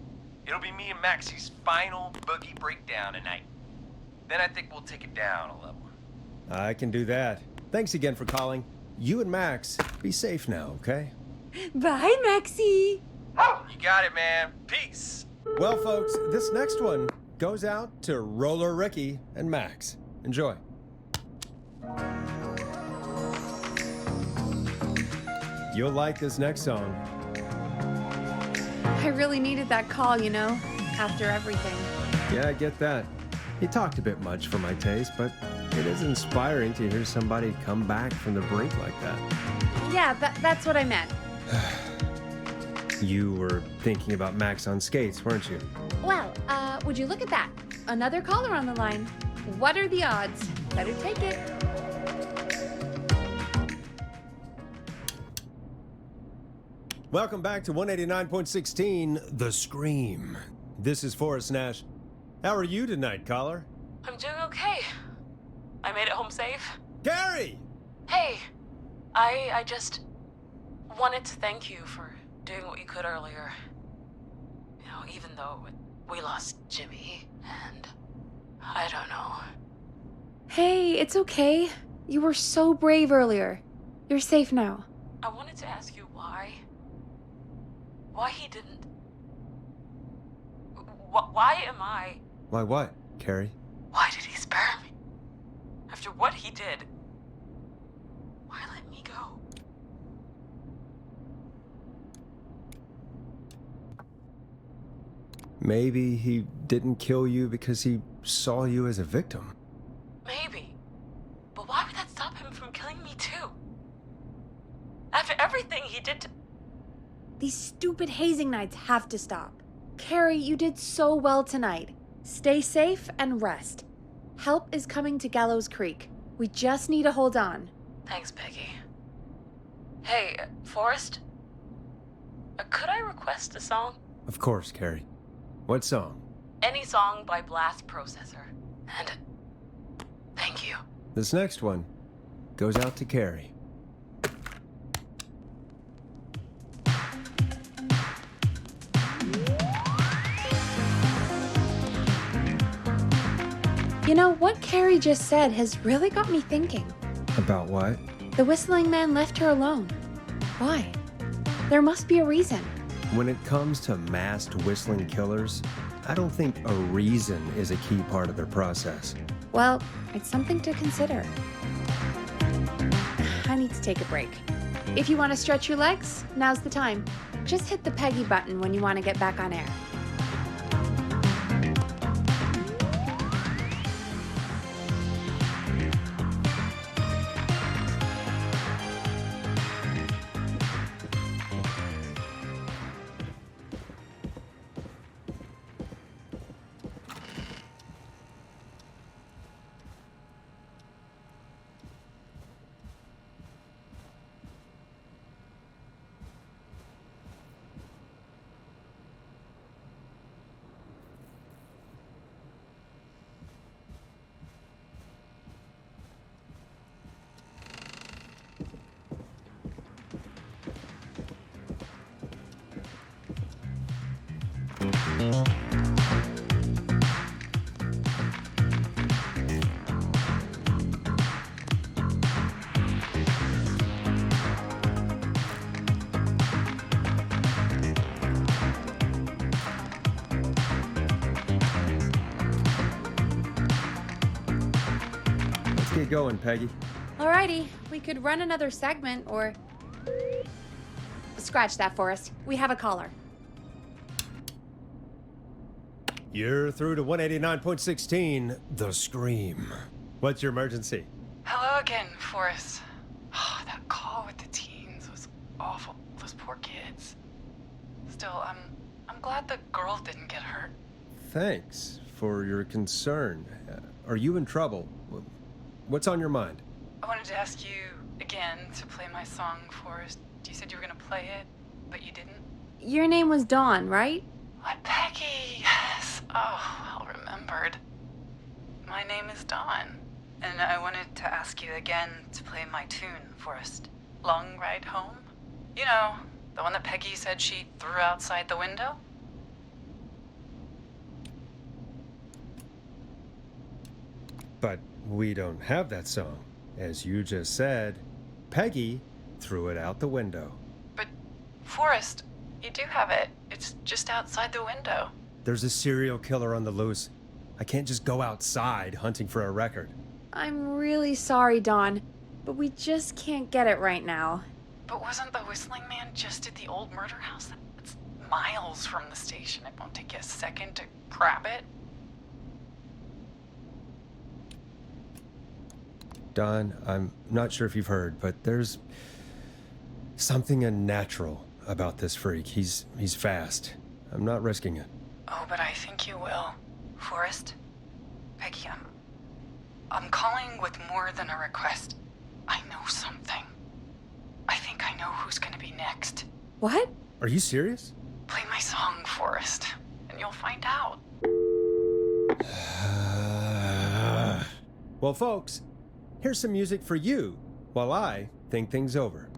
It'll be me and Maxie's final boogie breakdown tonight. Then I think we'll take it down a level.
I can do that. Thanks again for calling. You and Max, be safe now, okay?
Bye, Maxie.
You got it, man. Peace.
Well, folks, this next one goes out to Roller Ricky and Max. Enjoy. You'll like this next song.
I really needed that call, you know, after everything.
Yeah, I get that. He talked a bit much for my taste, but it is inspiring to hear somebody come back from the brink like that.
Yeah, that's what I meant.
You were thinking about Max on skates, weren't you?
Well, would you look at that? Another caller on the line. What are the odds? Better take it.
Welcome back to 189.16, The Scream. This is Forrest Nash. How are you tonight, caller?
I'm doing okay. I made it home safe.
Gary!
Hey, I just wanted to thank you for doing what you could earlier. You know, even though we lost Jimmy, and I don't know.
Hey, it's okay. You were so brave earlier. You're safe now.
I wanted to ask you why he didn't... Why am I...
Why what, Carrie?
Why did he spare me? After what he did, why let me go?
Maybe he didn't kill you because he saw you as a victim.
Maybe. But why would that stop him from killing me too? After everything he did to...
These stupid hazing nights have to stop. Carrie, you did so well tonight. Stay safe and rest. Help is coming to Gallows Creek. We just need to hold on.
Thanks, Peggy. Hey, Forrest? Could I request a song?
Of course, Carrie. What song?
Any song by Blast Processor. And thank you.
This next one goes out to Carrie.
You know, what Carrie just said has really got me thinking.
About what?
The whistling man left her alone. Why? There must be a reason.
When it comes to masked whistling killers, I don't think a reason is a key part of their process.
Well, it's something to consider. I need to take a break. If you want to stretch your legs, now's the time. Just hit the Peggy button when you want to get back on air.
Let's get going, Peggy.
Alrighty, we could run another segment or... Scratch that, Forrest. We have a caller.
You're through to 189.16, The Scream. What's your emergency?
Hello again, Forrest. Oh, that call with the teens was awful. Those poor kids. Still, I'm glad the girl didn't get hurt.
Thanks for your concern. Are you in trouble? What's on your mind?
I wanted to ask you again to play my song, Forrest. You said you were gonna play it, but you didn't.
Your name was Dawn, right?
What, Peggy? Yes. Oh, well remembered. My name is Dawn, and I wanted to ask you again to play my tune, Forrest. Long Ride Home? You know, the one that Peggy said she threw outside the window?
But we don't have that song. As you just said, Peggy threw it out the window.
But, Forrest, you do have it. It's just outside the window.
There's a serial killer on the loose. I can't just go outside hunting for a record.
I'm really sorry, Dawn, but we just can't get it right now.
But wasn't the Whistling Man just at the old murder house? It's miles from the station. It won't take you a second to grab it.
Don, I'm not sure if you've heard, but there's something unnatural about this freak. He's fast. I'm not risking it.
Oh, but I think you will. Forrest? Peggy, I'm calling with more than a request. I know something. I think I know who's gonna be next.
What?
Are you serious?
Play my song, Forrest, and you'll find out.
Well, folks, here's some music for you while I think things over.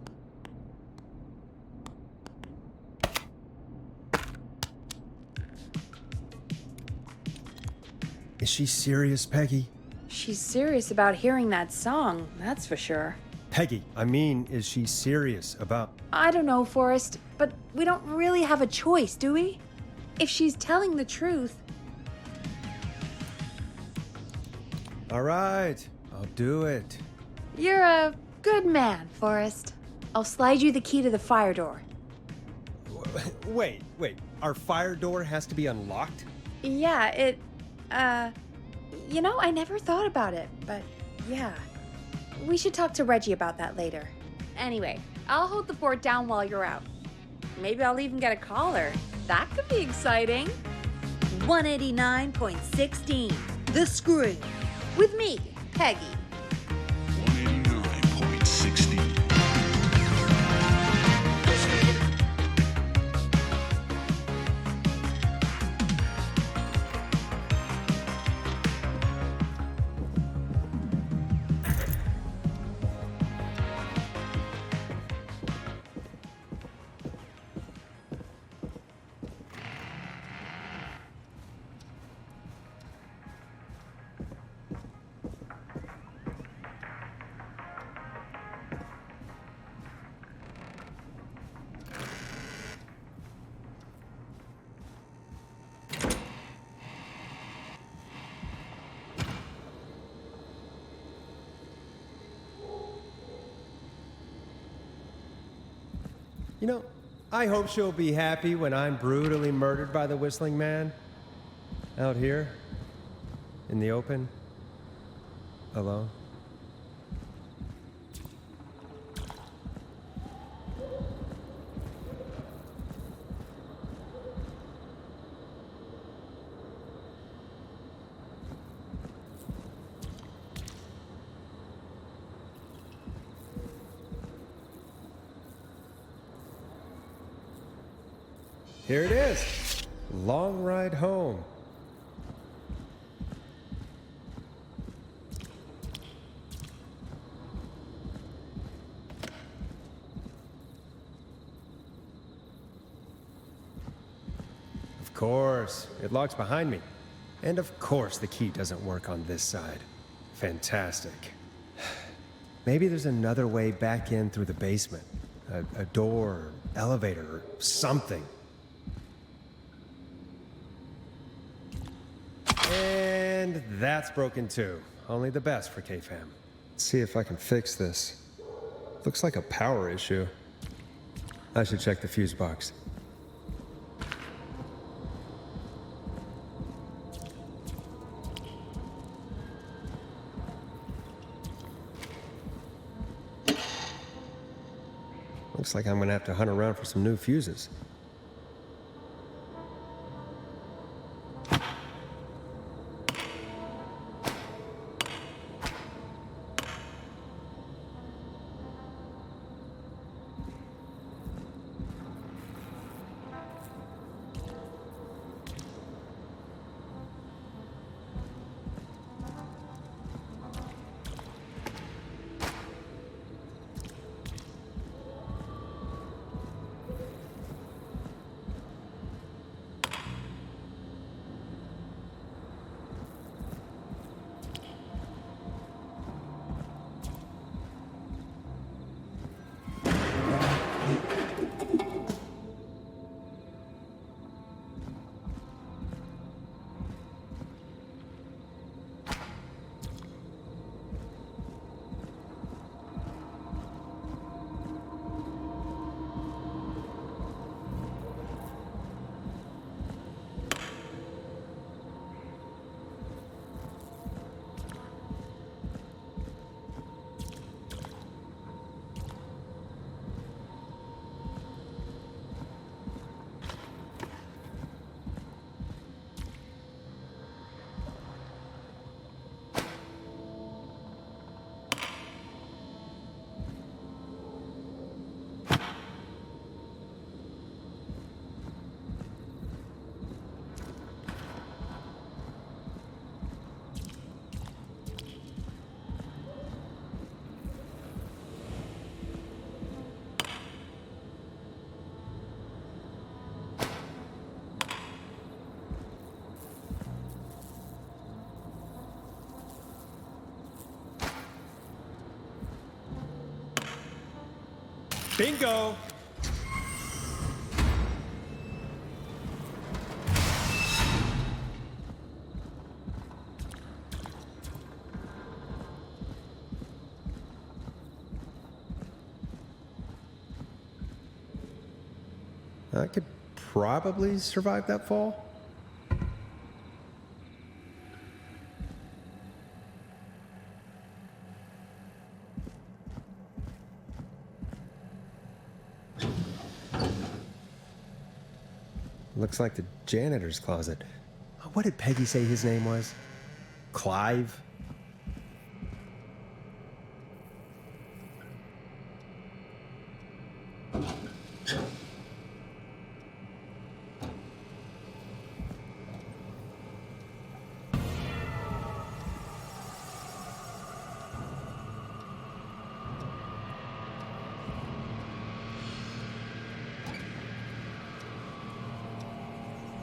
Is she serious, Peggy?
She's serious about hearing that song, that's for sure.
Peggy, I mean, is she serious about...
I don't know, Forrest, but we don't really have a choice, do we? If she's telling the truth...
All right, I'll do it.
You're a good man, Forrest. I'll slide you the key to the fire door.
Wait. Our fire door has to be unlocked?
Yeah, you know, I never thought about it, but yeah. We should talk to Reggie about that later. Anyway, I'll hold the fort down while you're out. Maybe I'll even get a caller. That could be exciting. 189.16, The Scream. With me, Peggy.
189.16.
You know, I hope she'll be happy when I'm brutally murdered by the Whistling Man. Out here, in the open, alone. Here it is. Long ride home. Of course, it locks behind me. And of course the key doesn't work on this side. Fantastic. Maybe there's another way back in through the basement. A door, elevator, or something. And that's broken too. Only the best for K-Fam. Let's see if I can fix this. Looks like a power issue. I should check the fuse box. Looks like I'm gonna have to hunt around for some new fuses. Bingo! I could probably survive that fall. Looks like the janitor's closet. What did Peggy say his name was? Clive?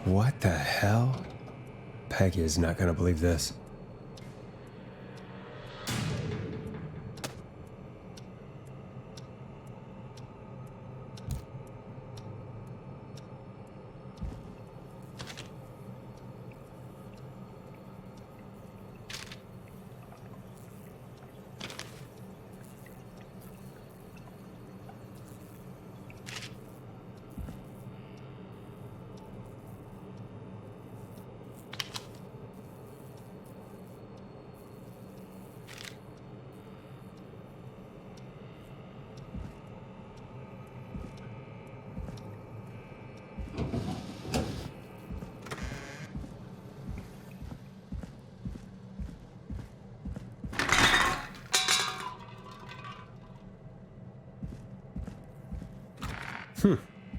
What the hell? Peggy is not gonna believe this.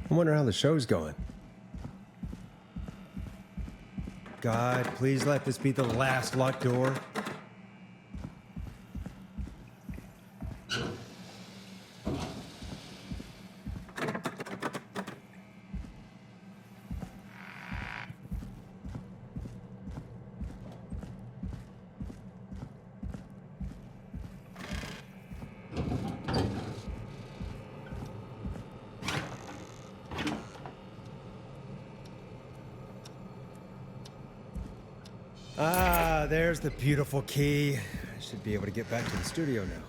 I wonder how the show's going. God, please let this be the last locked door. Ah, there's the beautiful key. I should be able to get back to the studio now.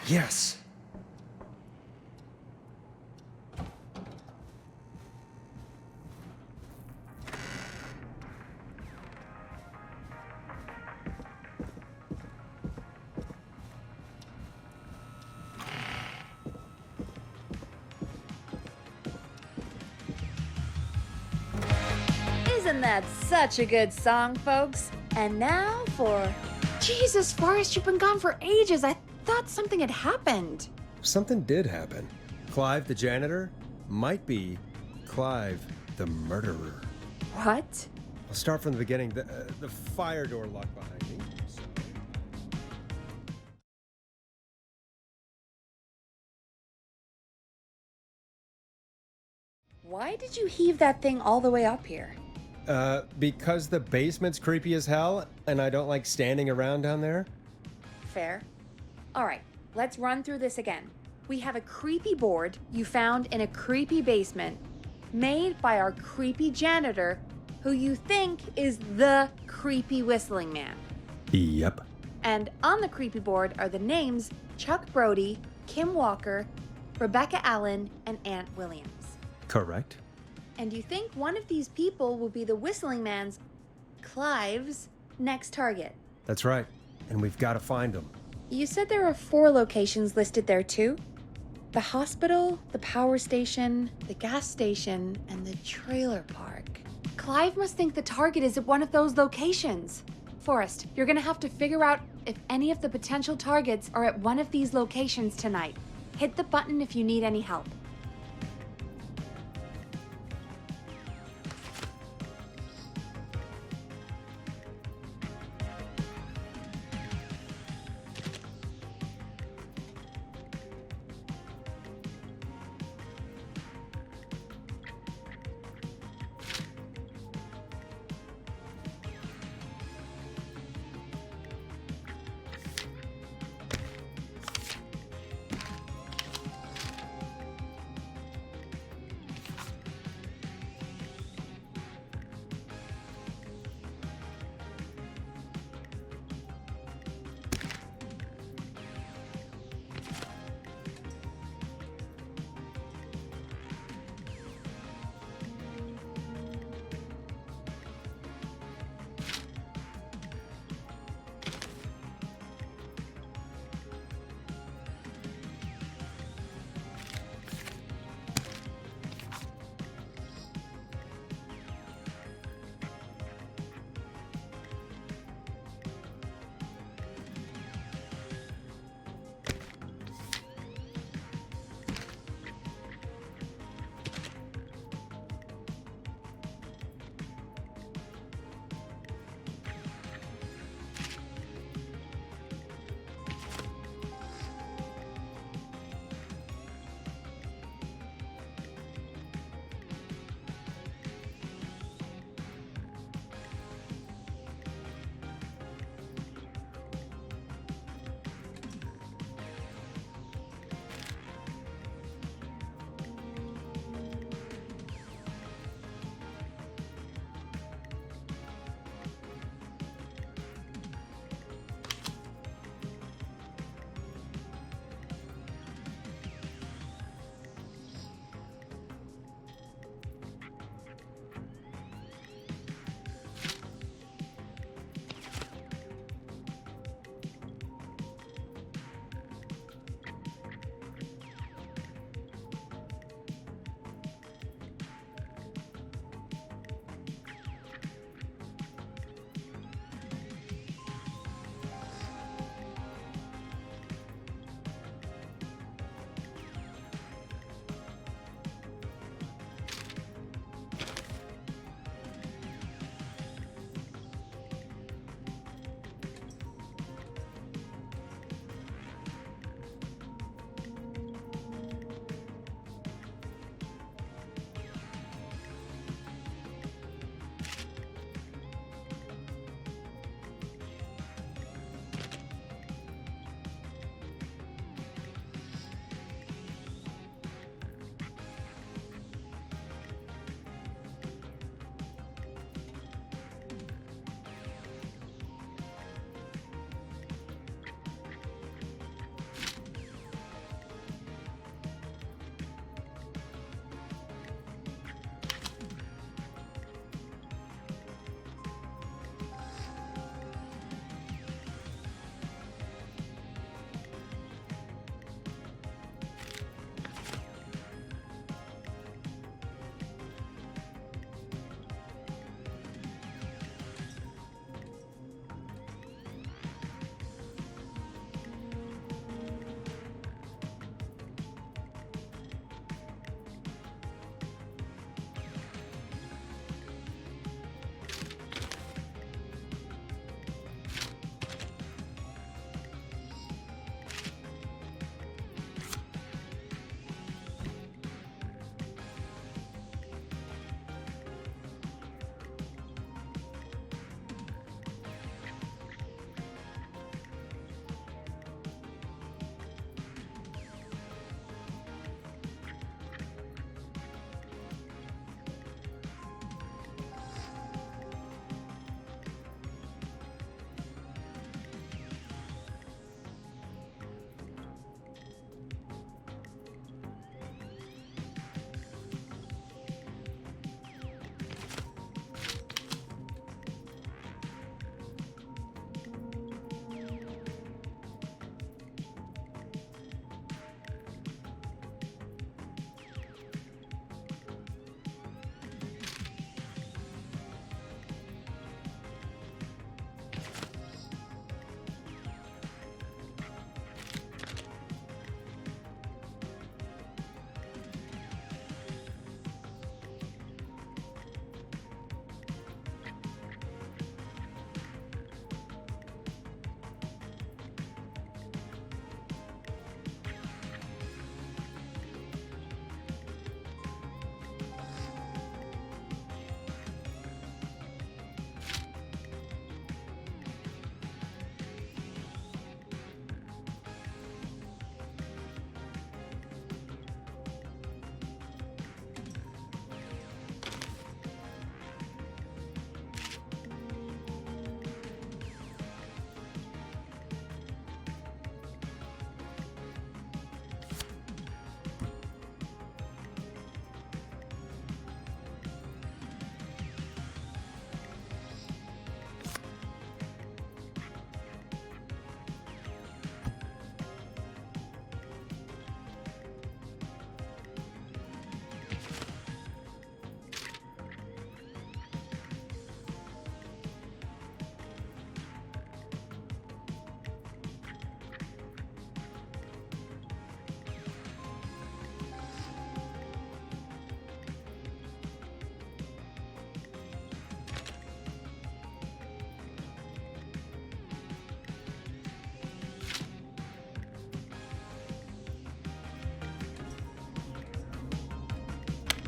Yes!
Isn't that such a good song, folks? And now for... Jesus, Forrest, you've been gone for ages. I thought something had happened.
Something did happen. Clive, the janitor, might be Clive, the murderer.
What?
I'll start from the beginning. The fire door locked behind me.
Why did you heave that thing all the way up here?
Because the basement's creepy as hell, and I don't like standing around down there.
Fair. All right, let's run through this again. We have a creepy board you found in a creepy basement made by our creepy janitor, who you think is the creepy whistling man.
Yep.
And on the creepy board are the names Chuck Brody, Kim Walker, Rebecca Allen, and Aunt Williams.
Correct.
And you think one of these people will be the whistling man's, Clive's, next target.
That's right. And we've got to find him.
You said there are 4 locations listed there too? The hospital, the power station, the gas station, and the trailer park. Clive must think the target is at one of those locations. Forrest, you're gonna have to figure out if any of the potential targets are at one of these locations tonight. Hit the button if you need any help.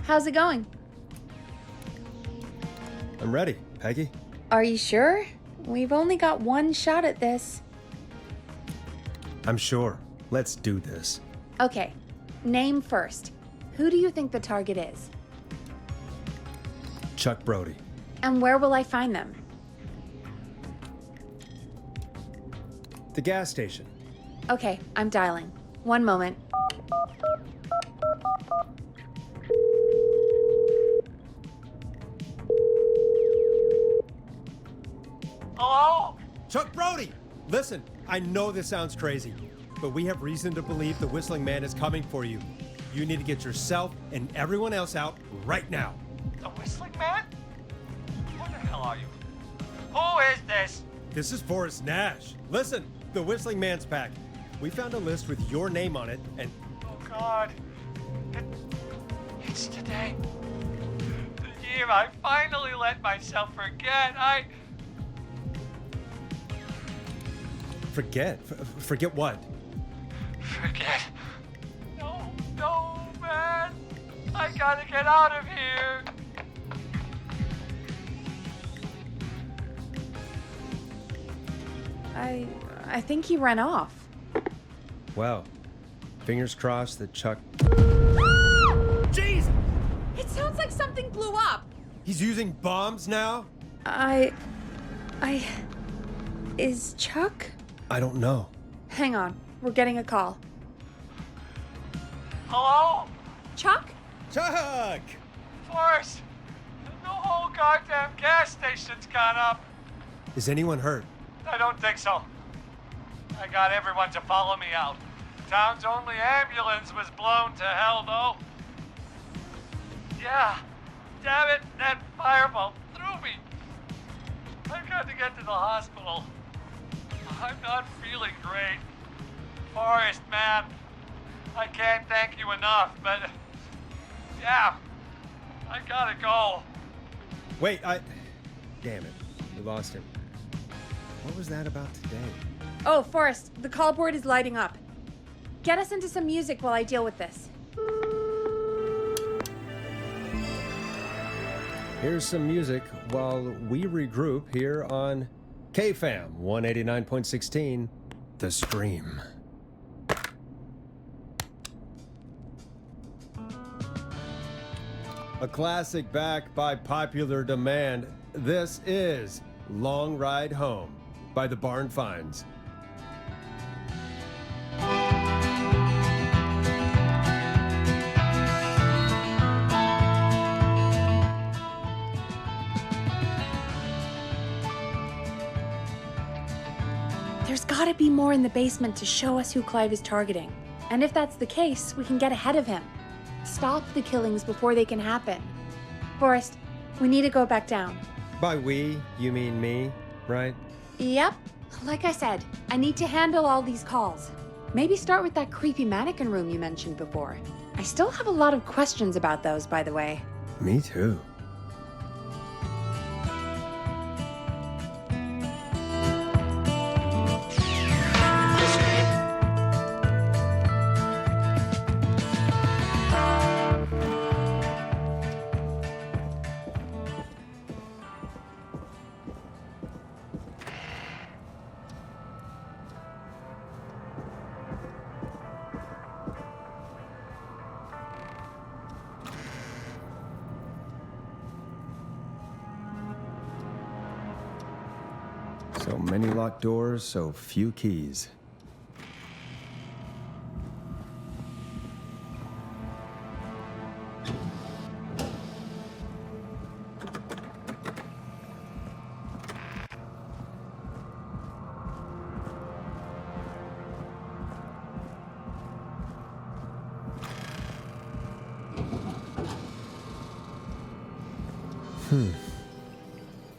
How's it going?
I'm ready, Peggy.
Are you sure? We've only got one shot at this.
I'm sure. Let's do this.
Okay, name first. Who do you think the target is?
Chuck Brody.
And where will I find them?
The gas station.
Okay, I'm dialing. One moment.
Hello?
Chuck Brody! Listen, I know this sounds crazy, but we have reason to believe the Whistling Man is coming for you. You need to get yourself and everyone else out right now.
The Whistling Man? Who the hell are you? Who is this?
This is Forrest Nash. Listen, the Whistling Man's pack. We found a list with your name on it, and...
Oh, God. It's today. The year I finally let myself forget.
Forget? Forget what?
Forget. No, man. I gotta get out of here.
I think he ran off.
Well, fingers crossed that Chuck...
Jeez! It sounds like something blew up.
He's using bombs now?
Is Chuck?
I don't know.
Hang on, we're getting a call.
Hello?
Chuck?
Chuck!
Forrest, the whole goddamn gas station's gone up.
Is anyone hurt?
I don't think so. I got everyone to follow me out. Town's only ambulance was blown to hell, though. Yeah, damn it, that fireball threw me. I've got to get to the hospital. I'm not feeling great. Forrest, man, I can't thank you enough, but yeah, I gotta go.
Wait, Damn it, we lost him. What was that about today?
Oh, Forrest, the call board is lighting up. Get us into some music while I deal with this.
Here's some music while we regroup here on KFAM 189.16, The Stream. A classic back by popular demand. This is Long Ride Home by the Barn Finds.
There's gotta be more in the basement to show us who Clive is targeting. And if that's the case, we can get ahead of him. Stop the killings before they can happen. Forrest, we need to go back down.
By we, you mean me, right?
Yep. Like I said, I need to handle all these calls. Maybe start with that creepy mannequin room you mentioned before. I still have a lot of questions about those, by the way.
Me too. So many locked doors, so few keys.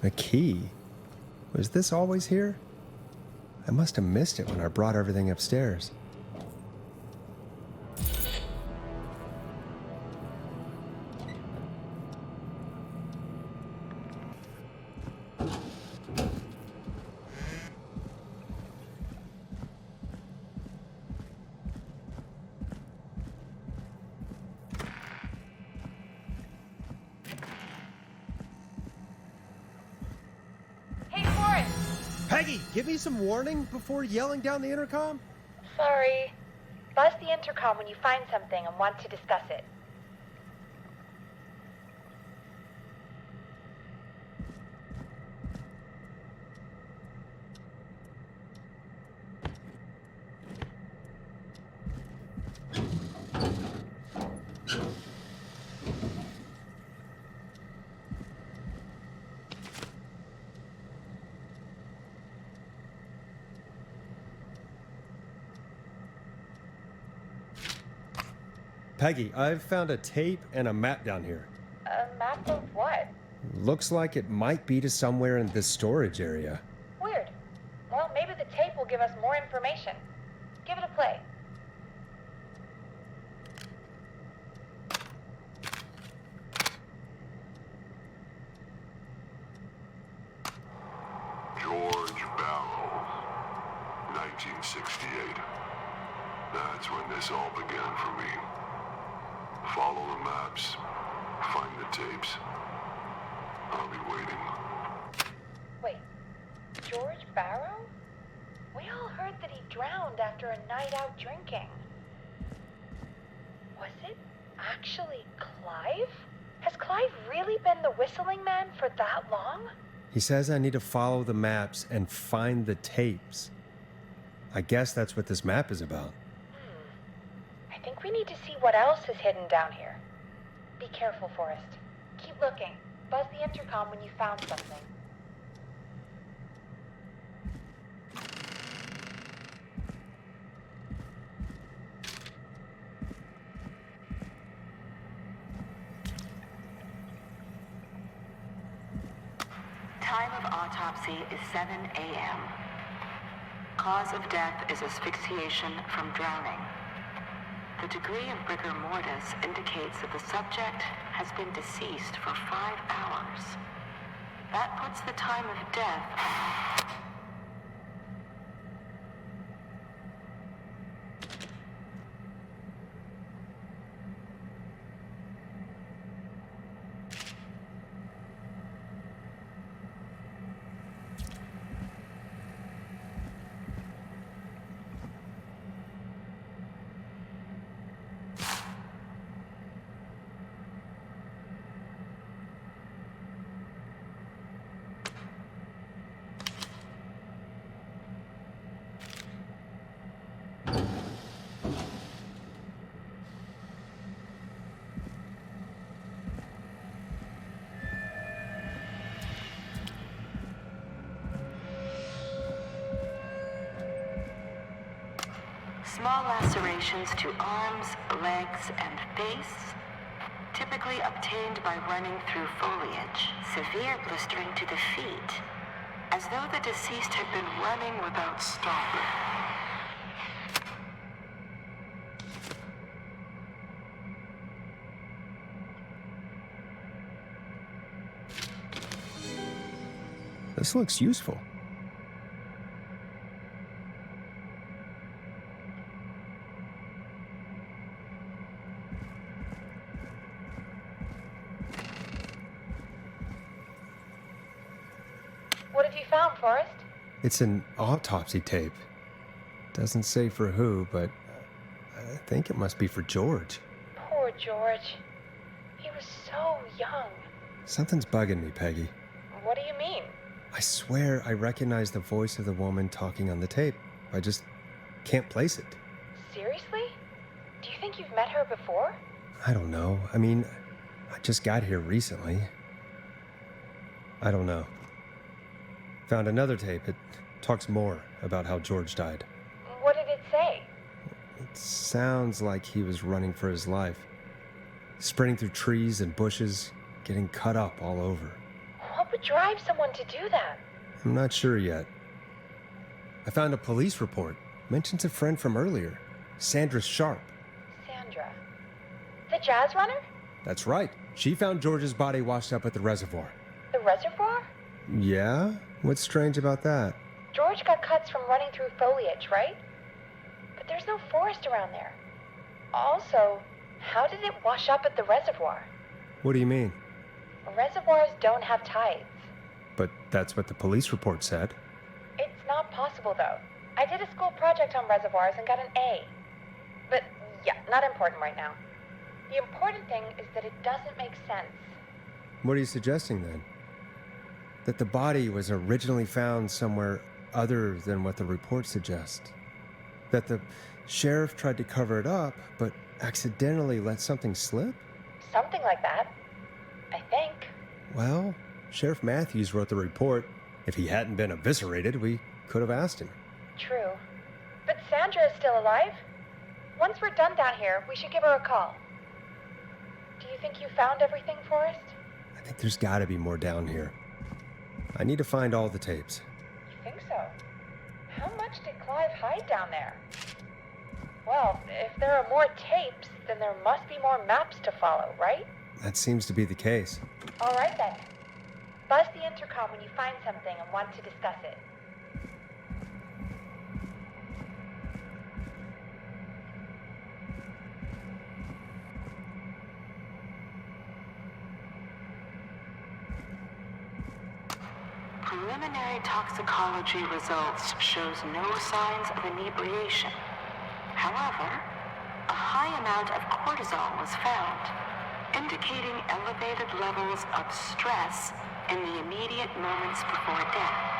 A key? Was this always here? I must have missed it when I brought everything upstairs. Peggy, give me some warning before yelling down the intercom.
Sorry. Buzz the intercom when you find something and want to discuss it.
Peggy, I've found a tape and a map down here.
A map of what?
Looks like it might be to somewhere in this storage area.
Weird. Well, maybe the tape will give us more information. Give it a play.
George Barrow, 1968. That's when this all began for me. Follow the maps, find the tapes. I'll be waiting.
Wait, George Barrow? We all heard that he drowned after a night out drinking. Was it actually Clive? Has Clive really been the whistling man for that long?
He says I need to follow the maps and find the tapes. I guess that's what this map is about.
I think we need to see what else is hidden down here. Be careful, Forrest. Keep looking. Buzz the intercom when you found something.
Time of autopsy is 7 a.m. Cause of death is asphyxiation from drowning. The degree of rigor mortis indicates that the subject has been deceased for 5 hours. That puts the time of death... Small lacerations to arms, legs, and face, typically obtained by running through foliage. Severe blistering to the feet, as though the deceased had been running without stopping.
This looks useful.
What have you found, Forrest?
It's an autopsy tape. Doesn't say for who, but I think it must be for George.
Poor George. He was so young.
Something's bugging me, Peggy.
What do you mean?
I swear I recognize the voice of the woman talking on the tape. I just can't place it.
Seriously? Do you think you've met her before?
I don't know. I mean, I just got here recently. I don't know. Found another tape. It talks more about how George died.
What did it say?
It sounds like he was running for his life. Sprinting through trees and bushes, getting cut up all over.
What would drive someone to do that?
I'm not sure yet. I found a police report. Mentions a friend from earlier, Sandra Sharp.
Sandra. The jazz runner?
That's right. She found George's body washed up at the reservoir.
The reservoir?
Yeah? What's strange about that?
George got cuts from running through foliage, right? But there's no forest around there. Also, how did it wash up at the reservoir?
What do you mean?
Reservoirs don't have tides.
But that's what the police report said.
It's possible, though. I did a school project on reservoirs and got an A. But, yeah, not important right now. The important thing is that it doesn't make sense.
What are you suggesting, then? That the body was originally found somewhere other than what the report suggests? That the sheriff tried to cover it up, but accidentally let something slip?
Something like that. I think.
Well, Sheriff Matthews wrote the report. If he hadn't been eviscerated, we could have asked him.
True. But Sandra is still alive? Once we're done down here, we should give her a call. Do you think you found everything, Forrest?
I think there's got to be more down here. I need to find all the tapes.
You think so? How much did Clive hide down there? Well, if there are more tapes, then there must be more maps to follow, right?
That seems to be the case.
All right, then. Buzz the intercom when you find something and want to discuss it.
Preliminary toxicology results shows no signs of inebriation. However, a high amount of cortisol was found, indicating elevated levels of stress in the immediate moments before death.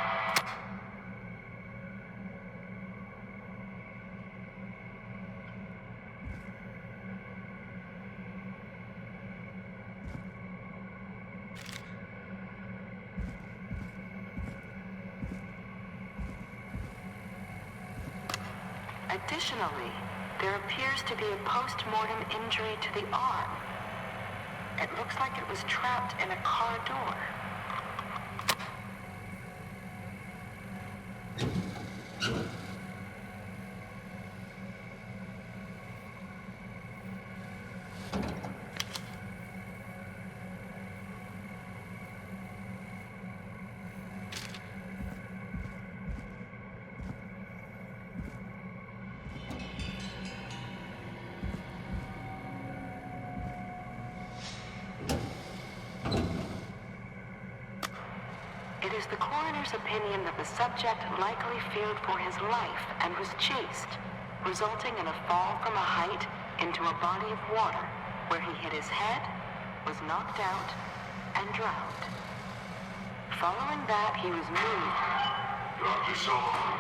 Additionally, there appears to be a post-mortem injury to the arm. It looks like it was trapped in a car door. It is the coroner's opinion that the subject likely feared for his life and was chased, resulting in a fall from a height into a body of water, where he hit his head, was knocked out, and drowned. Following that, he was moved.
Dr. Sullivan,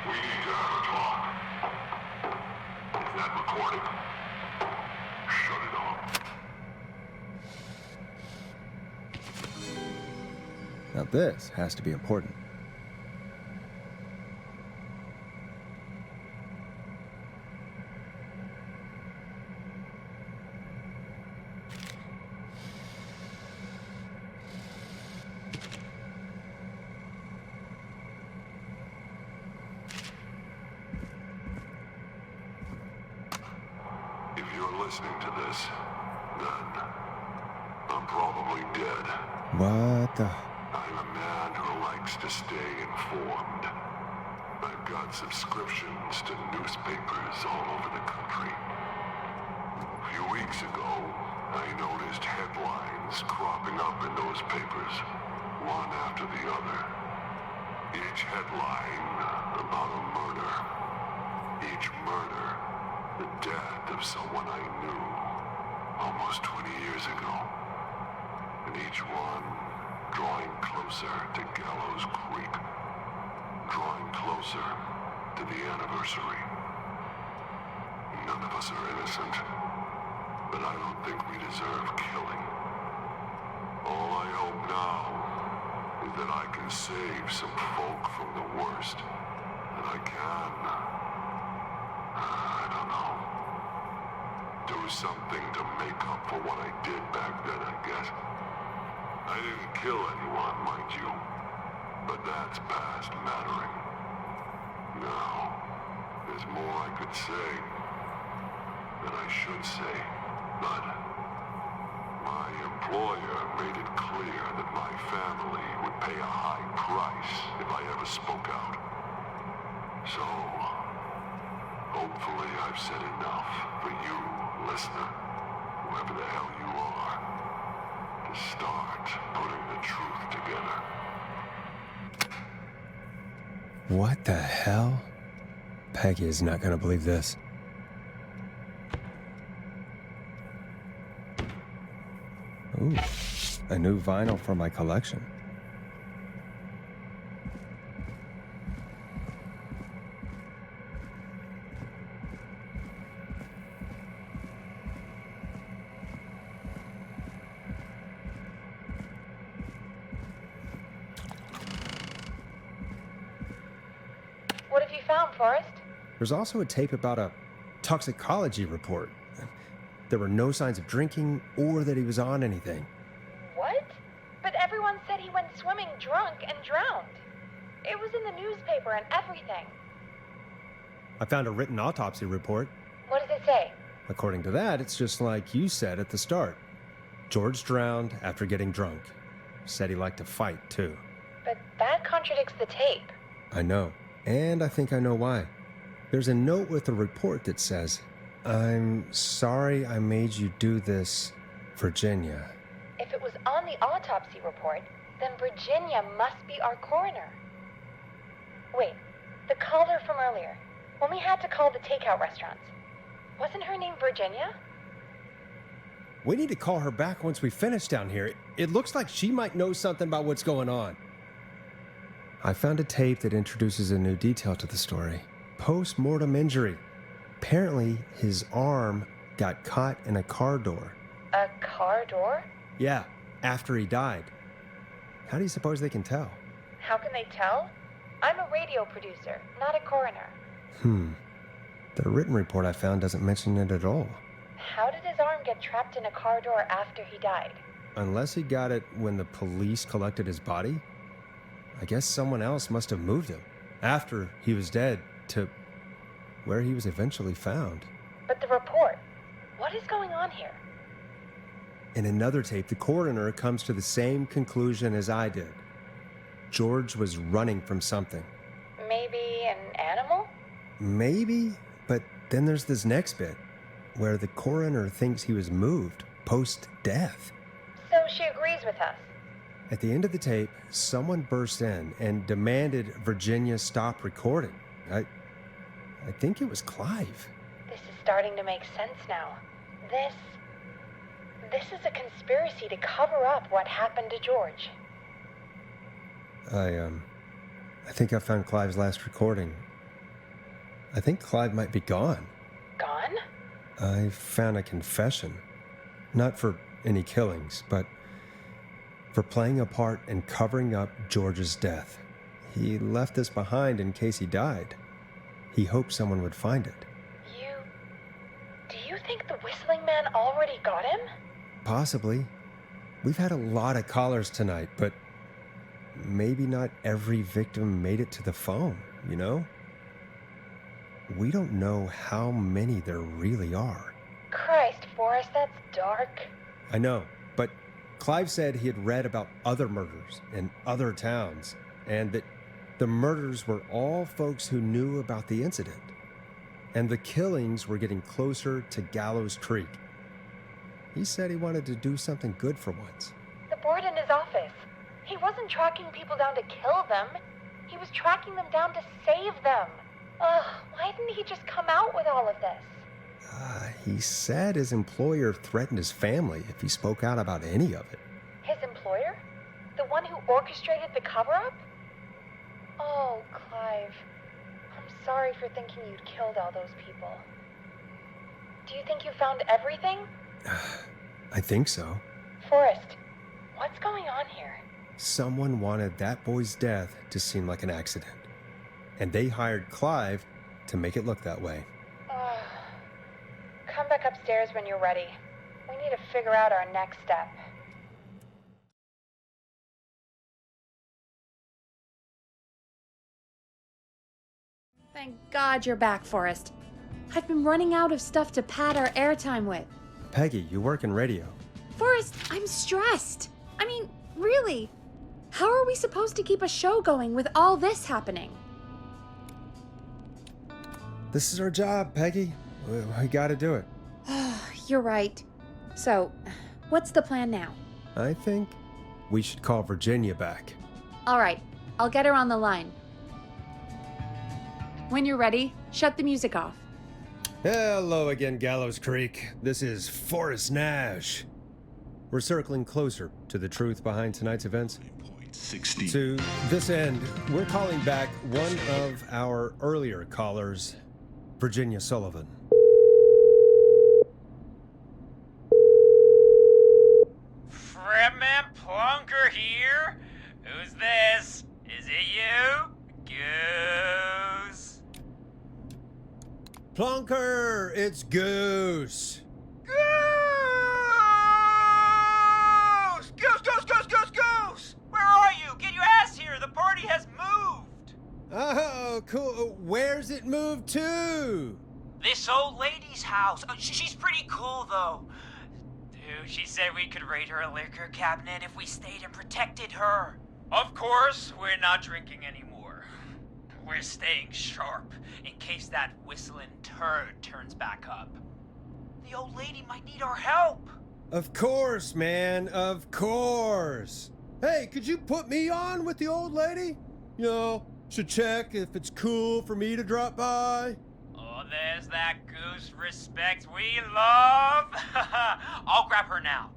we need to have a talk. Is that recording? Shut it off.
Now this has to be important.
If you're listening to this, then I'm probably dead.
What the...
I'm a man who likes to stay informed. I've got subscriptions to newspapers all over the country. A few weeks ago, I noticed headlines cropping up in those papers, one after the other. Each headline about a murder. Each murder, the death of someone I knew almost 20 years ago. And each one drawing closer to Gallows Creek, drawing closer to the anniversary. None of us are innocent, but I don't think we deserve killing. All I hope now is that I can save some folk from the worst, that I can, I don't know, do something to make up for what I did back then, I guess. I didn't kill anyone, mind you, but that's past mattering. Now, there's more I could say, that I should say, but my employer made it clear that my family would pay a high price if I ever spoke out. So, hopefully I've said enough for you, listener, whoever the hell you are, to start putting the truth together.
What the hell? Peggy is not gonna believe this. Ooh, a new vinyl for my collection.
What have you found, Forrest?
There's also a tape about a toxicology report. There were no signs of drinking or that he was on anything.
What? But everyone said he went swimming drunk and drowned. It was in the newspaper and everything.
I found a written autopsy report.
What does it say?
According to that, it's just like you said at the start. George drowned after getting drunk. Said he liked to fight, too.
But that contradicts the tape.
I know. And I think I know why. There's a note with the report that says, "I'm sorry I made you do this, Virginia."
If it was on the autopsy report, then Virginia must be our coroner. Wait, the caller from earlier, when we had to call the takeout restaurants, wasn't her name Virginia?
We need to call her back once we finish down here. It looks like she might know something about what's going on. I found a tape that introduces a new detail to the story. Post-mortem injury. Apparently, his arm got caught in a car door.
A car door?
Yeah, after he died. How do you suppose they can tell?
How can they tell? I'm a radio producer, not a coroner.
The written report I found doesn't mention it at all.
How did his arm get trapped in a car door after he died?
Unless he got it when the police collected his body? I guess someone else must have moved him after he was dead to where he was eventually found.
But the report, what is going on here?
In another tape, the coroner comes to the same conclusion as I did. George was running from something.
Maybe an animal?
Maybe, but then there's this next bit where the coroner thinks he was moved post-death.
So she agrees with us.
At the end of the tape, someone burst in and demanded Virginia stop recording. I think it was Clive.
This is starting to make sense now. This is a conspiracy to cover up what happened to George.
I think I found Clive's last recording. I think Clive might be gone.
Gone?
I found a confession. Not for any killings, but for playing a part in covering up George's death. He left this behind in case he died. He hoped someone would find it.
Do you think the whistling man already got him?
Possibly. We've had a lot of callers tonight, but maybe not every victim made it to the phone, you know? We don't know how many there really are.
Christ, Forrest, that's dark.
I know, but Clive said he had read about other murders in other towns, and that the murders were all folks who knew about the incident. And the killings were getting closer to Gallows Creek. He said he wanted to do something good for once.
The board in his office. He wasn't tracking people down to kill them. He was tracking them down to save them. Ugh, why didn't he just come out with all of this?
He said his employer threatened his family if he spoke out about any of it.
His employer? The one who orchestrated the cover-up? Oh, Clive. I'm sorry for thinking you'd killed all those people. Do you think you found everything?
I think so.
Forrest, what's going on here?
Someone wanted that boy's death to seem like an accident. And they hired Clive to make it look that way.
Come back upstairs when you're ready. We need to figure out our next step.
Thank God you're back, Forrest. I've been running out of stuff to pad our airtime with.
Peggy, you work in radio.
Forrest, I'm stressed. I mean, really, how are we supposed to keep a show going with all this happening?
This is our job, Peggy. We gotta do it.
You're right. So, what's the plan now?
I think we should call Virginia back.
All right, I'll get her on the line. When you're ready, shut the music off.
Hello again, Gallows Creek. This is Forrest Nash. We're circling closer to the truth behind tonight's events.
60.
To this end, we're calling back one of our earlier callers, Virginia Sullivan.
Fretman Plunker here? Who's this? Is it you? Goose?
Plunker, it's Goose.
Goose! Where are you? Get your ass here! The party has moved!
Oh, cool. Where's it moved to?
This old lady's house. She's pretty cool, though. Dude, she said we could raid her liquor cabinet if we stayed and protected her. Of course, we're not drinking anymore. We're staying sharp in case that whistling turd turns back up. The old lady might need our help.
Of course, man. Of course. Hey, could you put me on with the old lady? You know, to check if it's cool for me to drop by.
Oh, there's that Goose respect we love. I'll grab her now.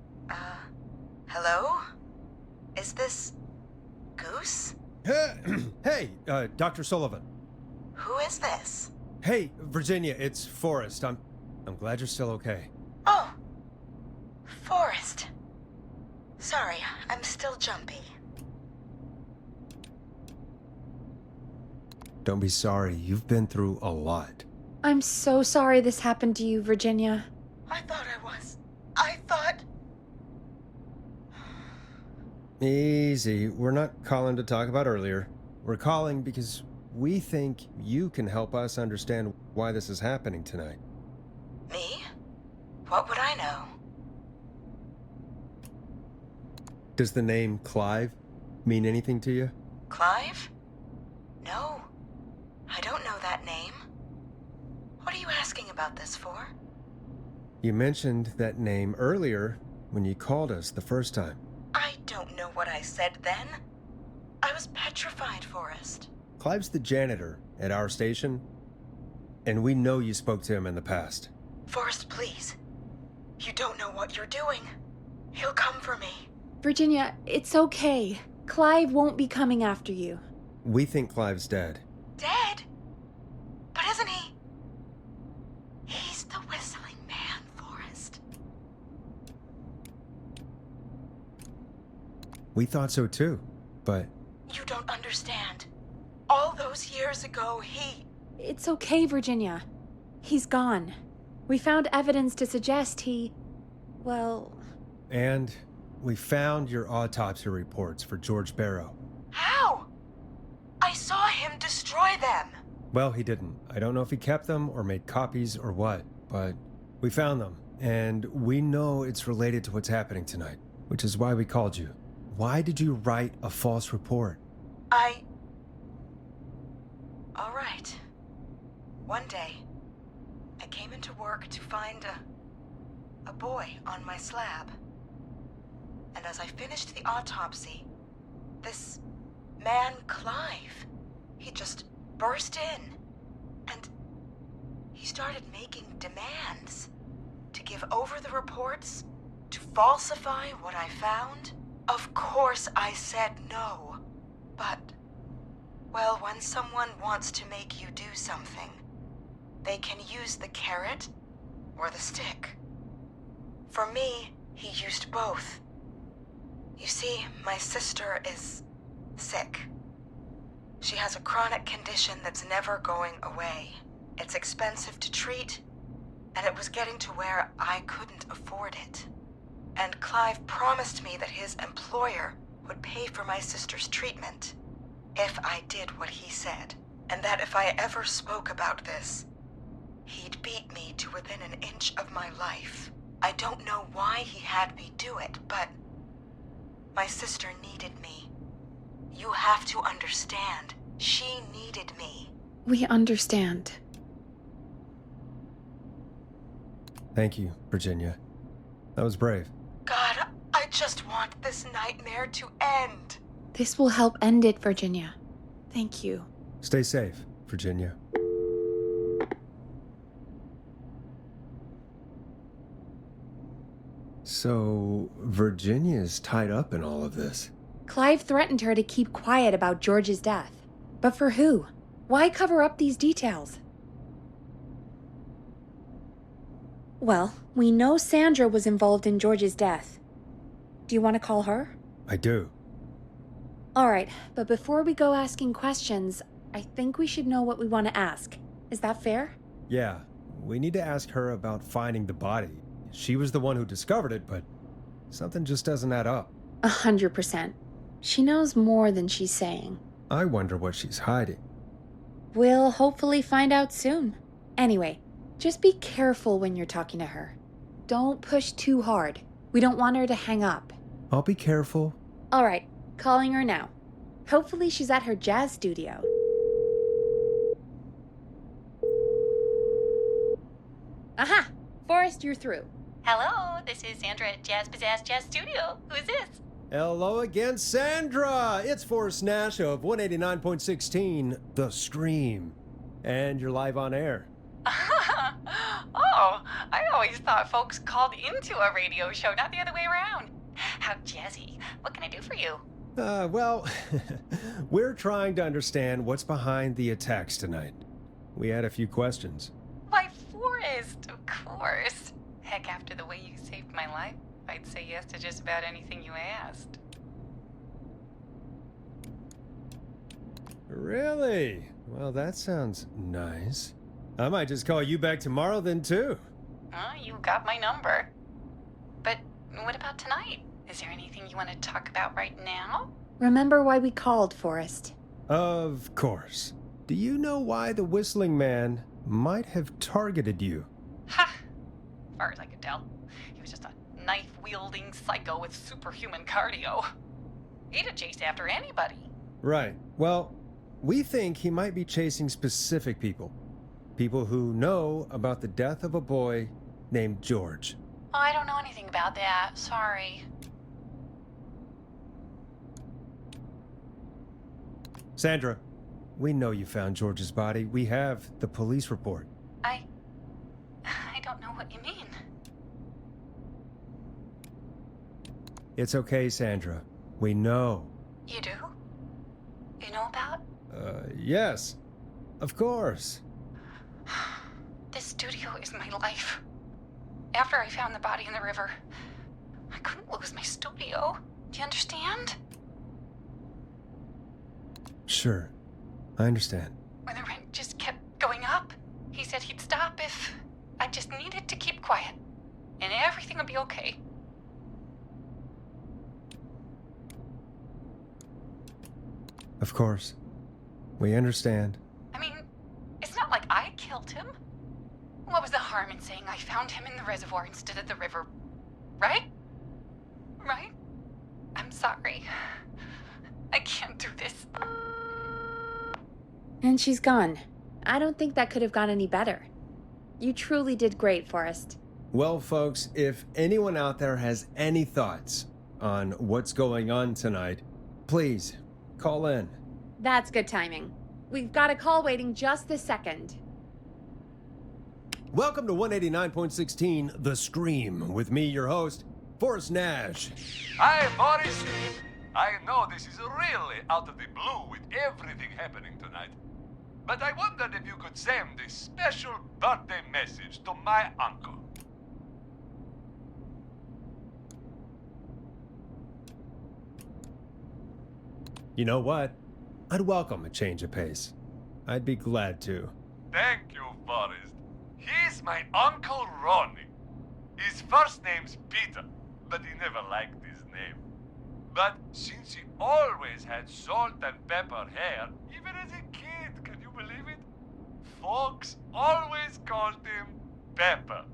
Hello? Is this Goose?
Hey, Dr. Sullivan.
Who is this?
Hey, Virginia, it's Forrest. I'm glad you're still okay.
Oh, Forrest. Sorry, I'm still jumpy.
Don't be sorry. You've been through a lot.
I'm so sorry this happened to you, Virginia.
I thought I was. I thought...
Easy. We're not calling to talk about earlier. We're calling because we think you can help us understand why this is happening tonight.
Me? What would I know?
Does the name Clive mean anything to you?
Clive? No. I don't know that name. What are you asking about this for?
You mentioned that name earlier when you called us the first time.
I don't know what I said then. I was petrified, Forrest.
Clive's the janitor at our station, and we know you spoke to him in the past.
Forrest, please. You don't know what you're doing. He'll come for me.
Virginia, it's okay. Clive won't be coming after you.
We think Clive's dead.
Dead? But isn't he? He's the whistling man, Forrest.
We thought so too, but...
You don't understand. All those years ago, he...
It's okay, Virginia. He's gone. We found evidence to suggest he... well...
And we found your autopsy reports for George Barrow.
How? I saw him destroy them.
Well, he didn't. I don't know if he kept them or made copies or what, but we found them, and we know it's related to what's happening tonight, which is why we called you. Why did you write a false report?
All right. One day, I came into work to find a boy on my slab. And as I finished the autopsy, this man, Clive, he just burst in. And he started making demands to give over the reports, to falsify what I found. Of course I said no, but, well, when someone wants to make you do something, they can use the carrot or the stick. For me, he used both. You see, my sister is sick. She has a chronic condition that's never going away. It's expensive to treat, and it was getting to where I couldn't afford it. And Clive promised me that his employer would pay for my sister's treatment if I did what he said, and that if I ever spoke about this, he'd beat me to within an inch of my life. I don't know why he had me do it, but my sister needed me. You have to understand, she needed me.
We understand.
Thank you, Virginia. That was brave.
God, I just want this nightmare to end.
This will help end it, Virginia. Thank you.
Stay safe, Virginia. So, Virginia's tied up in all of this.
Clive threatened her to keep quiet about George's death. But for who? Why cover up these details? Well, we know Sandra was involved in George's death. Do you want to call her?
I do.
All right, but before we go asking questions, I think we should know what we want to ask. Is that fair?
Yeah, we need to ask her about finding the body. She was the one who discovered it, but something just doesn't add up.
100%. She knows more than she's saying.
I wonder what she's hiding.
We'll hopefully find out soon. Anyway, just be careful when you're talking to her. Don't push too hard. We don't want her to hang up.
I'll be careful.
All right, calling her now. Hopefully she's at her jazz studio. Aha! Forrest, you're through.
Hello, this is Sandra at Jazz Pizzazz Jazz Studio. Who is this?
Hello again, Sandra! It's Forrest Nash of 189.16, The Scream. And you're live on air.
Oh, I always thought folks called into a radio show, not the other way around. How jazzy. What can I do for you?
Well, we're trying to understand what's behind the attacks tonight. We had a few questions.
Why, Forrest, of course. Heck, after the way you saved my life, I'd say yes to just about anything you asked.
Really? Well, that sounds nice. I might just call you back tomorrow then, too.
You got my number. But what about tonight? Is there anything you want to talk about right now?
Remember why we called, Forrest?
Of course. Do you know why the Whistling Man might have targeted you?
Ha! As far as I could tell, he was just a knife-wielding psycho with superhuman cardio. He'd have chased after anybody.
Right. Well, we think he might be chasing specific people. People who know about the death of a boy named George.
Oh, I don't know anything about that. Sorry.
Sandra, we know you found George's body. We have the police report.
I don't know what you mean.
It's okay, Sandra. We know.
You do? You know about?
Yes. Of course.
This studio is my life. After I found the body in the river, I couldn't lose my studio. Do you understand?
Sure. I understand.
When the rent just kept going up, he said he'd stop if I just needed to keep quiet. And everything would be okay.
Of course. We understand.
I mean, it's not like I killed him. What was the harm in saying I found him in the reservoir instead of the river? Right? Right? I'm sorry. I can't do this.
And she's gone. I don't think that could have gone any better. You truly did great, Forrest.
Well, folks, if anyone out there has any thoughts on what's going on tonight, please call in.
That's good timing. We've got a call waiting just this second.
Welcome to 189.16, The Scream, with me, your host, Forrest Nash.
Hi, Boris. I know this is really out of the blue with everything happening tonight, but I wondered if you could send a special birthday message to my uncle.
You know what? I'd welcome a change of pace. I'd be glad to.
Thank you, Forrest. He's my Uncle Ronnie. His first name's Peter, but he never liked his name. But since he always had salt and pepper hair, even as a kid, can you believe it? Folks always called him Pepper.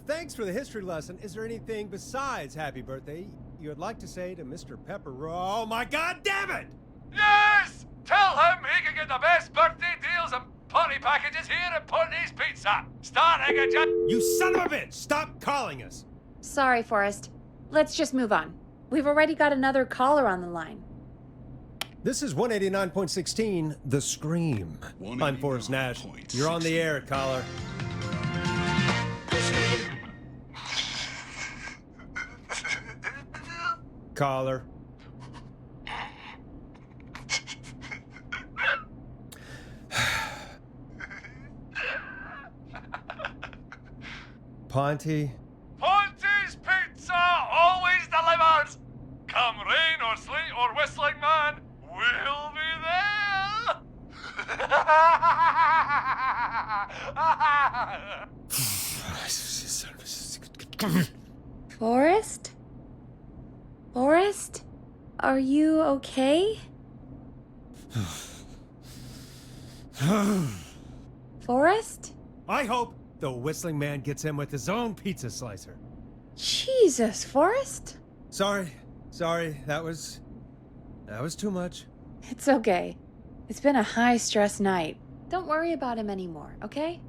Thanks for the history lesson. Is there anything besides happy birthday you would like to say to Mr. Pepper? Oh my God damn it!
Yes! Tell him he can get the best birthday deals and party packages here at Putney's Pizza. Starting at
You son of a bitch! Stop calling us!
Sorry, Forrest. Let's just move on. We've already got another caller on the line.
This is 189.16, The Scream. I'm Forrest Nash. You're on the air, caller. caller. Ponty?
Ponty's Pizza always delivers! Come rain or sleet or whistling man, we'll be there!
Forrest? Forrest? Are you okay? Forrest?
I hope the whistling man gets in with his own pizza slicer.
Jesus, Forrest?
Sorry, that was too much.
It's okay. It's been a high-stress night. Don't worry about him anymore, okay?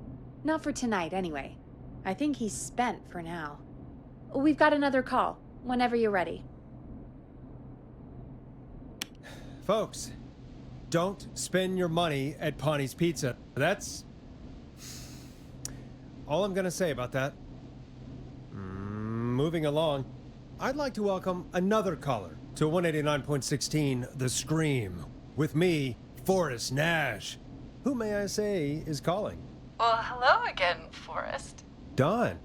Not for tonight, anyway. I think he's spent for now. We've got another call, whenever you're ready.
Folks, don't spend your money at Ponty's Pizza. That's all I'm gonna say about that. Moving along, I'd like to welcome another caller to 189.16 The Scream. With me, Forrest Nash. Who, may I say, is calling?
Well, hello again, Forrest.
Don.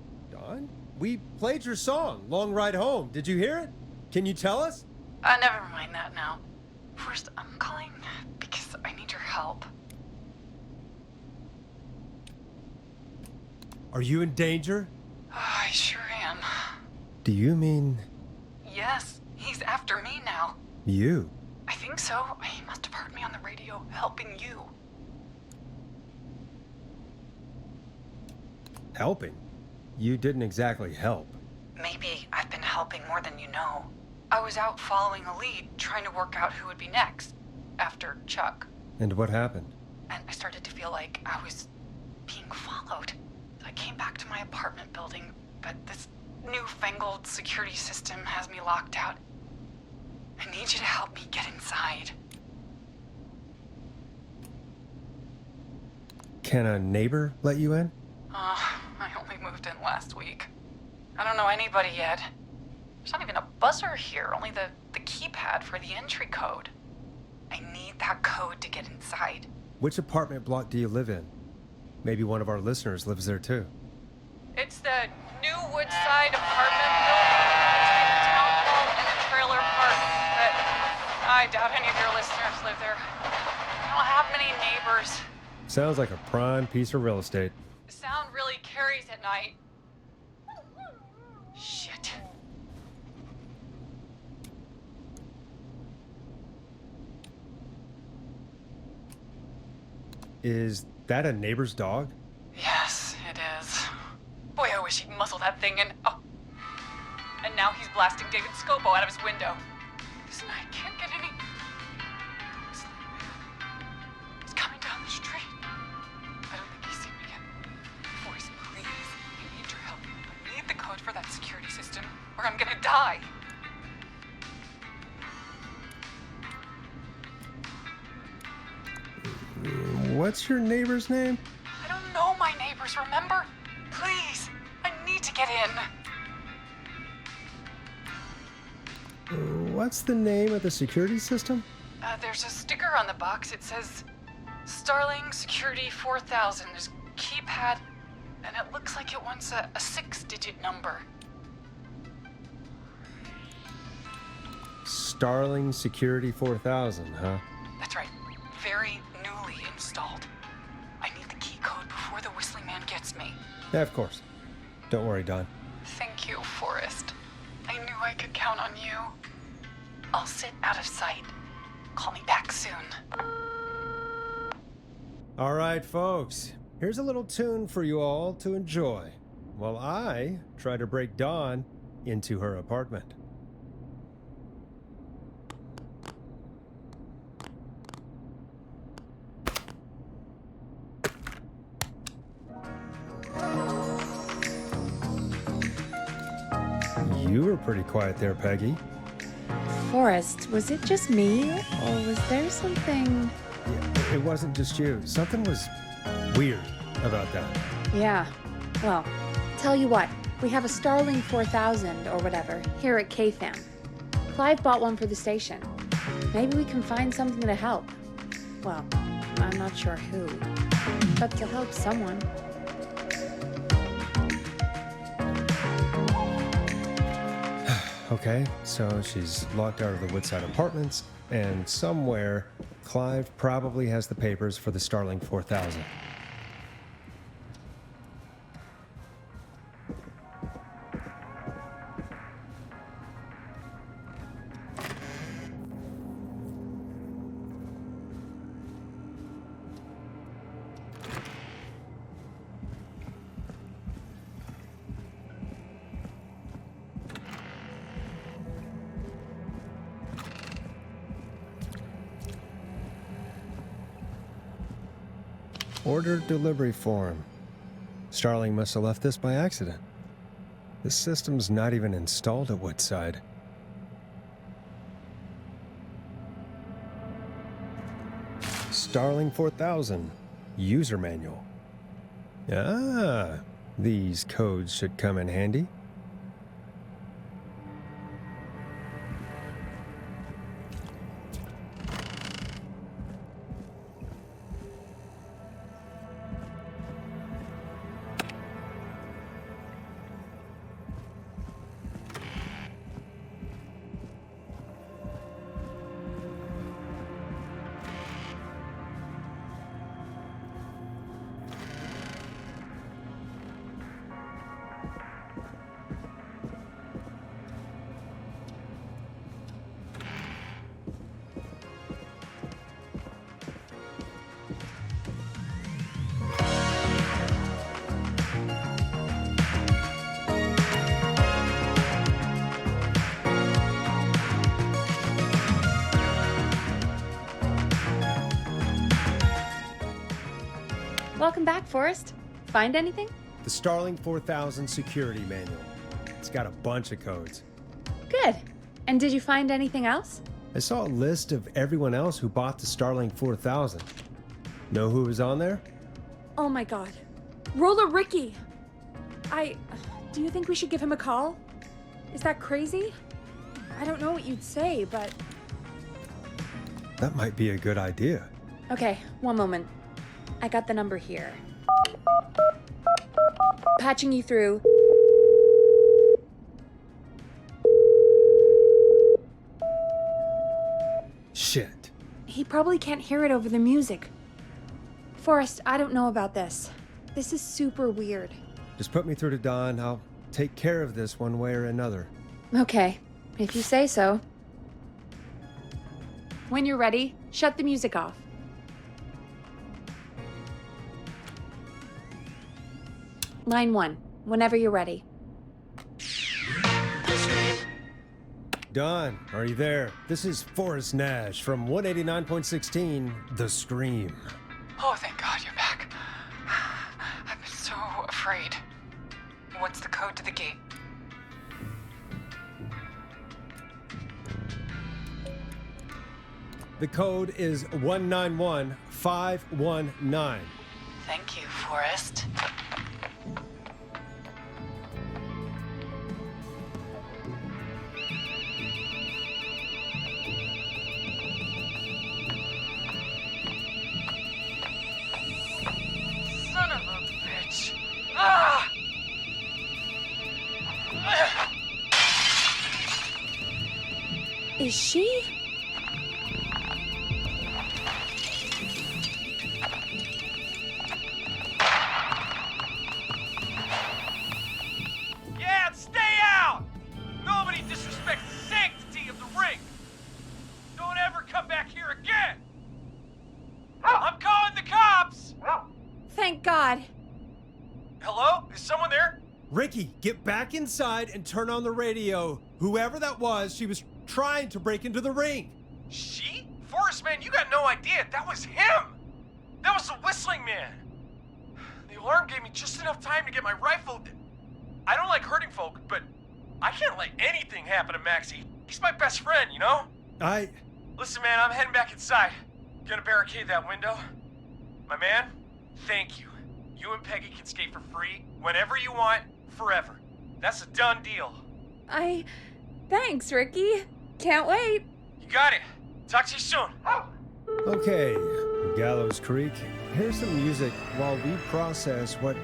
We played your song, Long Ride Home. Did you hear it? Can you tell us?
Never mind that now. First, I'm calling because I need your help.
Are you in danger?
I sure am.
Do you mean...
Yes, he's after me now.
you?
I think so. He must have heard me on the radio helping you.
Helping? You didn't exactly help.
Maybe I've been helping more than you know. I was out following a lead, trying to work out who would be next, after Chuck.
And what happened?
And I started to feel like I was being followed. I came back to my apartment building, but this newfangled security system has me locked out. I need you to help me get inside.
Can a neighbor let you in?
I only moved in last week. I don't know anybody yet. There's not even a buzzer here, only the keypad for the entry code. I need that code to get inside.
Which apartment block do you live in? Maybe one of our listeners lives there too.
It's the new Woodside apartment building between the town hall and the trailer park, but I doubt any of your listeners live there. I don't have many neighbors.
Sounds like a prime piece of real estate.
The sound really carries at night. Shit.
Is that a neighbor's dog?
Yes, it is. Boy, I wish he'd muzzle that thing and... Oh. And now he's blasting David Scopo out of his window. This night can't get any... He's coming down the street. I don't think he's seen me yet. Boys, please, I need your help. I need the code for that security system, or I'm gonna die.
What's your neighbor's name?
I don't know my neighbors, remember? Please, I need to get in.
What's the name of the security system?
There's a sticker on the box. It says Starling Security 4000. There's a keypad, and it looks like it wants a 6-digit number.
Starling Security 4000, huh?
That's right. Very newly installed. I need the key code before the whistling man gets me.
Yeah, of course. Don't worry, Don.
Thank you, Forrest. I knew I could count on you. I'll sit out of sight. Call me back soon.
All right, folks. Here's a little tune for you all to enjoy while I try to break Dawn into her apartment. You were pretty quiet there, Peggy.
Forrest, was it just me, or was there something...
Yeah, it wasn't just you. Something was weird about that.
Yeah, well, tell you what, we have a Starling 4000 or whatever here at KFAM. Clive bought one for the station. Maybe we can find something to help. Well, I'm not sure who, but to help someone.
Okay, so she's locked out of the Woodside Apartments, and somewhere, Clive probably has the papers for the Starling 4000. Order delivery form. Starling must have left this by accident. The system's not even installed at Woodside. Starling 4000. User manual. Ah, these codes should come in handy.
Welcome back, Forrest. Find anything?
The Starling 4000 security manual. It's got a bunch of codes.
Good. And did you find anything else?
I saw a list of everyone else who bought the Starling 4000. Know who was on there?
Oh my god. Roller Ricky! Do you think we should give him a call? Is that crazy? I don't know what you'd say, but...
That might be a good idea.
Okay, one moment. I got the number here. Patching you through.
Shit.
He probably can't hear it over the music. Forrest, I don't know about this. This is super weird.
Just put me through to Don. I'll take care of this one way or another.
Okay, if you say so. When you're ready, shut the music off. Line 1, whenever you're ready.
Don, are you there? This is Forrest Nash from 189.16, The Scream.
Oh, thank God you're back. I've been so afraid. What's the code to the gate?
The code is 191519.
Thank you, Forrest.
Son of a bitch. Ah!
Is she?
Yeah, stay out! Nobody disrespects the sanctity of the ring! Don't ever come back here again! I'm calling the cops!
Thank God.
Hello? Is someone there?
Ricky, get back inside and turn on the radio. Whoever that was, she was trying to break into the ring.
She? Forrest, man, you got no idea. That was him! That was the whistling man! The alarm gave me just enough time to get my rifle. I don't like hurting folk, but I can't let anything happen to Maxie. He's my best friend, you know?
Listen,
man, I'm heading back inside. Gonna barricade that window. My man, thank you. You and Peggy can skate for free, whenever you want, forever. That's a done deal.
Thanks, Ricky. Can't wait.
You got it. Talk to you soon.
Okay, Gallows Creek, here's some music while we process what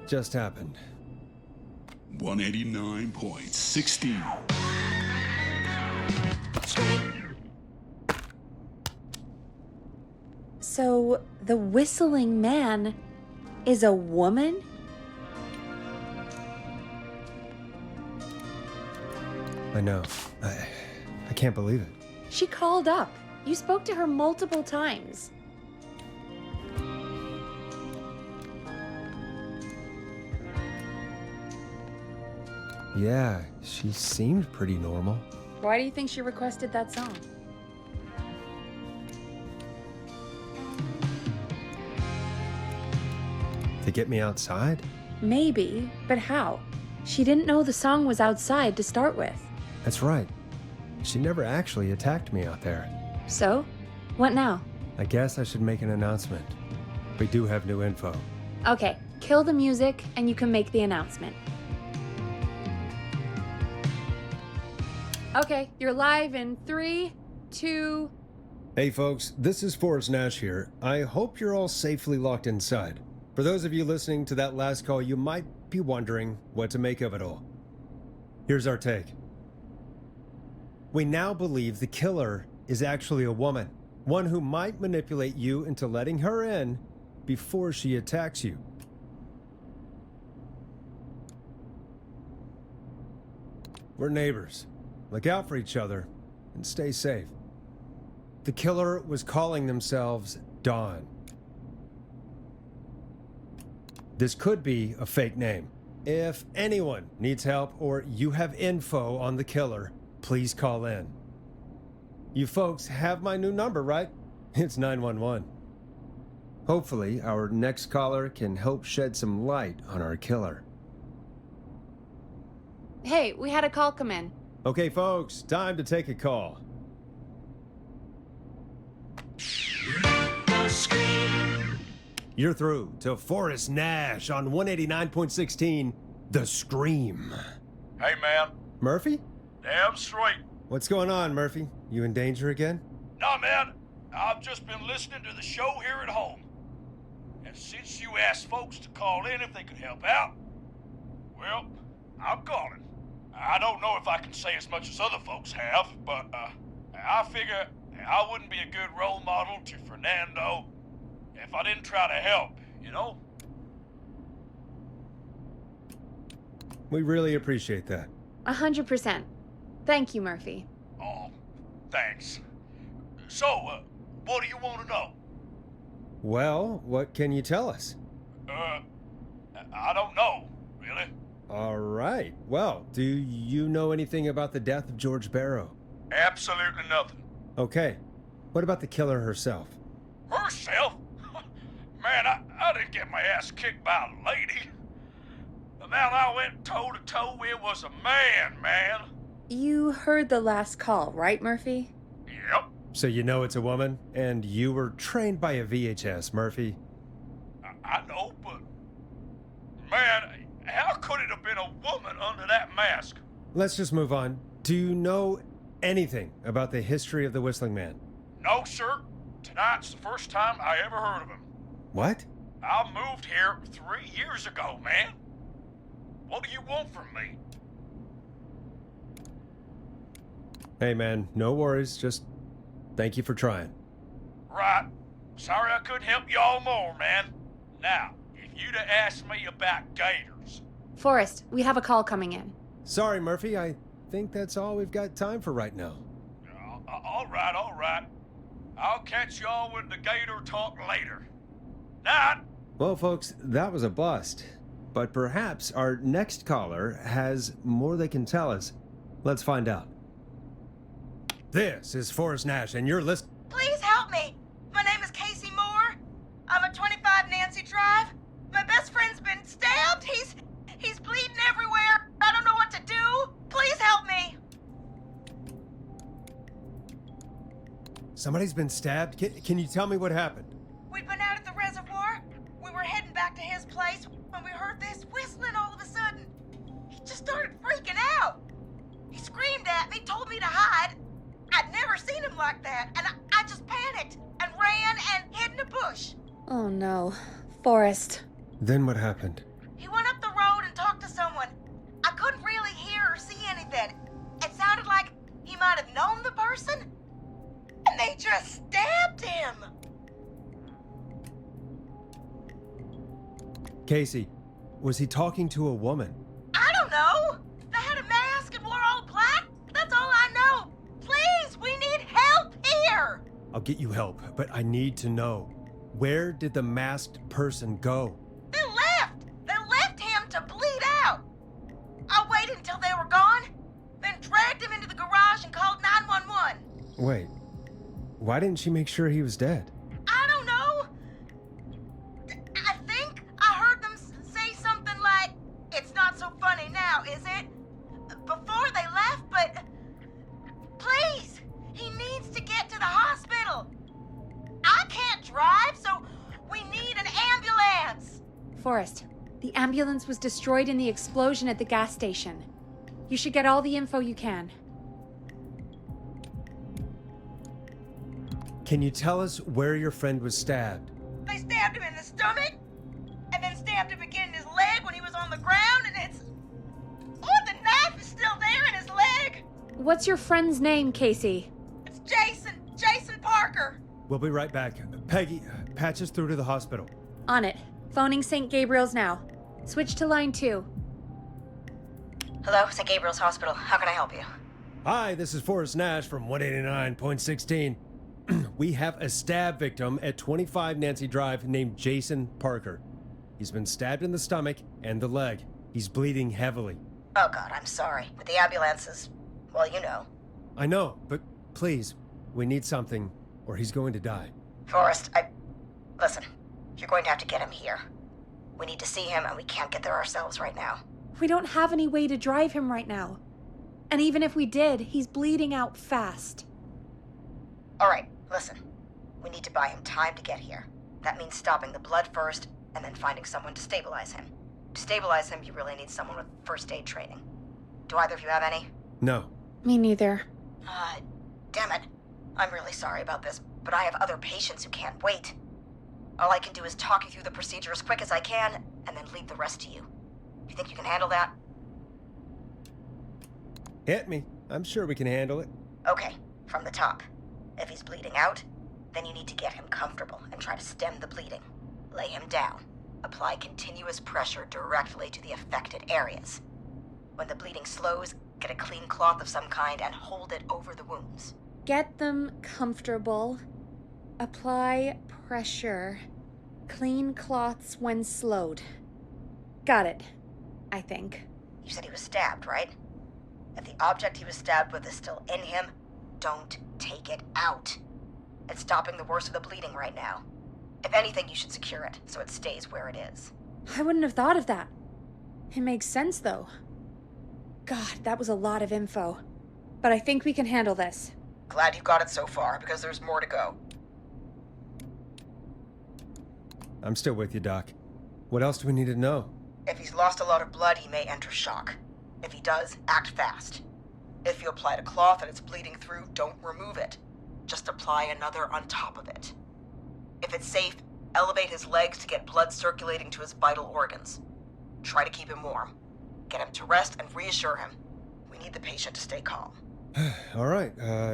just happened.
189.16.
So, the whistling man is a woman?
I know. I can't believe it.
She called up. You spoke to her multiple times.
Yeah, she seemed pretty normal.
Why do you think she requested that song?
To get me outside?
Maybe, but how? She didn't know the song was outside to start with.
That's right. She never actually attacked me out there.
So? What now?
I guess I should make an announcement. We do have new info.
Okay, kill the music and you can make the announcement. Okay, you're live in 3, 2...
Hey folks, this is Forrest Nash here. I hope you're all safely locked inside. For those of you listening to that last call, you might be wondering what to make of it all. Here's our take. We now believe the killer is actually a woman, one who might manipulate you into letting her in before she attacks you. We're neighbors. Look out for each other and stay safe. The killer was calling themselves Dawn. This could be a fake name. If anyone needs help or you have info on the killer, please call in. You folks have my new number, right? It's 911. Hopefully, our next caller can help shed some light on our killer.
Hey, we had a call come in.
Okay, folks, time to take a call. You're through to Forrest Nash on 189.16, The Scream.
Hey, man.
Murphy?
Damn straight.
What's going on, Murphy? You in danger again?
Nah, man. I've just been listening to the show here at home. And since you asked folks to call in if they could help out, well, I'm calling. I don't know if I can say as much as other folks have, but I figure I wouldn't be a good role model to Fernando if I didn't try to help, you know?
We really appreciate that.
100%. Thank you, Murphy.
Oh, thanks. So, what do you want to know?
Well, what can you tell us?
I don't know, really.
All right. Well, do you know anything about the death of George Barrow?
Absolutely nothing.
Okay. What about the killer herself?
Herself? Man, I didn't get my ass kicked by a lady. The man I went toe-to-toe with was a man.
You heard the last call, right, Murphy?
Yep.
So you know it's a woman, and you were trained by a VHS, Murphy.
I know, but... Man, how could it have been a woman under that mask?
Let's just move on. Do you know anything about the history of the Whistling Man?
No, sir. Tonight's the first time I ever heard of him.
What?
I moved here 3 years ago, man. What do you want from me?
Hey, man, no worries. Just thank you for trying.
Right. Sorry I couldn't help you all more, man. Now, if you'd have asked me about gators...
Forrest, we have a call coming in.
Sorry, Murphy. I think that's all we've got time for right now.
All right. I'll catch y'all with the gator talk later. Night.
Well, folks, that was a bust. But perhaps our next caller has more they can tell us. Let's find out. This is Forrest Nash, and you're listening.
Please help me. My name is Casey Moore. I'm at 25 Nancy Drive. My best friend's been stabbed. He's bleeding everywhere. I don't know what to do. Please help me.
Somebody's been stabbed? Can you tell me what happened?
We'd been out at the reservoir. We were heading back to his place when we heard this whistling all of a sudden. He just started freaking out. He screamed at me, told me to hide. I'd never seen him like that, and I just panicked and ran and hid in a bush.
Oh no. Forrest.
Then what happened?
He went up the road and talked to someone. I couldn't really hear or see anything. It sounded like he might have known the person, and they just stabbed him.
Casey, was he talking to a woman?
I don't know. They had a mask and wore all black. That's all I know. Please, we need help here.
I'll get you help, but I need to know. Where did the masked person go?
They left. They left him to bleed out. I waited until they were gone, then dragged him into the garage and called 911.
Wait, why didn't she make sure he was dead?
I don't know. I think I heard them say something like, "It's not so funny now, is it?" before they left, but please, he needs to get to the hospital. I can't drive, so we need an ambulance.
Forrest, the ambulance was destroyed in the explosion at the gas station. You should get all the info you can.
Can you tell us where your friend was stabbed?
They stabbed him in the stomach, and then stabbed him again in his leg when he was on the ground, and it's... Oh, the knife is still there in his leg!
What's your friend's name, Casey?
It's Jason Parker.
We'll be right back. Peggy, patch us through to the hospital.
On it. Phoning St. Gabriel's now. Switch to line 2.
Hello, St. Gabriel's Hospital. How can I help you?
Hi, this is Forrest Nash from 189.16. We have a stab victim at 25 Nancy Drive named Jason Parker. He's been stabbed in the stomach and the leg. He's bleeding heavily.
Oh God, I'm sorry. But the ambulance is, well, you know.
I know, but please, we need something or he's going to die.
Forrest, listen, you're going to have to get him here. We need to see him and we can't get there ourselves right now.
We don't have any way to drive him right now. And even if we did, he's bleeding out fast.
All right, listen. We need to buy him time to get here. That means stopping the blood first and then finding someone to stabilize him. To stabilize him, you really need someone with first aid training. Do either of you have any?
No.
Me neither.
Damn it. I'm really sorry about this, but I have other patients who can't wait. All I can do is talk you through the procedure as quick as I can, and then leave the rest to you. You think you can handle that?
Hit me. I'm sure we can handle it.
Okay, from the top. If he's bleeding out, then you need to get him comfortable and try to stem the bleeding. Lay him down. Apply continuous pressure directly to the affected areas. When the bleeding slows, get a clean cloth of some kind and hold it over the wounds.
Get them comfortable. Apply pressure. Clean cloths when slowed. Got it, I think.
You said he was stabbed, right? If the object he was stabbed with is still in him, don't take it out. It's stopping the worst of the bleeding right now. If anything, you should secure it so it stays where it is.
I wouldn't have thought of that. It makes sense, though. God, that was a lot of info. But I think we can handle this.
Glad you got it so far, because there's more to go.
I'm still with you, Doc. What else do we need to know?
If he's lost a lot of blood, he may enter shock. If he does, act fast. If you applied a cloth and it's bleeding through, don't remove it. Just apply another on top of it. If it's safe, elevate his legs to get blood circulating to his vital organs. Try to keep him warm. Get him to rest and reassure him. We need the patient to stay calm.
All right,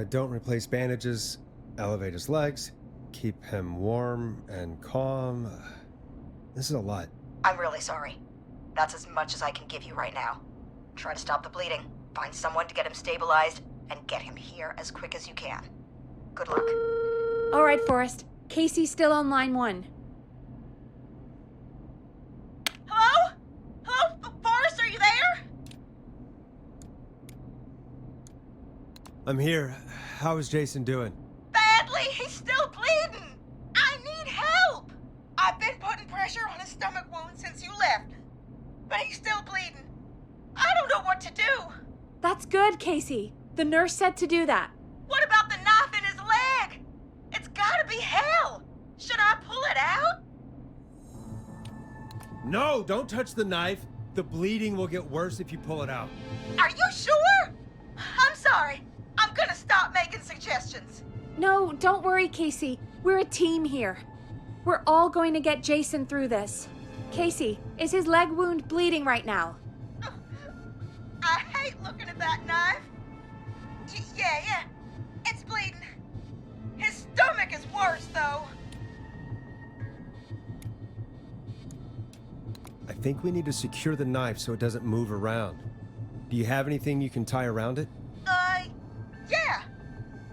don't replace bandages. Elevate his legs. Keep him warm and calm. This is a lot.
I'm really sorry. That's as much as I can give you right now. Try to stop the bleeding. Find someone to get him stabilized and get him here as quick as you can. Good luck.
All right, Forrest. Casey's still on line 1.
Hello? Hello? Forrest, are you there?
I'm here. How is Jason doing?
Badly. He's still bleeding. I need help. I've been putting pressure on his stomach wound since you left, but he's still bleeding. I don't know what to do.
That's good, Casey. The nurse said to do that.
What about the knife in his leg? It's gotta be hell. Should I pull it out?
No, don't touch the knife. The bleeding will get worse if you pull it out.
Are you sure? I'm sorry.
complications.
No, don't worry, Casey. We're a team here. We're all going to get Jason through this. Casey, is his leg wound bleeding right now?
I hate looking at that knife. Yeah, it's bleeding. His stomach is worse, though.
I think we need to secure the knife so it doesn't move around. Do you have anything you can tie around it?
Yeah.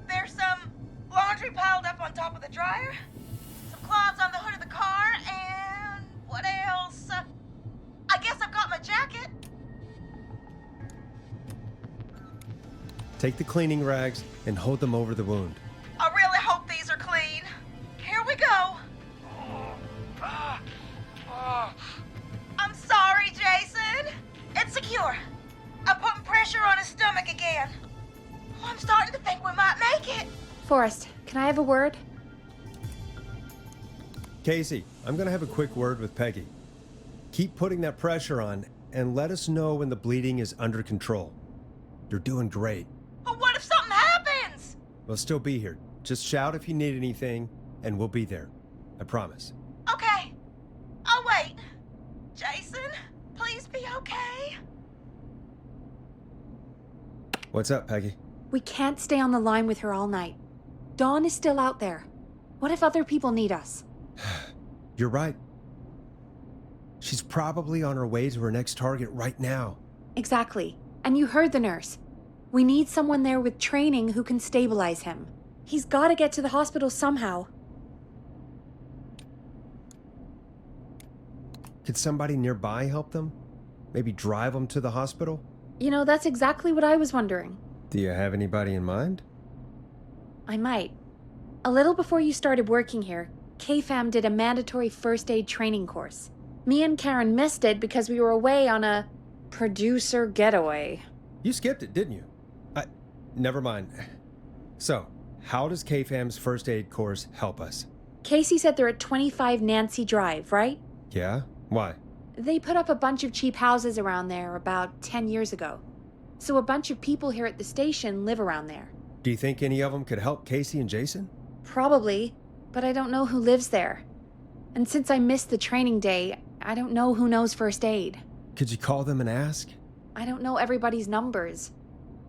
There's some laundry piled up on top of the dryer, some cloths on the hood of the car, and what else? I guess I've got my jacket.
Take the cleaning rags and hold them over the wound.
I really hope these are clean. Here we go. I'm sorry, Jason. It's secure. I'm putting pressure on his stomach again. Oh, I'm starting to think we might make it.
Forrest, can I have a word?
Casey, I'm gonna have a quick word with Peggy. Keep putting that pressure on and let us know when the bleeding is under control. You're doing great.
But what if something happens?
We'll still be here. Just shout if you need anything, and we'll be there. I promise.
Okay. I'll wait. Jason, please be okay.
What's up, Peggy?
We can't stay on the line with her all night. Dawn is still out there. What if other people need us?
You're right. She's probably on her way to her next target right now.
Exactly. And you heard the nurse. We need someone there with training who can stabilize him. He's got to get to the hospital somehow.
Could somebody nearby help them? Maybe drive them to the hospital?
You know, that's exactly what I was wondering.
Do you have anybody in mind?
I might. A little before you started working here, KFAM did a mandatory first aid training course. Me and Karen missed it because we were away on a producer getaway.
You skipped it, didn't you? Never mind. So, how does KFAM's first aid course help us?
Casey said they're at 25 Nancy Drive, right?
Yeah? Why?
They put up a bunch of cheap houses around there about 10 years ago. So a bunch of people here at the station live around there.
Do you think any of them could help Casey and Jason?
Probably, but I don't know who lives there. And since I missed the training day, I don't know who knows first aid.
Could you call them and ask?
I don't know everybody's numbers.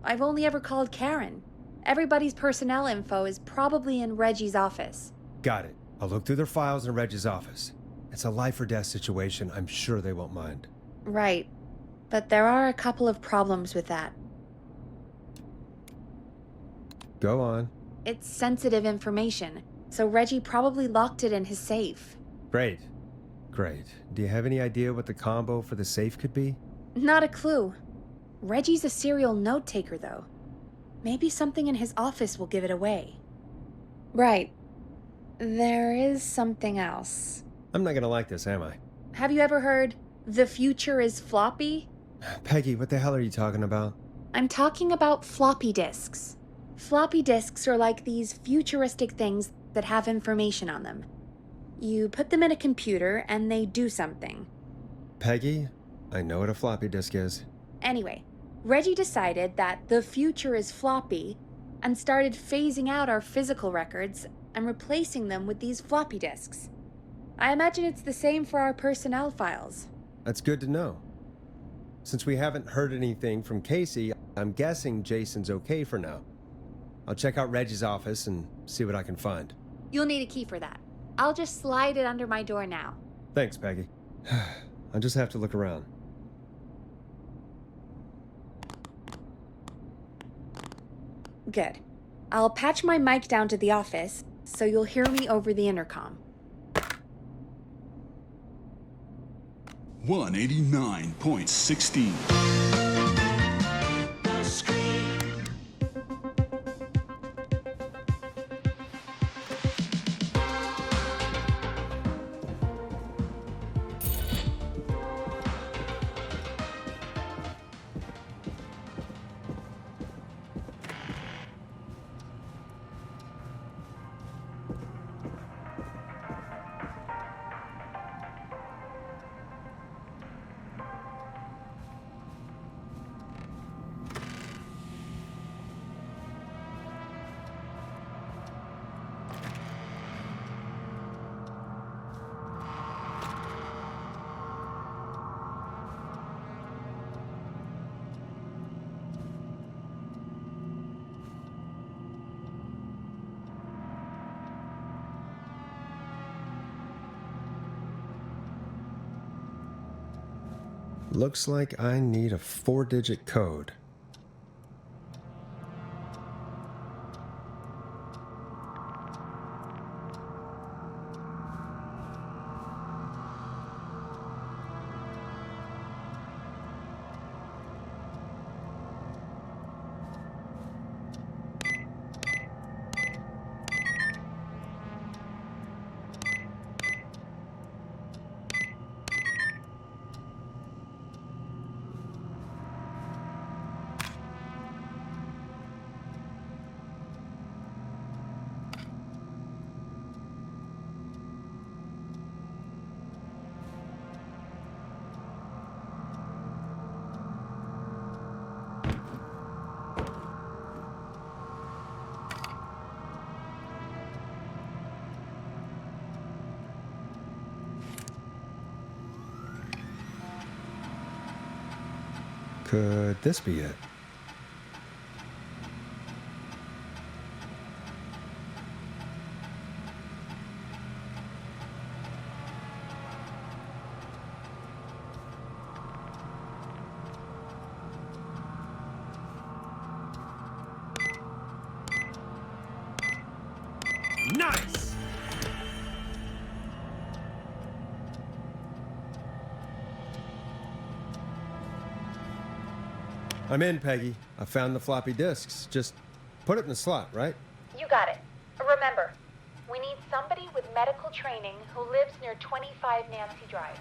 I've only ever called Karen. Everybody's personnel info is probably in Reggie's office.
Got it. I'll look through their files in Reggie's office. It's a life or death situation. I'm sure they won't mind.
Right. But there are a couple of problems with that.
Go on.
It's sensitive information, so Reggie probably locked it in his safe.
Great. Great. Do you have any idea what the combo for the safe could be?
Not a clue. Reggie's a serial note-taker, though. Maybe something in his office will give it away. Right. There is something else.
I'm not gonna like this, am I?
Have you ever heard, "The future is floppy"?
Peggy, what the hell are you talking about?
I'm talking about floppy disks. Floppy disks are like these futuristic things that have information on them. You put them in a computer and they do something.
Peggy, I know what a floppy disk is.
Anyway, Reggie decided that the future is floppy and started phasing out our physical records and replacing them with these floppy disks. I imagine it's the same for our personnel files.
That's good to know. Since we haven't heard anything from Casey, I'm guessing Jason's okay for now. I'll check out Reggie's office and see what I can find.
You'll need a key for that. I'll just slide it under my door now.
Thanks, Peggy. I'll just have to look around.
Good. I'll patch my mic down to the office, so you'll hear me over the intercom.
189.16.
Looks like I need a 4-digit code. Could this be it? Nice! I'm in, Peggy. I found the floppy disks. Just put it in the slot, right?
You got it. Remember, we need somebody with medical training who lives near 25 Nancy Drive.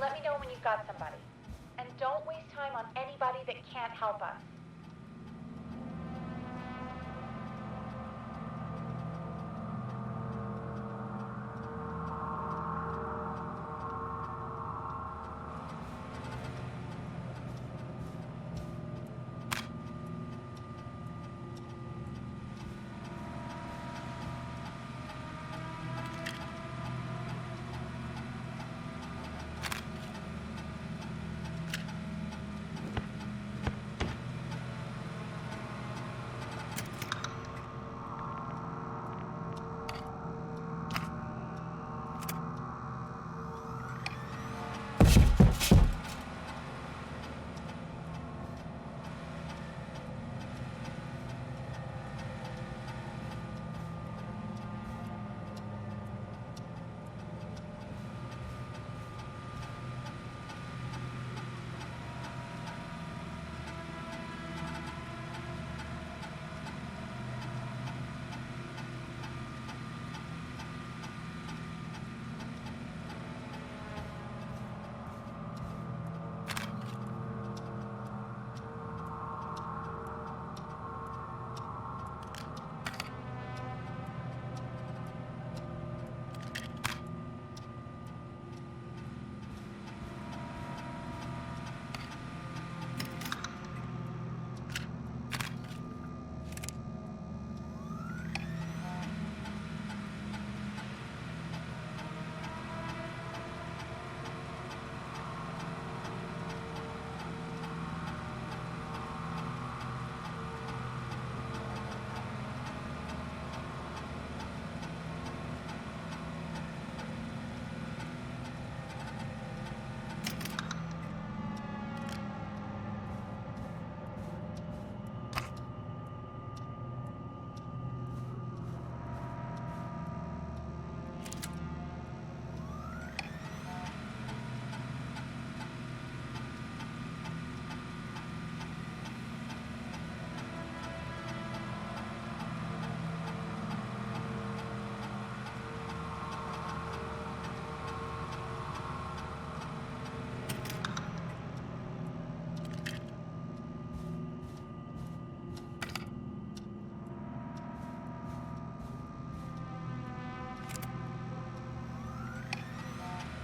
Let me know when you've got somebody. And don't waste time on anybody that can't help us.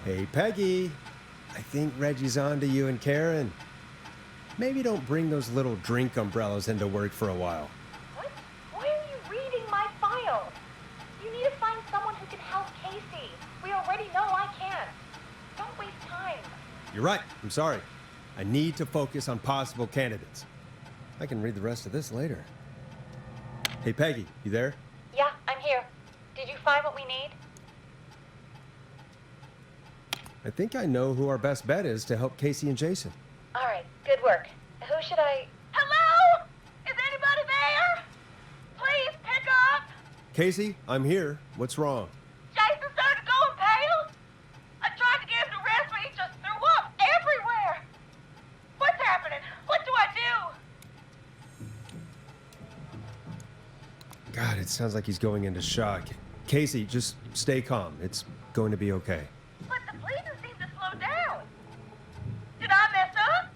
Hey, Peggy. I think Reggie's on to you and Karen. Maybe don't bring those little drink umbrellas into work for a while.
What? Why are you reading my file? You need to find someone who can help Casey. We already know I can't. Don't waste time.
You're right. I'm sorry. I need to focus on possible candidates. I can read the rest of this later. Hey, Peggy, you there?
Yeah, I'm here. Did you find what we need?
I think I know who our best bet is to help Casey and Jason.
All right, good work. Who should I...
Hello? Is anybody there? Please pick up.
Casey, I'm here. What's wrong?
Jason started going pale. I tried to get him to rest, but he just threw up everywhere. What's happening? What do I do?
God, it sounds like he's going into shock. Casey, just stay calm. It's going to be okay.
But the bleeding seemed to slow down. Did I mess up?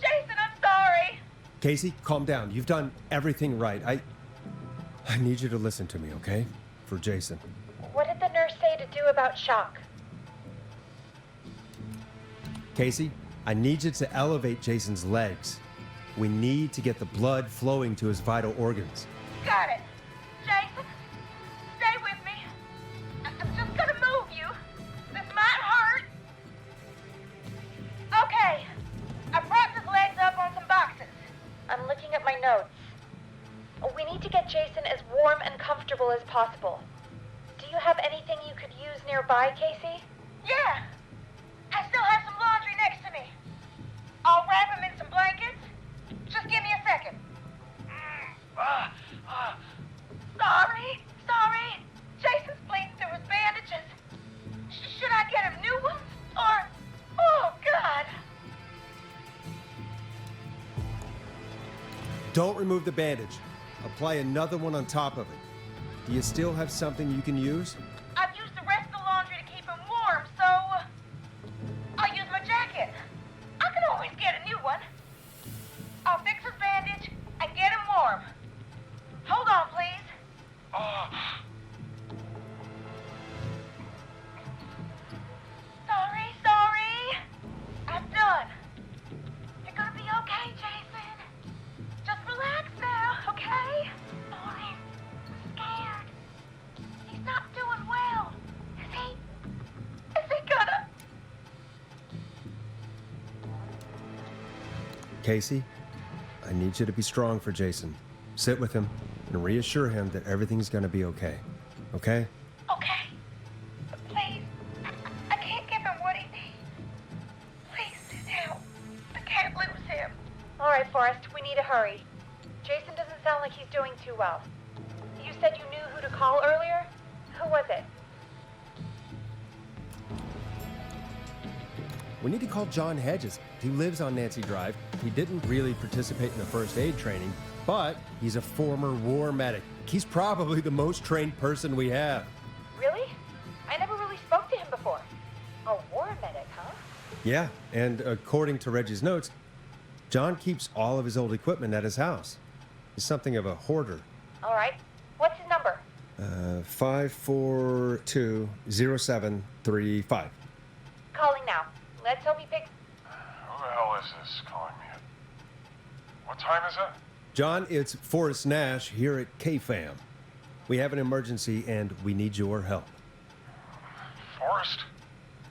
Jason, I'm sorry.
Casey, calm down. You've done everything right. I need you to listen to me, okay? For Jason.
What did the nurse say to do about shock?
Casey, I need you to elevate Jason's legs. We need to get the blood flowing to his vital organs.
Got it. Jason, stay with me. I'm just gonna move you. This might hurt. Okay. I propped his legs up on some boxes.
I'm looking at my notes. We need to get Jason as warm and comfortable as possible. Do you have anything you could use nearby, Casey?
Yeah. I still have some laundry next to me. I'll wrap him in some blankets. Just give me a second. Sorry. Jason's bleeding through his bandages. Should I get him new ones? Or... Oh, God.
Don't remove the bandage. Apply another one on top of it. Do you still have something you can use?
I've used the rest of the laundry to keep him warm, so... I'll use my jacket. I can always get a new one. I'll fix his bandage and get him warm. Hold on, please. Sorry. I'm done. You're gonna be okay, Jason. Just relax now, okay? Sorry. I'm scared. He's not doing well. Is he gonna...
Casey, I need you to be strong for Jason. Sit with him and reassure him that everything's going to be okay. Okay?
Okay. But please, I can't give him what he needs. Please help. I can't lose him.
All right, Forrest, we need to hurry. Jason doesn't sound like he's doing too well. You said you knew who to call earlier? Who was it?
We need to call John Hedges. He lives on Nancy Drive. He didn't really participate in the first aid training, but he's a former war medic. He's probably the most trained person we have.
Really? I never really spoke to him before. A war medic, huh?
Yeah, and according to Reggie's notes, John keeps all of his old equipment at his house. He's something of a hoarder.
All right. What's his number?
5420735.
Calling now. Let's hope he picks...
Who the hell is this calling me? What time is it?
John, it's Forrest Nash here at KFAM. We have an emergency and we need your help.
Forrest,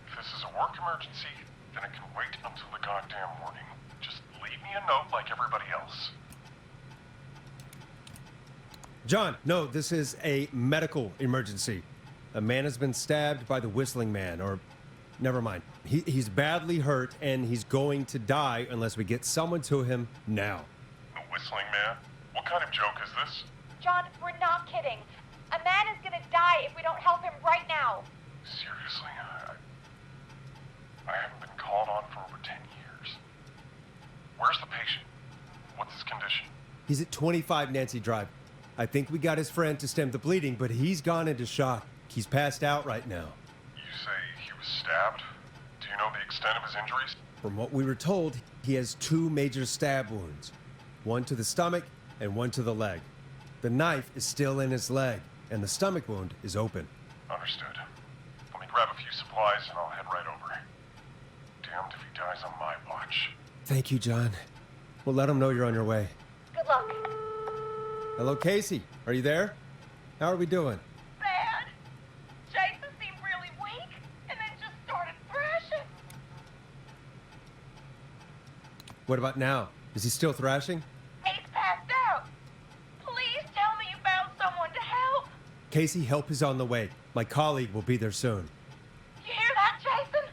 if this is a work emergency, then it can wait until the goddamn morning. Just leave me a note like everybody else.
John, no, this is a medical emergency. A man has been stabbed by the Whistling Man, or never mind. He's badly hurt and he's going to die unless we get someone to him now.
The Whistling Man? What kind of joke is this?
John, we're not kidding. A man is gonna die if we don't help him right now.
Seriously? I haven't been called on for over 10 years. Where's the patient? What's his condition?
He's at 25 Nancy Drive. I think we got his friend to stem the bleeding, but he's gone into shock. He's passed out right now.
You say he was stabbed? Do you know the extent of his injuries?
From what we were told, he has 2 major stab wounds. One to the stomach and one to the leg. The knife is still in his leg, and the stomach wound is open.
Understood. Let me grab a few supplies and I'll head right over. Damned if he dies on my watch.
Thank you, John. We'll let him know you're on your way.
Good luck.
Hello, Casey. Are you there? How are we doing?
Bad. Jason seemed really weak and then just started thrashing.
What about now? Is he still thrashing?
He's passed out. Please tell me you found someone to help.
Casey, help is on the way. My colleague will be there soon.
You hear that, Jason?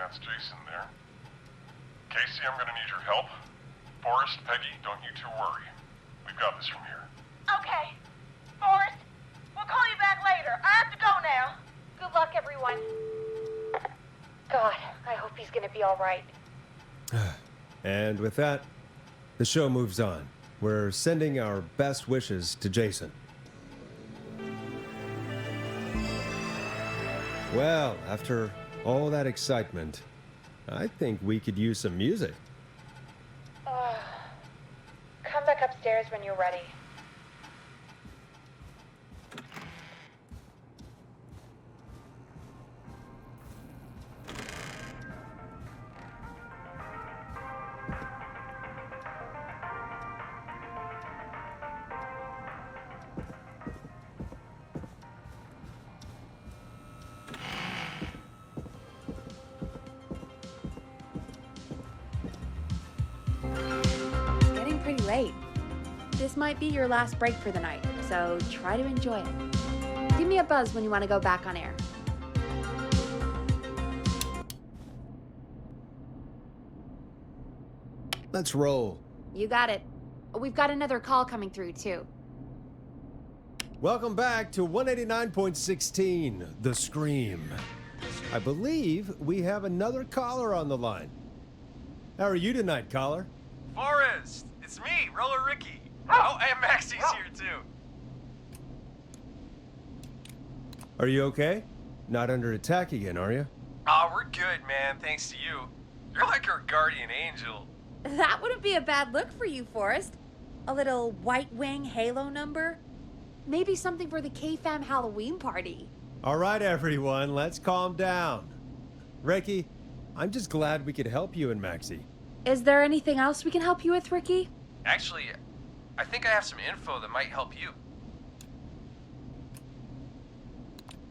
it's Jason there. Casey, I'm gonna need your help. Forrest, Peggy, don't you two worry. We've got this from here.
Okay. Forrest, we'll call you back later. I have to go now. Good luck, everyone. God, I hope he's gonna be all right.
And with that, the show moves on. We're sending our best wishes to Jason. Well, after all that excitement, I think we could use some music.
Come back upstairs when you're ready.
Getting pretty late. This might be your last break for the night, so try to enjoy it. Give me a buzz when you want to go back on air.
Let's roll.
You got it. We've got another call coming through, too.
Welcome back to 189.16, The Scream. I believe we have another caller on the line. How are you tonight, caller?
Forrest, it's me, Roller Ricky. Oh, and Maxie's here too.
Are you okay? Not under attack again, are you?
Oh, we're good, man, thanks to you. You're like our guardian angel.
That wouldn't be a bad look for you, Forrest. A little White Wing Halo number? Maybe something for the K-Fam Halloween party.
All right, everyone, let's calm down. Ricky, I'm just glad we could help you and Maxie.
Is there anything else we can help you with, Ricky?
Actually, I think I have some info that might help you.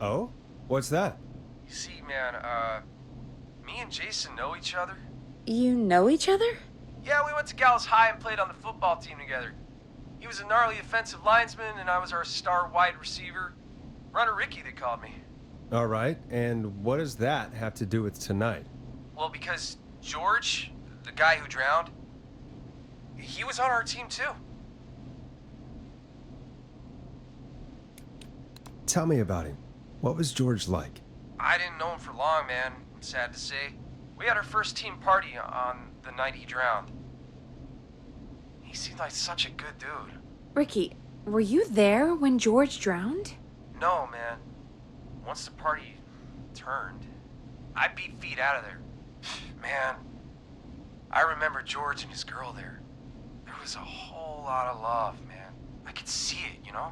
Oh? What's that?
You see, man, me and Jason know each other.
You know each other?
Yeah, we went to Gallows High and played on the football team together. He was a gnarly offensive linesman, and I was our star wide receiver. Runner Ricky, they called me.
All right, and what does that have to do with tonight?
Well, because George, the guy who drowned, he was on our team too.
Tell me about him. What was George like?
I didn't know him for long, man, I'm sad to say. We had our first team party on the night he drowned. He seemed like such a good dude.
Ricky, were you there when George drowned?
No, man. Once the party turned, I beat feet out of there. Man, I remember George and his girl there. There was a whole lot of love, man. I could see it, you know?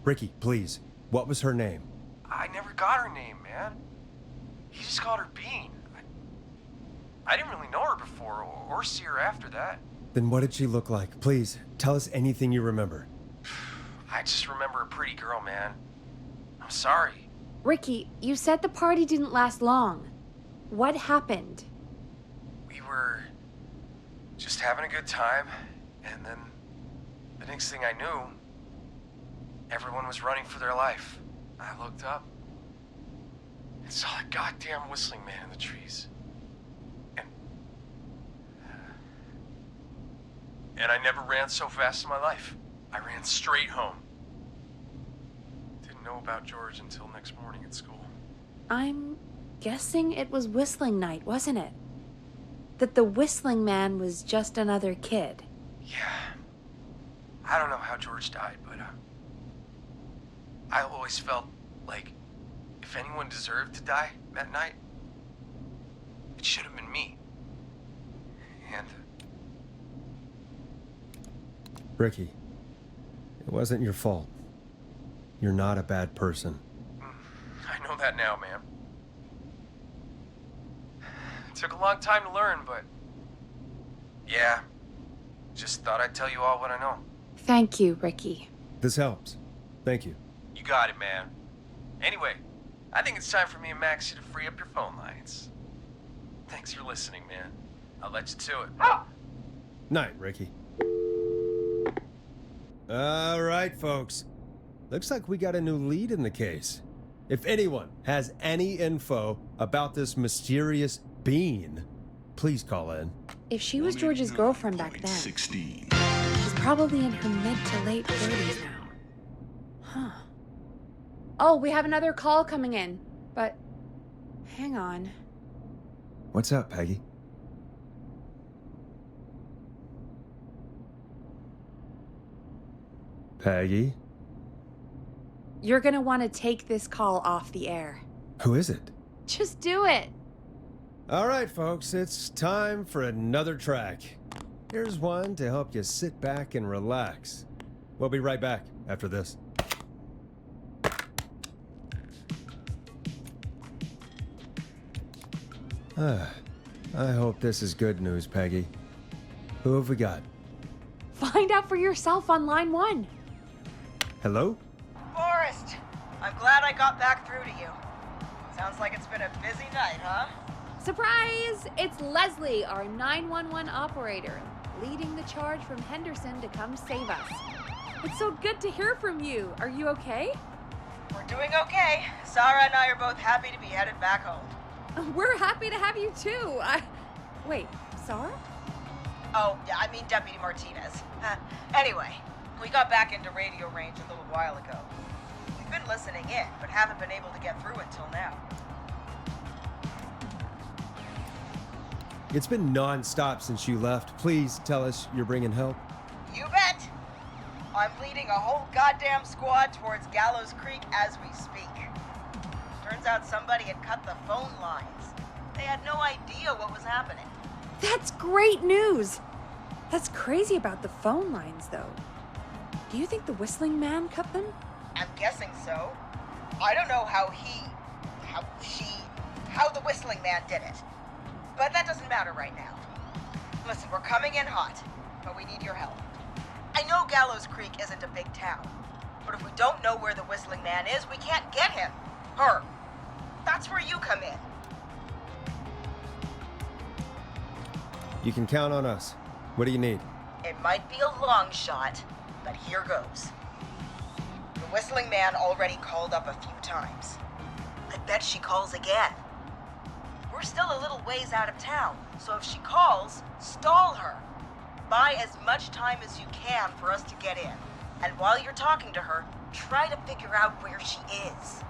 Ricky, please. What was her name?
I never got her name, man. He just called her Bean. I didn't really know her before, or see her after that.
Then what did she look like? Please, tell us anything you remember.
I just remember a pretty girl, man. I'm sorry.
Ricky, you said the party didn't last long. What happened?
We were just having a good time, and then the next thing I knew, everyone was running for their life. I looked up and saw a goddamn whistling man in the trees. And I never ran so fast in my life. I ran straight home. Didn't know about George until next morning at school.
I'm guessing it was whistling night, wasn't it? That the whistling man was just another kid.
Yeah. I don't know how George died, but I always felt like if anyone deserved to die that night, it should have been me. And
Ricky, it wasn't your fault. You're not a bad person.
I know that now, man. It took a long time to learn, but yeah, just thought I'd tell you all what I know.
Thank you, Ricky.
This helps. Thank you.
You got it, man. Anyway, I think it's time for me and Maxie to free up your phone lines. Thanks for listening, man. I'll let you to it.
Night, Ricky. All right, folks. Looks like we got a new lead in the case. If anyone has any info about this mysterious being, please call in.
If she was George's girlfriend back then,
16.
she's probably in her mid to late 30s now. Huh. Oh, we have another call coming in, but hang on.
What's up, Peggy? Peggy?
You're gonna want to take this call off the air.
Who is it?
Just do it.
All right, folks, it's time for another track. Here's one to help you sit back and relax. We'll be right back after this. I hope this is good news, Peggy. Who have we got?
Find out for yourself on line 1.
Hello?
Forrest, I'm glad I got back through to you. Sounds like it's been a busy night, huh?
Surprise! It's Leslie, our 911 operator, leading the charge from Henderson to come save us. It's so good to hear from you. Are you okay?
We're doing okay. Sarah and I are both happy to be headed back home.
We're happy to have you too. Wait, Sarah?
Oh, yeah, I mean Deputy Martinez. Anyway, we got back into radio range a little while ago. We've been listening in, but haven't been able to get through until now.
It's been non-stop since you left. Please tell us you're bringing help.
You bet! I'm leading a whole goddamn squad towards Gallows Creek as we speak. Turns out somebody had cut the phone lines. They had no idea what was happening.
That's great news. That's crazy about the phone lines, though. Do you think the whistling man cut them?
I'm guessing so. I don't know how the whistling man did it. But that doesn't matter right now. Listen, we're coming in hot, but we need your help. I know Gallows Creek isn't a big town, but if we don't know where the whistling man is, we can't get him. Her. That's where you come in.
You can count on us. What do you need?
It might be a long shot, but here goes. The whistling man already called up a few times. I bet she calls again. We're still a little ways out of town, so if she calls, stall her. Buy as much time as you can for us to get in. And while you're talking to her, try to figure out where she is.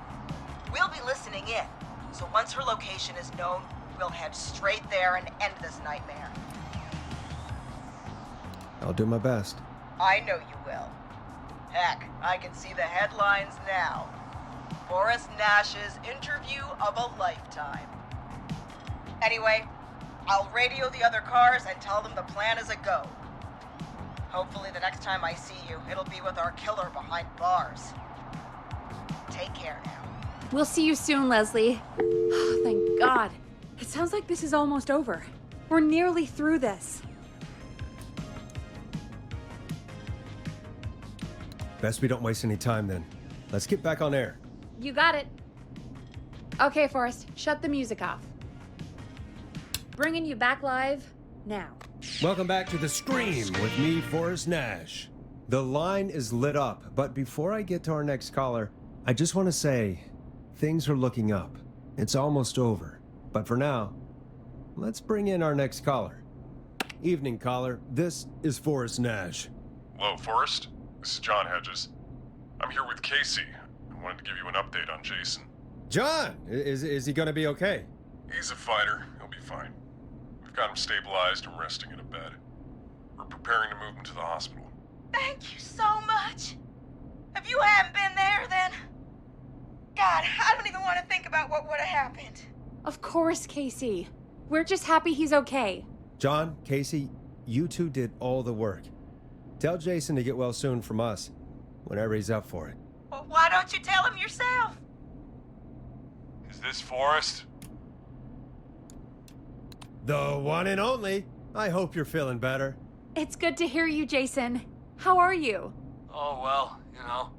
We'll be listening in, so once her location is known, we'll head straight there and end this nightmare.
I'll do my best.
I know you will. Heck, I can see the headlines now. Forrest Nash's interview of a lifetime. Anyway, I'll radio the other cars and tell them the plan is a go. Hopefully the next time I see you, it'll be with our killer behind bars. Take care now.
We'll see you soon, Leslie. Oh, thank God. It sounds like this is almost over. We're nearly through this.
Best we don't waste any time then. Let's get back on air.
You got it. Okay, Forrest, shut the music off. Bringing you back live now.
Welcome back to The Scream with me, Forrest Nash. The line is lit up, but before I get to our next caller, I just want to say things are looking up. It's almost over. But for now, let's bring in our next caller. Evening, caller. This is Forrest Nash.
Hello, Forrest. This is John Hedges. I'm here with Casey. I wanted to give you an update on Jason.
John, is he going to be okay?
He's a fighter. He'll be fine. We've got him stabilized and resting in a bed. We're preparing to move him to the hospital.
Thank you so much. If you hadn't been there, then... God, I don't even want to think about what would have happened.
Of course, Casey. We're just happy he's okay.
John, Casey, you two did all the work. Tell Jason to get well soon from us, whenever he's up for it.
Well, why don't you tell him yourself?
Is this Forrest?
The one and only. I hope you're feeling better.
It's good to hear you, Jason. How are you?
Oh, well, you know.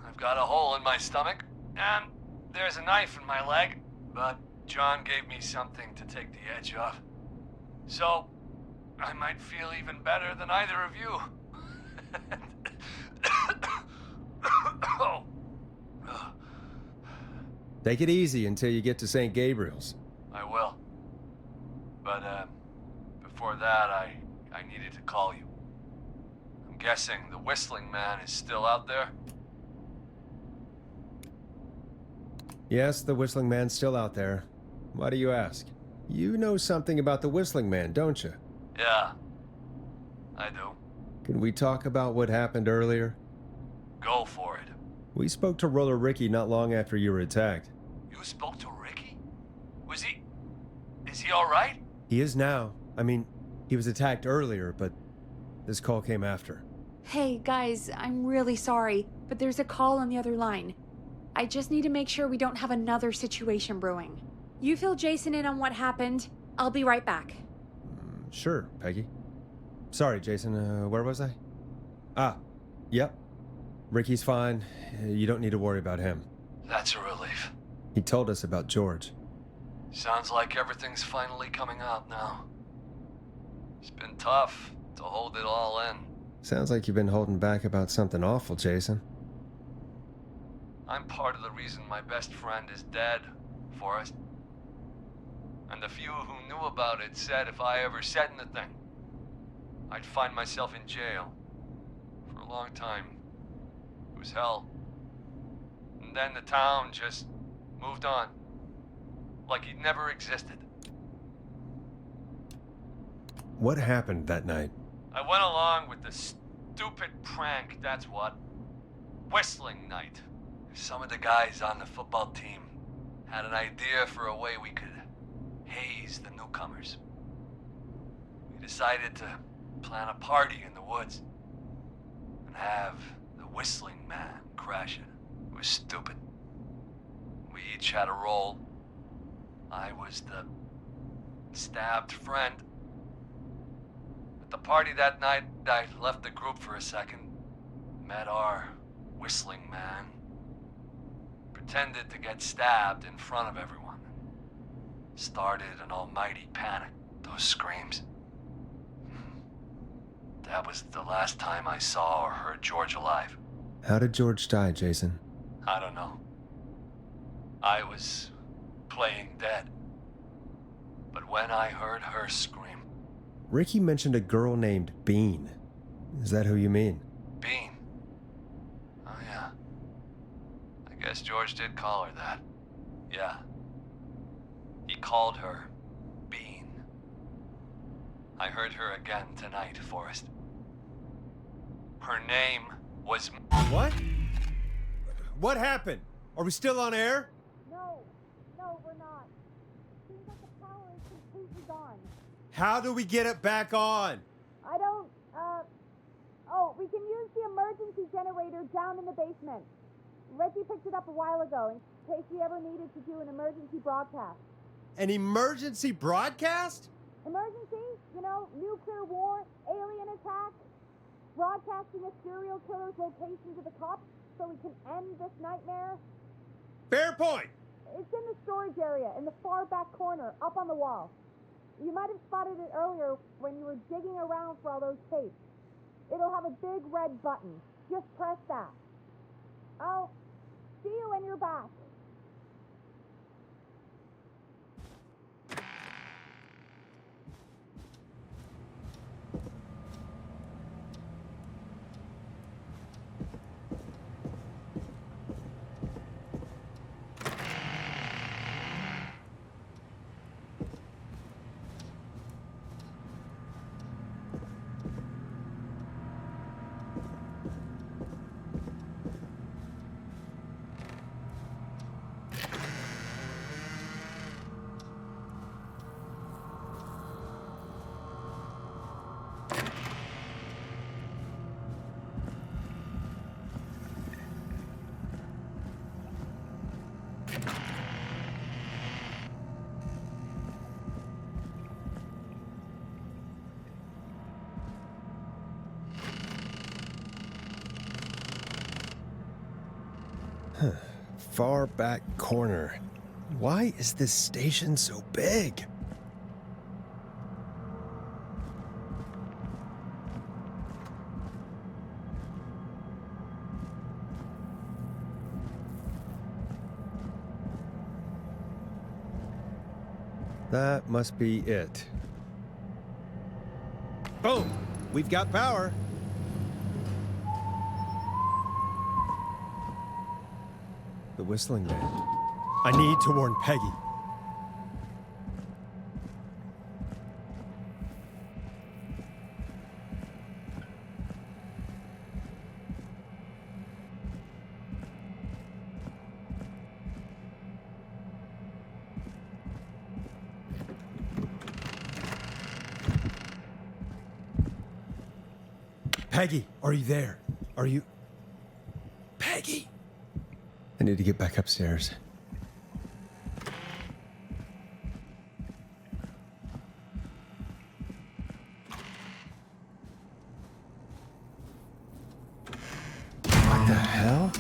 I've got a hole in my stomach, and there's a knife in my leg, but John gave me something to take the edge off. So, I might feel even better than either of you.
Take it easy until you get to St. Gabriel's.
I will. But, before that, I needed to call you. I'm guessing the Whistling Man is still out there?
Yes, the Whistling Man's still out there. Why do you ask? You know something about the Whistling Man, don't you?
Yeah, I do.
Can we talk about what happened earlier?
Go for it.
We spoke to Roller Ricky not long after you were attacked.
You spoke to Ricky? Is he alright?
He is now. I mean, he was attacked earlier, but this call came after.
Hey, guys, I'm really sorry, but there's a call on the other line. I just need to make sure we don't have another situation brewing. You fill Jason in on what happened. I'll be right back.
Sure, Peggy. Sorry, Jason, where was I? Yep. Ricky's fine. You don't need to worry about him.
That's a relief.
He told us about George.
Sounds like everything's finally coming out now. It's been tough to hold it all in.
Sounds like you've been holding back about something awful, Jason.
I'm part of the reason my best friend is dead, Forrest. And the few who knew about it said if I ever said anything, I'd find myself in jail. For a long time. It was hell. And then the town just moved on. Like he'd never existed.
What happened that night?
I went along with the stupid prank, that's what. Whistling night. Some of the guys on the football team had an idea for a way we could haze the newcomers. We decided to plan a party in the woods and have the Whistling Man crash it. It was stupid. We each had a role. I was the stabbed friend. At the party that night, I left the group for a second, met our Whistling Man, pretended to get stabbed in front of everyone. Started an almighty panic. Those screams. That was the last time I saw or heard George alive.
How did George die, Jason?
I don't know. I was playing dead. But when I heard her scream...
Ricky mentioned a girl named Bean. Is that who you mean?
Bean? Oh yeah. I guess George did call her that. Yeah. He called her Bean. I heard her again tonight, Forrest. Her name was...
What? What happened? Are we still on air?
No, we're not. Seems like the power is completely gone.
How do we get it back on?
I don't, we can use the emergency generator down in the basement. Ricky picked it up a while ago in case we ever needed to do an emergency broadcast.
An emergency broadcast?
Emergency? You know, nuclear war, alien attack, broadcasting a serial killer's location to the cops so we can end this nightmare.
Fair point!
It's in the storage area in the far back corner, up on the wall. You might have spotted it earlier when you were digging around for all those tapes. It'll have a big red button. Just press that. I'll see you when you're back.
Far back corner. Why is this station so big? That must be it. Boom! We've got power. The whistling man. I need to warn Peggy. Peggy, are you there? Are you... Peggy! I need to get back upstairs. What the hell?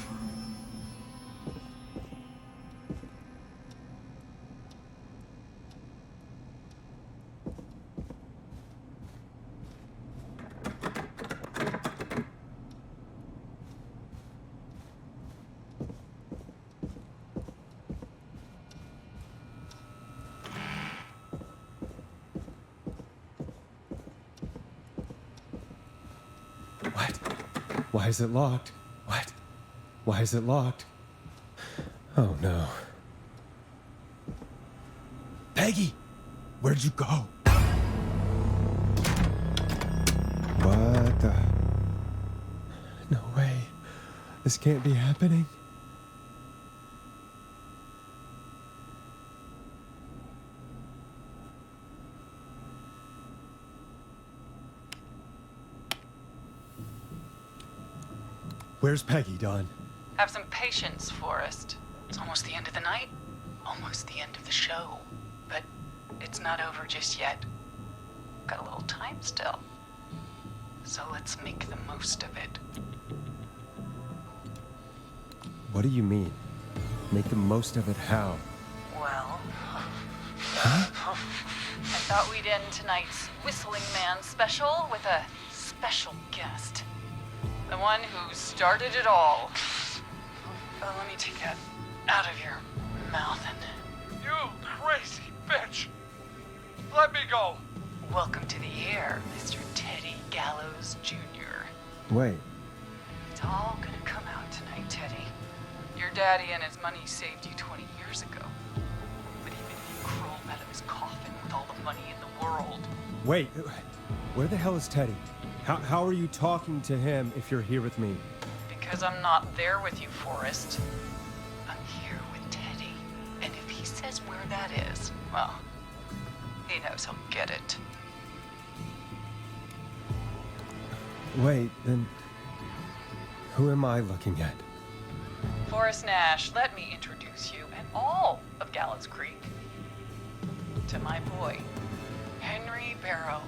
Why is it locked? What? Why is it locked? Oh no. Peggy! Where'd you go? What the... No way. This can't be happening. Where's Peggy, Don?
Have some patience, Forrest. It's almost the end of the night, almost the end of the show. But it's not over just yet. Got a little time still. So let's make the most of it.
What do you mean? Make the most of it how?
Well,
Huh?
I thought we'd end tonight's Whistling Man special with a special guest. The one who started it all. Let me take that out of your mouth and...
You crazy bitch! Let me go!
Welcome to the air, Mr. Teddy Gallows Jr.
Wait.
It's all gonna come out tonight, Teddy. Your daddy and his money saved you 20 years ago. But even if you crawled out of his coffin with all the money in the world...
Wait, where the hell is Teddy? How are you talking to him if you're here with me?
Because I'm not there with you, Forrest. I'm here with Teddy. And if he says where that is, well, he knows he'll get it.
Wait, then... Who am I looking at?
Forrest Nash, let me introduce you and all of Gallows Creek to my boy, Henry Barrow.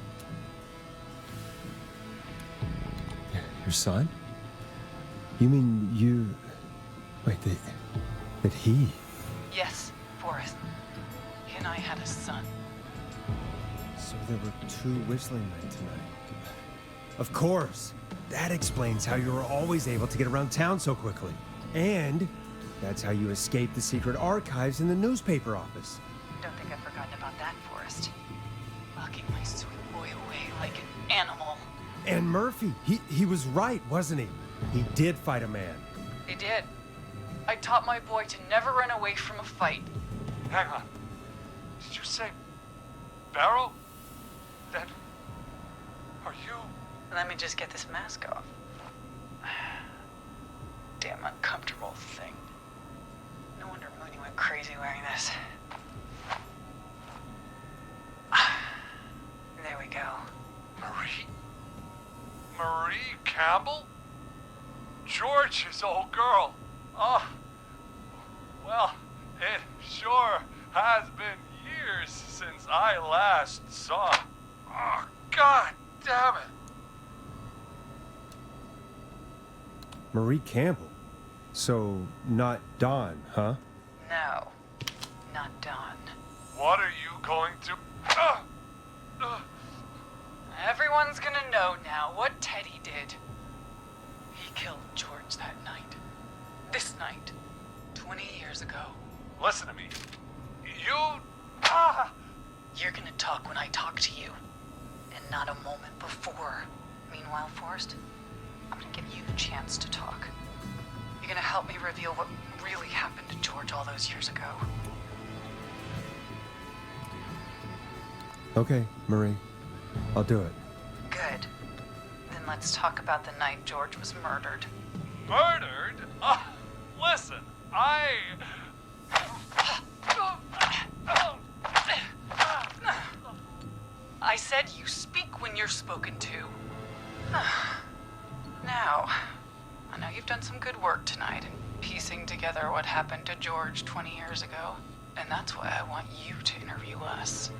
Your son? You mean you... Wait, that he...
Yes, Forrest. He and I had a son.
So there were two whistling men tonight. Of course! That explains how you were always able to get around town so quickly. And that's how you escaped the secret archives in the newspaper office.
Don't think I've forgotten about that, Forrest. Locking my sweet boy away like an animal.
And Murphy, he was right, wasn't he? He did fight a man.
He did. I taught my boy to never run away from a fight.
Hang on. Did you say Barrow? That... Are you...
Let me just get this mask off. Damn uncomfortable thing. No wonder Mooney went crazy wearing this. There we go.
Marie Campbell? George's old girl. Oh, well, it sure has been years since I last saw. Oh, God damn it.
Marie Campbell? So, not Dawn, huh?
No, not Dawn.
What are you going to...
Everyone's gonna know now what Teddy did. He killed George that night. This night. 20 years ago.
Listen to me. You...
You're gonna talk when I talk to you, and not a moment before. Meanwhile, Forrest, I'm gonna give you the chance to talk. You're gonna help me reveal what really happened to George all those years ago.
Okay, Marie. I'll do it.
Good. Then let's talk about the night George was murdered.
Murdered? Listen,
I said you speak when you're spoken to. Now, I know you've done some good work tonight in piecing together what happened to George 20 years ago, and that's why I want you to interview us.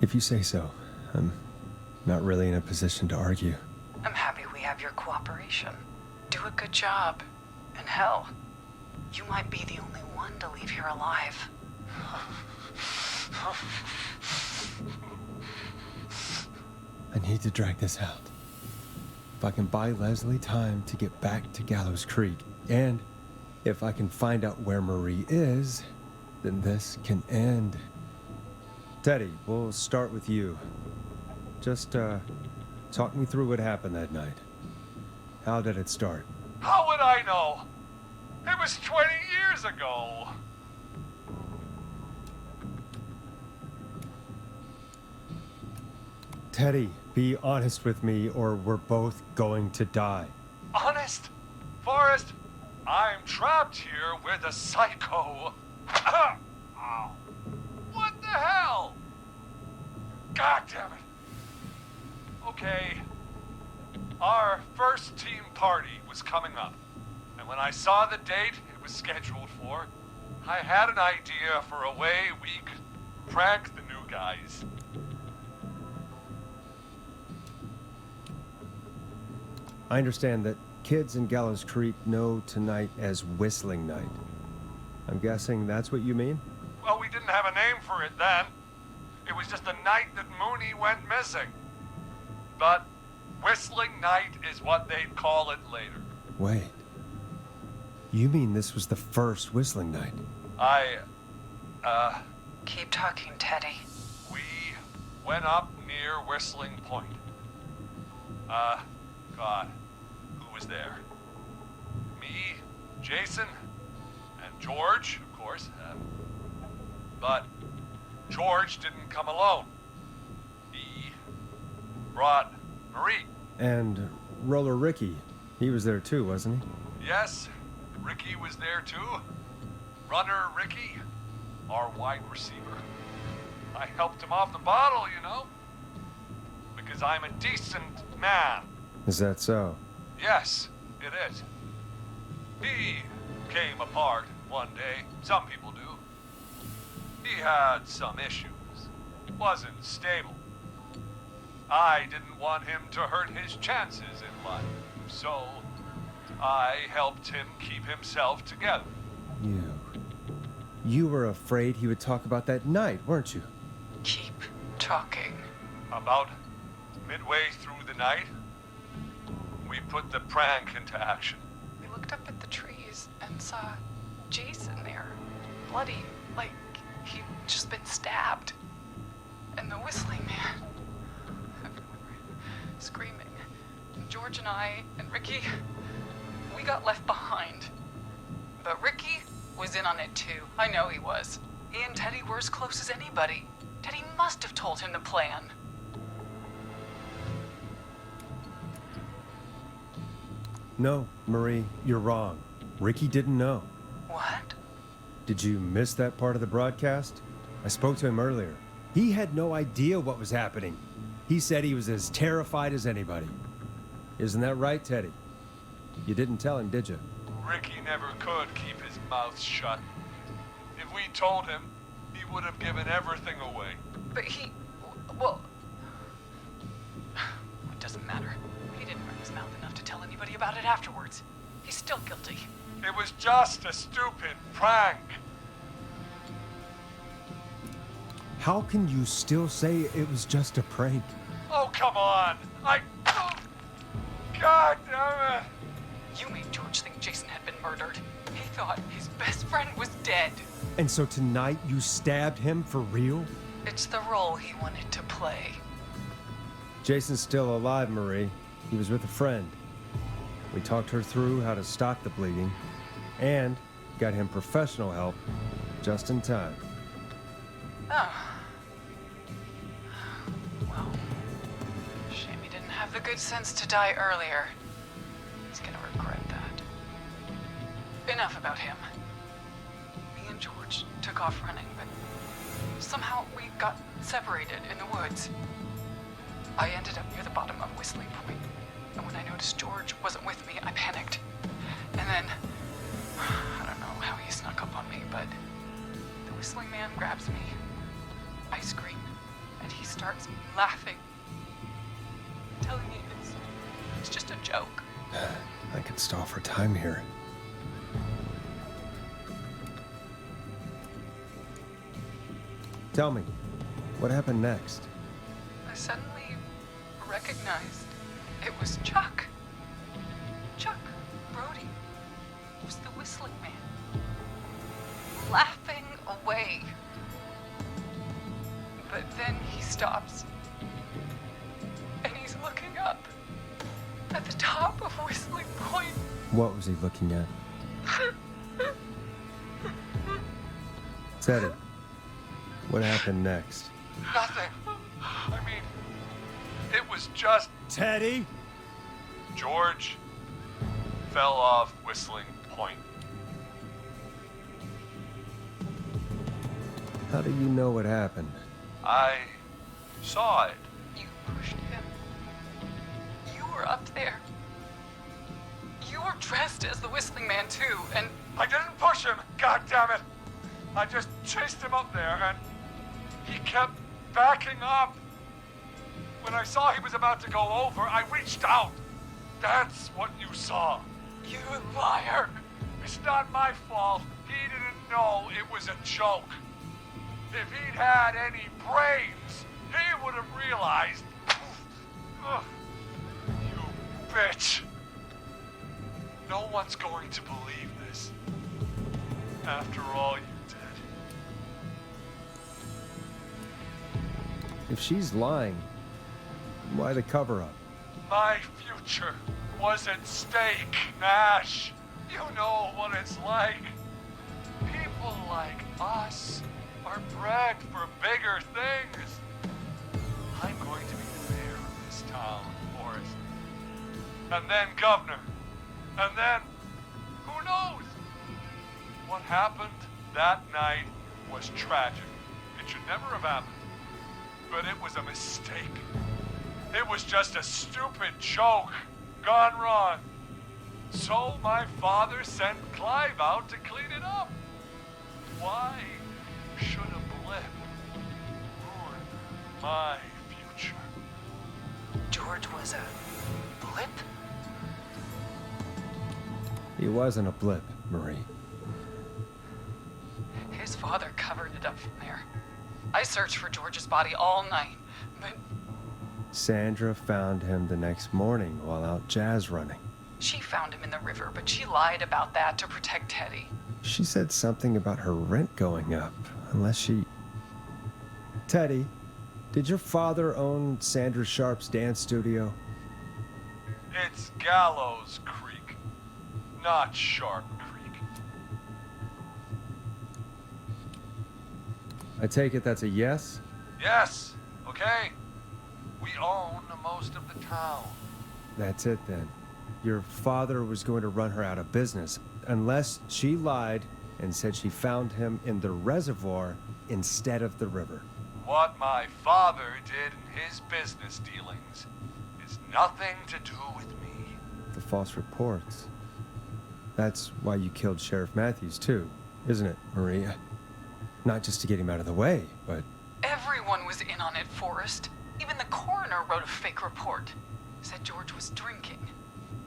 If you say so. I'm not really in a position to argue.
I'm happy we have your cooperation. Do a good job. And hell, you might be the only one to leave here alive.
I need to drag this out. If I can buy Leslie time to get back to Gallows Creek, and if I can find out where Marie is, then this can end. Teddy, we'll start with you. Just, talk me through what happened that night. How did it start?
how would I know? It was 20 years ago.
Teddy, be honest with me or we're both going to die.
Honest? Forrest, I'm trapped here with a psycho. Ow. What the hell? God damn it. Okay. Our first team party was coming up. And when I saw the date it was scheduled for, I had an idea for a way we could prank the new guys.
I understand that kids in Gallows Creek know tonight as Whistling Night. I'm guessing that's what you mean?
Well, we didn't have a name for it then. It was just the night that Mooney went missing. But Whistling Night is what they'd call it later.
Wait. You mean this was the first Whistling Night?
Keep talking, Teddy.
We went up near Whistling Point. God, who was there? Me, Jason, and George, of course. But George didn't come alone. He brought Marie.
And Roller Ricky, he was there too, wasn't he?
Yes, Ricky was there too. Runner Ricky, our wide receiver. I helped him off the bottle, you know. Because I'm a decent man.
Is that so?
Yes, it is. He came apart one day. Some people do. He had some issues. Wasn't stable. I didn't want him to hurt his chances in life. So, I helped him keep himself together.
You were afraid he would talk about that night, weren't you?
Keep talking.
About midway through the night, we put the prank into action.
We looked up at the trees and saw Jason there, bloody, like he'd just been stabbed. And the Whistling Man, screaming. And George and I and Ricky, we got left behind. But Ricky was in on it too. I know he was. He and Teddy were as close as anybody. Teddy must have told him the plan.
No, Marie, you're wrong. Ricky didn't know.
What?
Did you miss that part of the broadcast? I spoke to him earlier. He had no idea what was happening. He said he was as terrified as anybody. Isn't that right, Teddy? You didn't tell him, did you?
Ricky never could keep his mouth shut. If we told him, he would have given everything away.
But well, it doesn't matter. He didn't run his mouth enough to tell anybody about it afterwards. He's still guilty.
It was just a stupid prank.
How can you still say it was just a prank?
Oh, come on. God damn it.
You made George think Jason had been murdered. He thought his best friend was dead.
And so tonight you stabbed him for real?
It's the role he wanted to play.
Jason's still alive, Marie. He was with a friend. We talked her through how to stop the bleeding and got him professional help just in time.
Oh. Well, shame he didn't have the good sense to die earlier. He's gonna regret that. Enough about him. Me and George took off running, but somehow we got separated in the woods. I ended up near the bottom of Whistling Point, and when I noticed George wasn't with me, I panicked. And then, I don't know how he snuck up on me, but the Whistling Man grabs me. I scream, and he starts laughing, telling me it's just a joke.
I could stall for time here. Tell me, what happened next?
I suddenly recognized it was Chuck. Chuck Brody was the Whistling Man, laughing away. But then he stops, and he's looking up at the top of Whistling Point.
What was he looking at? Teddy, what happened next?
Nothing. I mean, it was just...
Teddy?
George fell off Whistling Point.
How do you know what happened?
I saw it.
You pushed him. You were up there. You were dressed as the Whistling Man, too, and...
I didn't push him, goddammit! I just chased him up there, and he kept backing up. When I saw he was about to go over, I reached out. That's what you saw.
You liar.
It's not my fault. He didn't know it was a joke. If he'd had any brains, he would have realized. Ugh. You bitch. No one's going to believe this. After all you did.
If she's lying, why the cover-up?
My future was at stake, Nash. You know what it's like. People like us are bred for bigger things. I'm going to be the mayor of this town, Forrest. And then governor. And then, who knows? What happened that night was tragic. It should never have happened. But it was a mistake. It was just a stupid joke gone wrong. So my father sent Clive out to clean it up. Why should a blip ruin my future?
George was a blip?
He wasn't a blip, Marie.
His father covered it up from there. I searched for George's body all night, but...
Sandra found him the next morning while out jazz running.
She found him in the river, but she lied about that to protect Teddy.
She said something about her rent going up, unless she... Teddy, did your father own Sandra Sharp's dance studio?
It's Gallows Creek, not Sharp Creek.
I take it that's a yes?
Yes, okay. We own most of the town.
That's it then. Your father was going to run her out of business, unless she lied and said she found him in the reservoir instead of the river.
What my father did in his business dealings is nothing to do with me.
The false reports. That's why you killed Sheriff Matthews too, isn't it, Maria? Not just to get him out of the way, but...
Everyone was in on it, Forrest. Even the coroner wrote a fake report. Said George was drinking.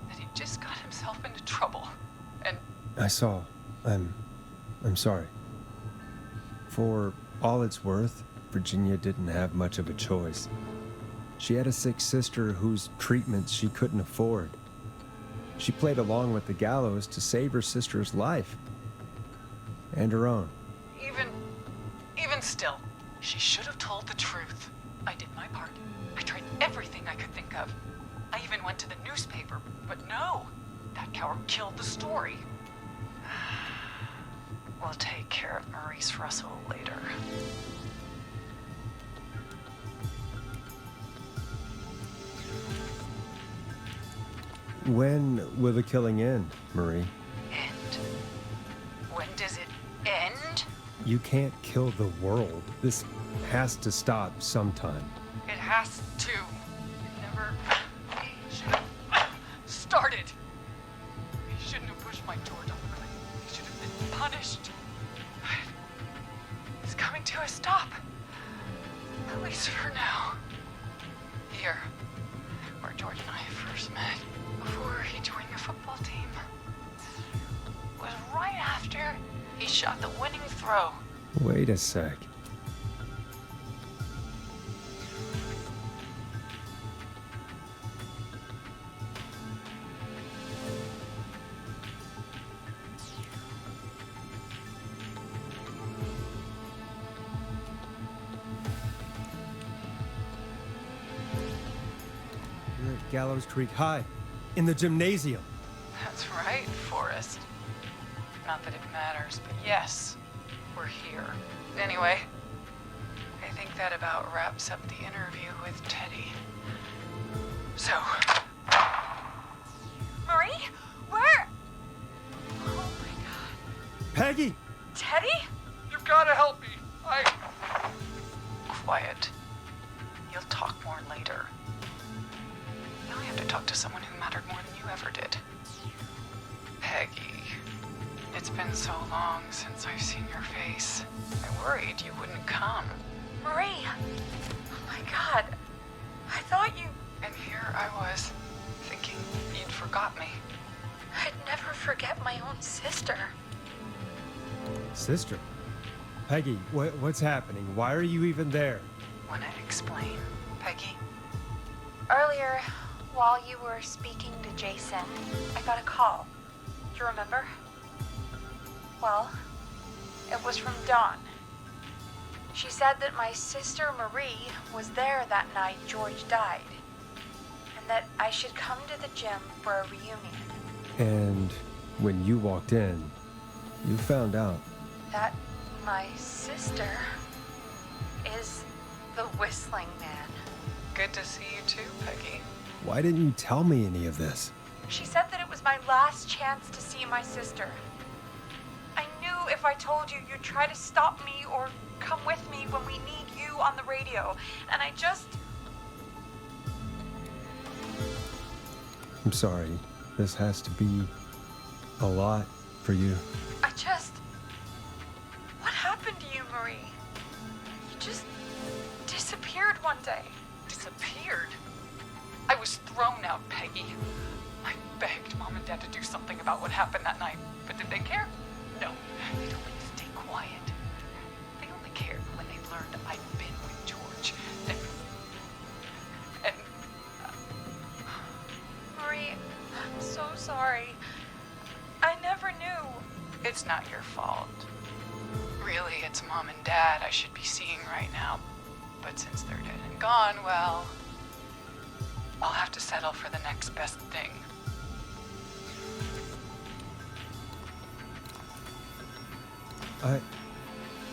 That he just got himself into trouble. And...
I saw. I'm sorry. For all it's worth, Virginia didn't have much of a choice. She had a sick sister whose treatment she couldn't afford. She played along with the gallows to save her sister's life. And her own.
Even still, she should have told the truth. I did my part. I tried everything I could think of. I even went to the newspaper, but no. That coward killed the story. We'll take care of Maurice Russell later.
When will the killing end, Marie?
End? When does it end?
You can't kill the world. This has to stop sometime.
It has to. It never should have started. He shouldn't have pushed my George off the cliff. He should have been punished. It's coming to a stop. At least for now. Here, where George and I first met, before he joined the football team, was right after he shot the winning throw.
Wait a sec. You're at Gallows Creek High, in the gymnasium.
That's right, Forrest. Not that it matters, but yes, we're here. Anyway, I think that about wraps up the interview with Teddy. So...
Marie? Where? Oh my god.
Peggy!
Teddy?
You've got to help me.
Quiet. You'll talk more later. Now I have to talk to someone who mattered more than you ever did. Peggy. It's been so long since I've seen your face. I worried you wouldn't come.
Marie! Oh my god. I thought you...
And here I was, thinking you'd forgot me.
I'd never forget my own sister.
Sister? Peggy, what's happening? Why are you even there?
Wanna explain, Peggy?
Earlier, while you were speaking to Jason, I got a call. Do you remember? Well, it was from Dawn. She said that my sister Marie was there that night George died, and that I should come to the gym for a reunion.
And when you walked in, you found out.
That my sister is the Whistling Man.
Good to see you too, Peggy.
Why didn't you tell me any of this?
She said that it was my last chance to see my sister. I knew if I told you, you'd try to stop me or come with me when we need you on the radio. And I just...
I'm sorry. This has to be a lot for you.
I just... What happened to you, Marie? You just disappeared one day.
Disappeared? I was thrown out, Peggy. I begged Mom and Dad to do something about what happened that night, but did they care? No, they told me to stay quiet. They only cared when they learned I'd been with George. And
Marie, I'm so sorry. I never knew.
It's not your fault. Really, it's Mom and Dad I should be seeing right now. But since they're dead and gone, well, I'll have to settle for the next best thing.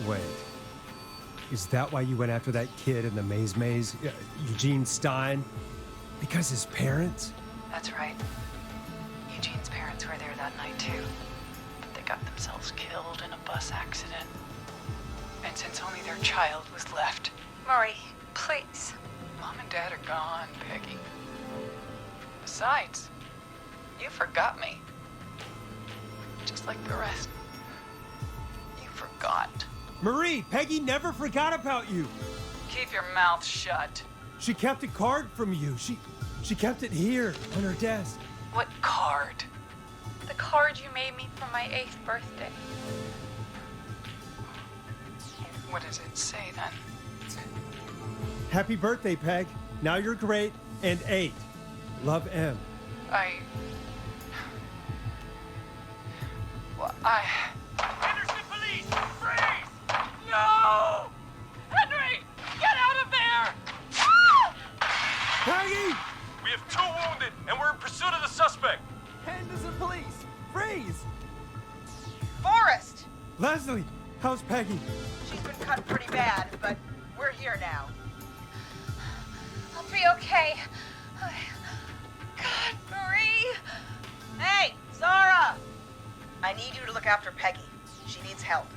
Wait. Is that why you went after that kid in the maze? Eugene Stein? Because his parents?
That's right. Eugene's parents were there that night too. But they got themselves killed in a bus accident. And since only their child was left...
Marie, please.
Mom and Dad are gone, Peggy. Besides, you forgot me. Just like the rest. You forgot.
Marie, Peggy never forgot about you.
Keep your mouth shut.
She kept a card from you. She kept it here on her desk.
What card?
The card you made me for my 8th birthday.
What does it say then?
Happy birthday, Peg. Now you're great and 8. Love, M.
Henderson police! Freeze! No! Henry! Get out of there! Ah!
Peggy!
We have 2 wounded, and we're in pursuit of the suspect.
Henderson police! Freeze!
Forrest!
Leslie, how's Peggy?
She's been cut pretty bad, but we're here now.
I'll be okay. God, Marie!
Hey, Zara! I need you to look after Peggy. She needs help.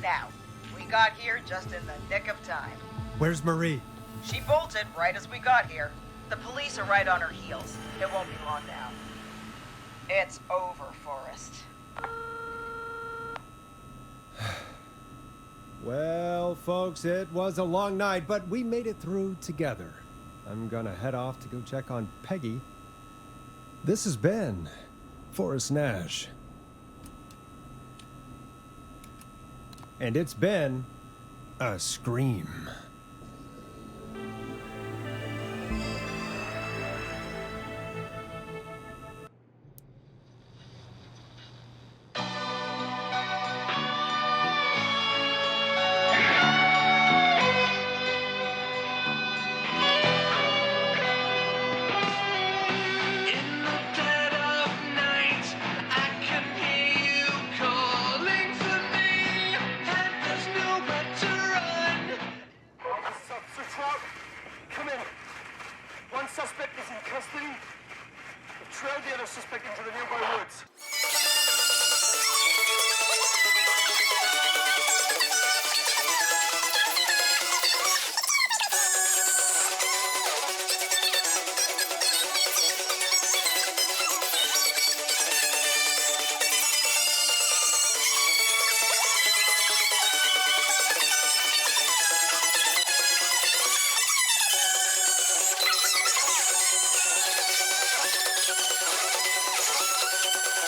Now, we got here just in the nick of time.
Where's Marie?
She bolted right as we got here. The police are right on her heels. It won't be long now. It's over, Forrest.
Well, folks, it was a long night, but we made it through together. I'm gonna head off to go check on Peggy. This has been Forrest Nash. And it's been a scream.
Come in. One suspect is in custody. We've trailed the other suspect into the nearby woods.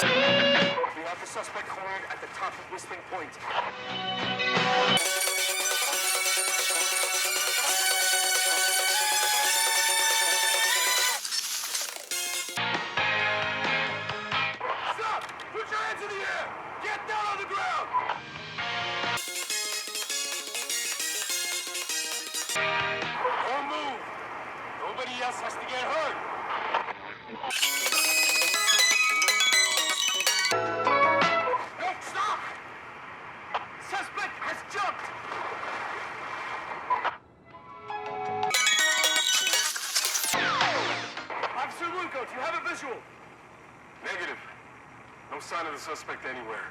We have the suspect cornered at the top of Whistling Point. Stop! Put your hands in the air! Get down on the ground! Don't move! Nobody else has to get hurt! No, stop! Suspect has jumped! Officer Lugo, do you have a visual? Negative. No sign of the suspect anywhere.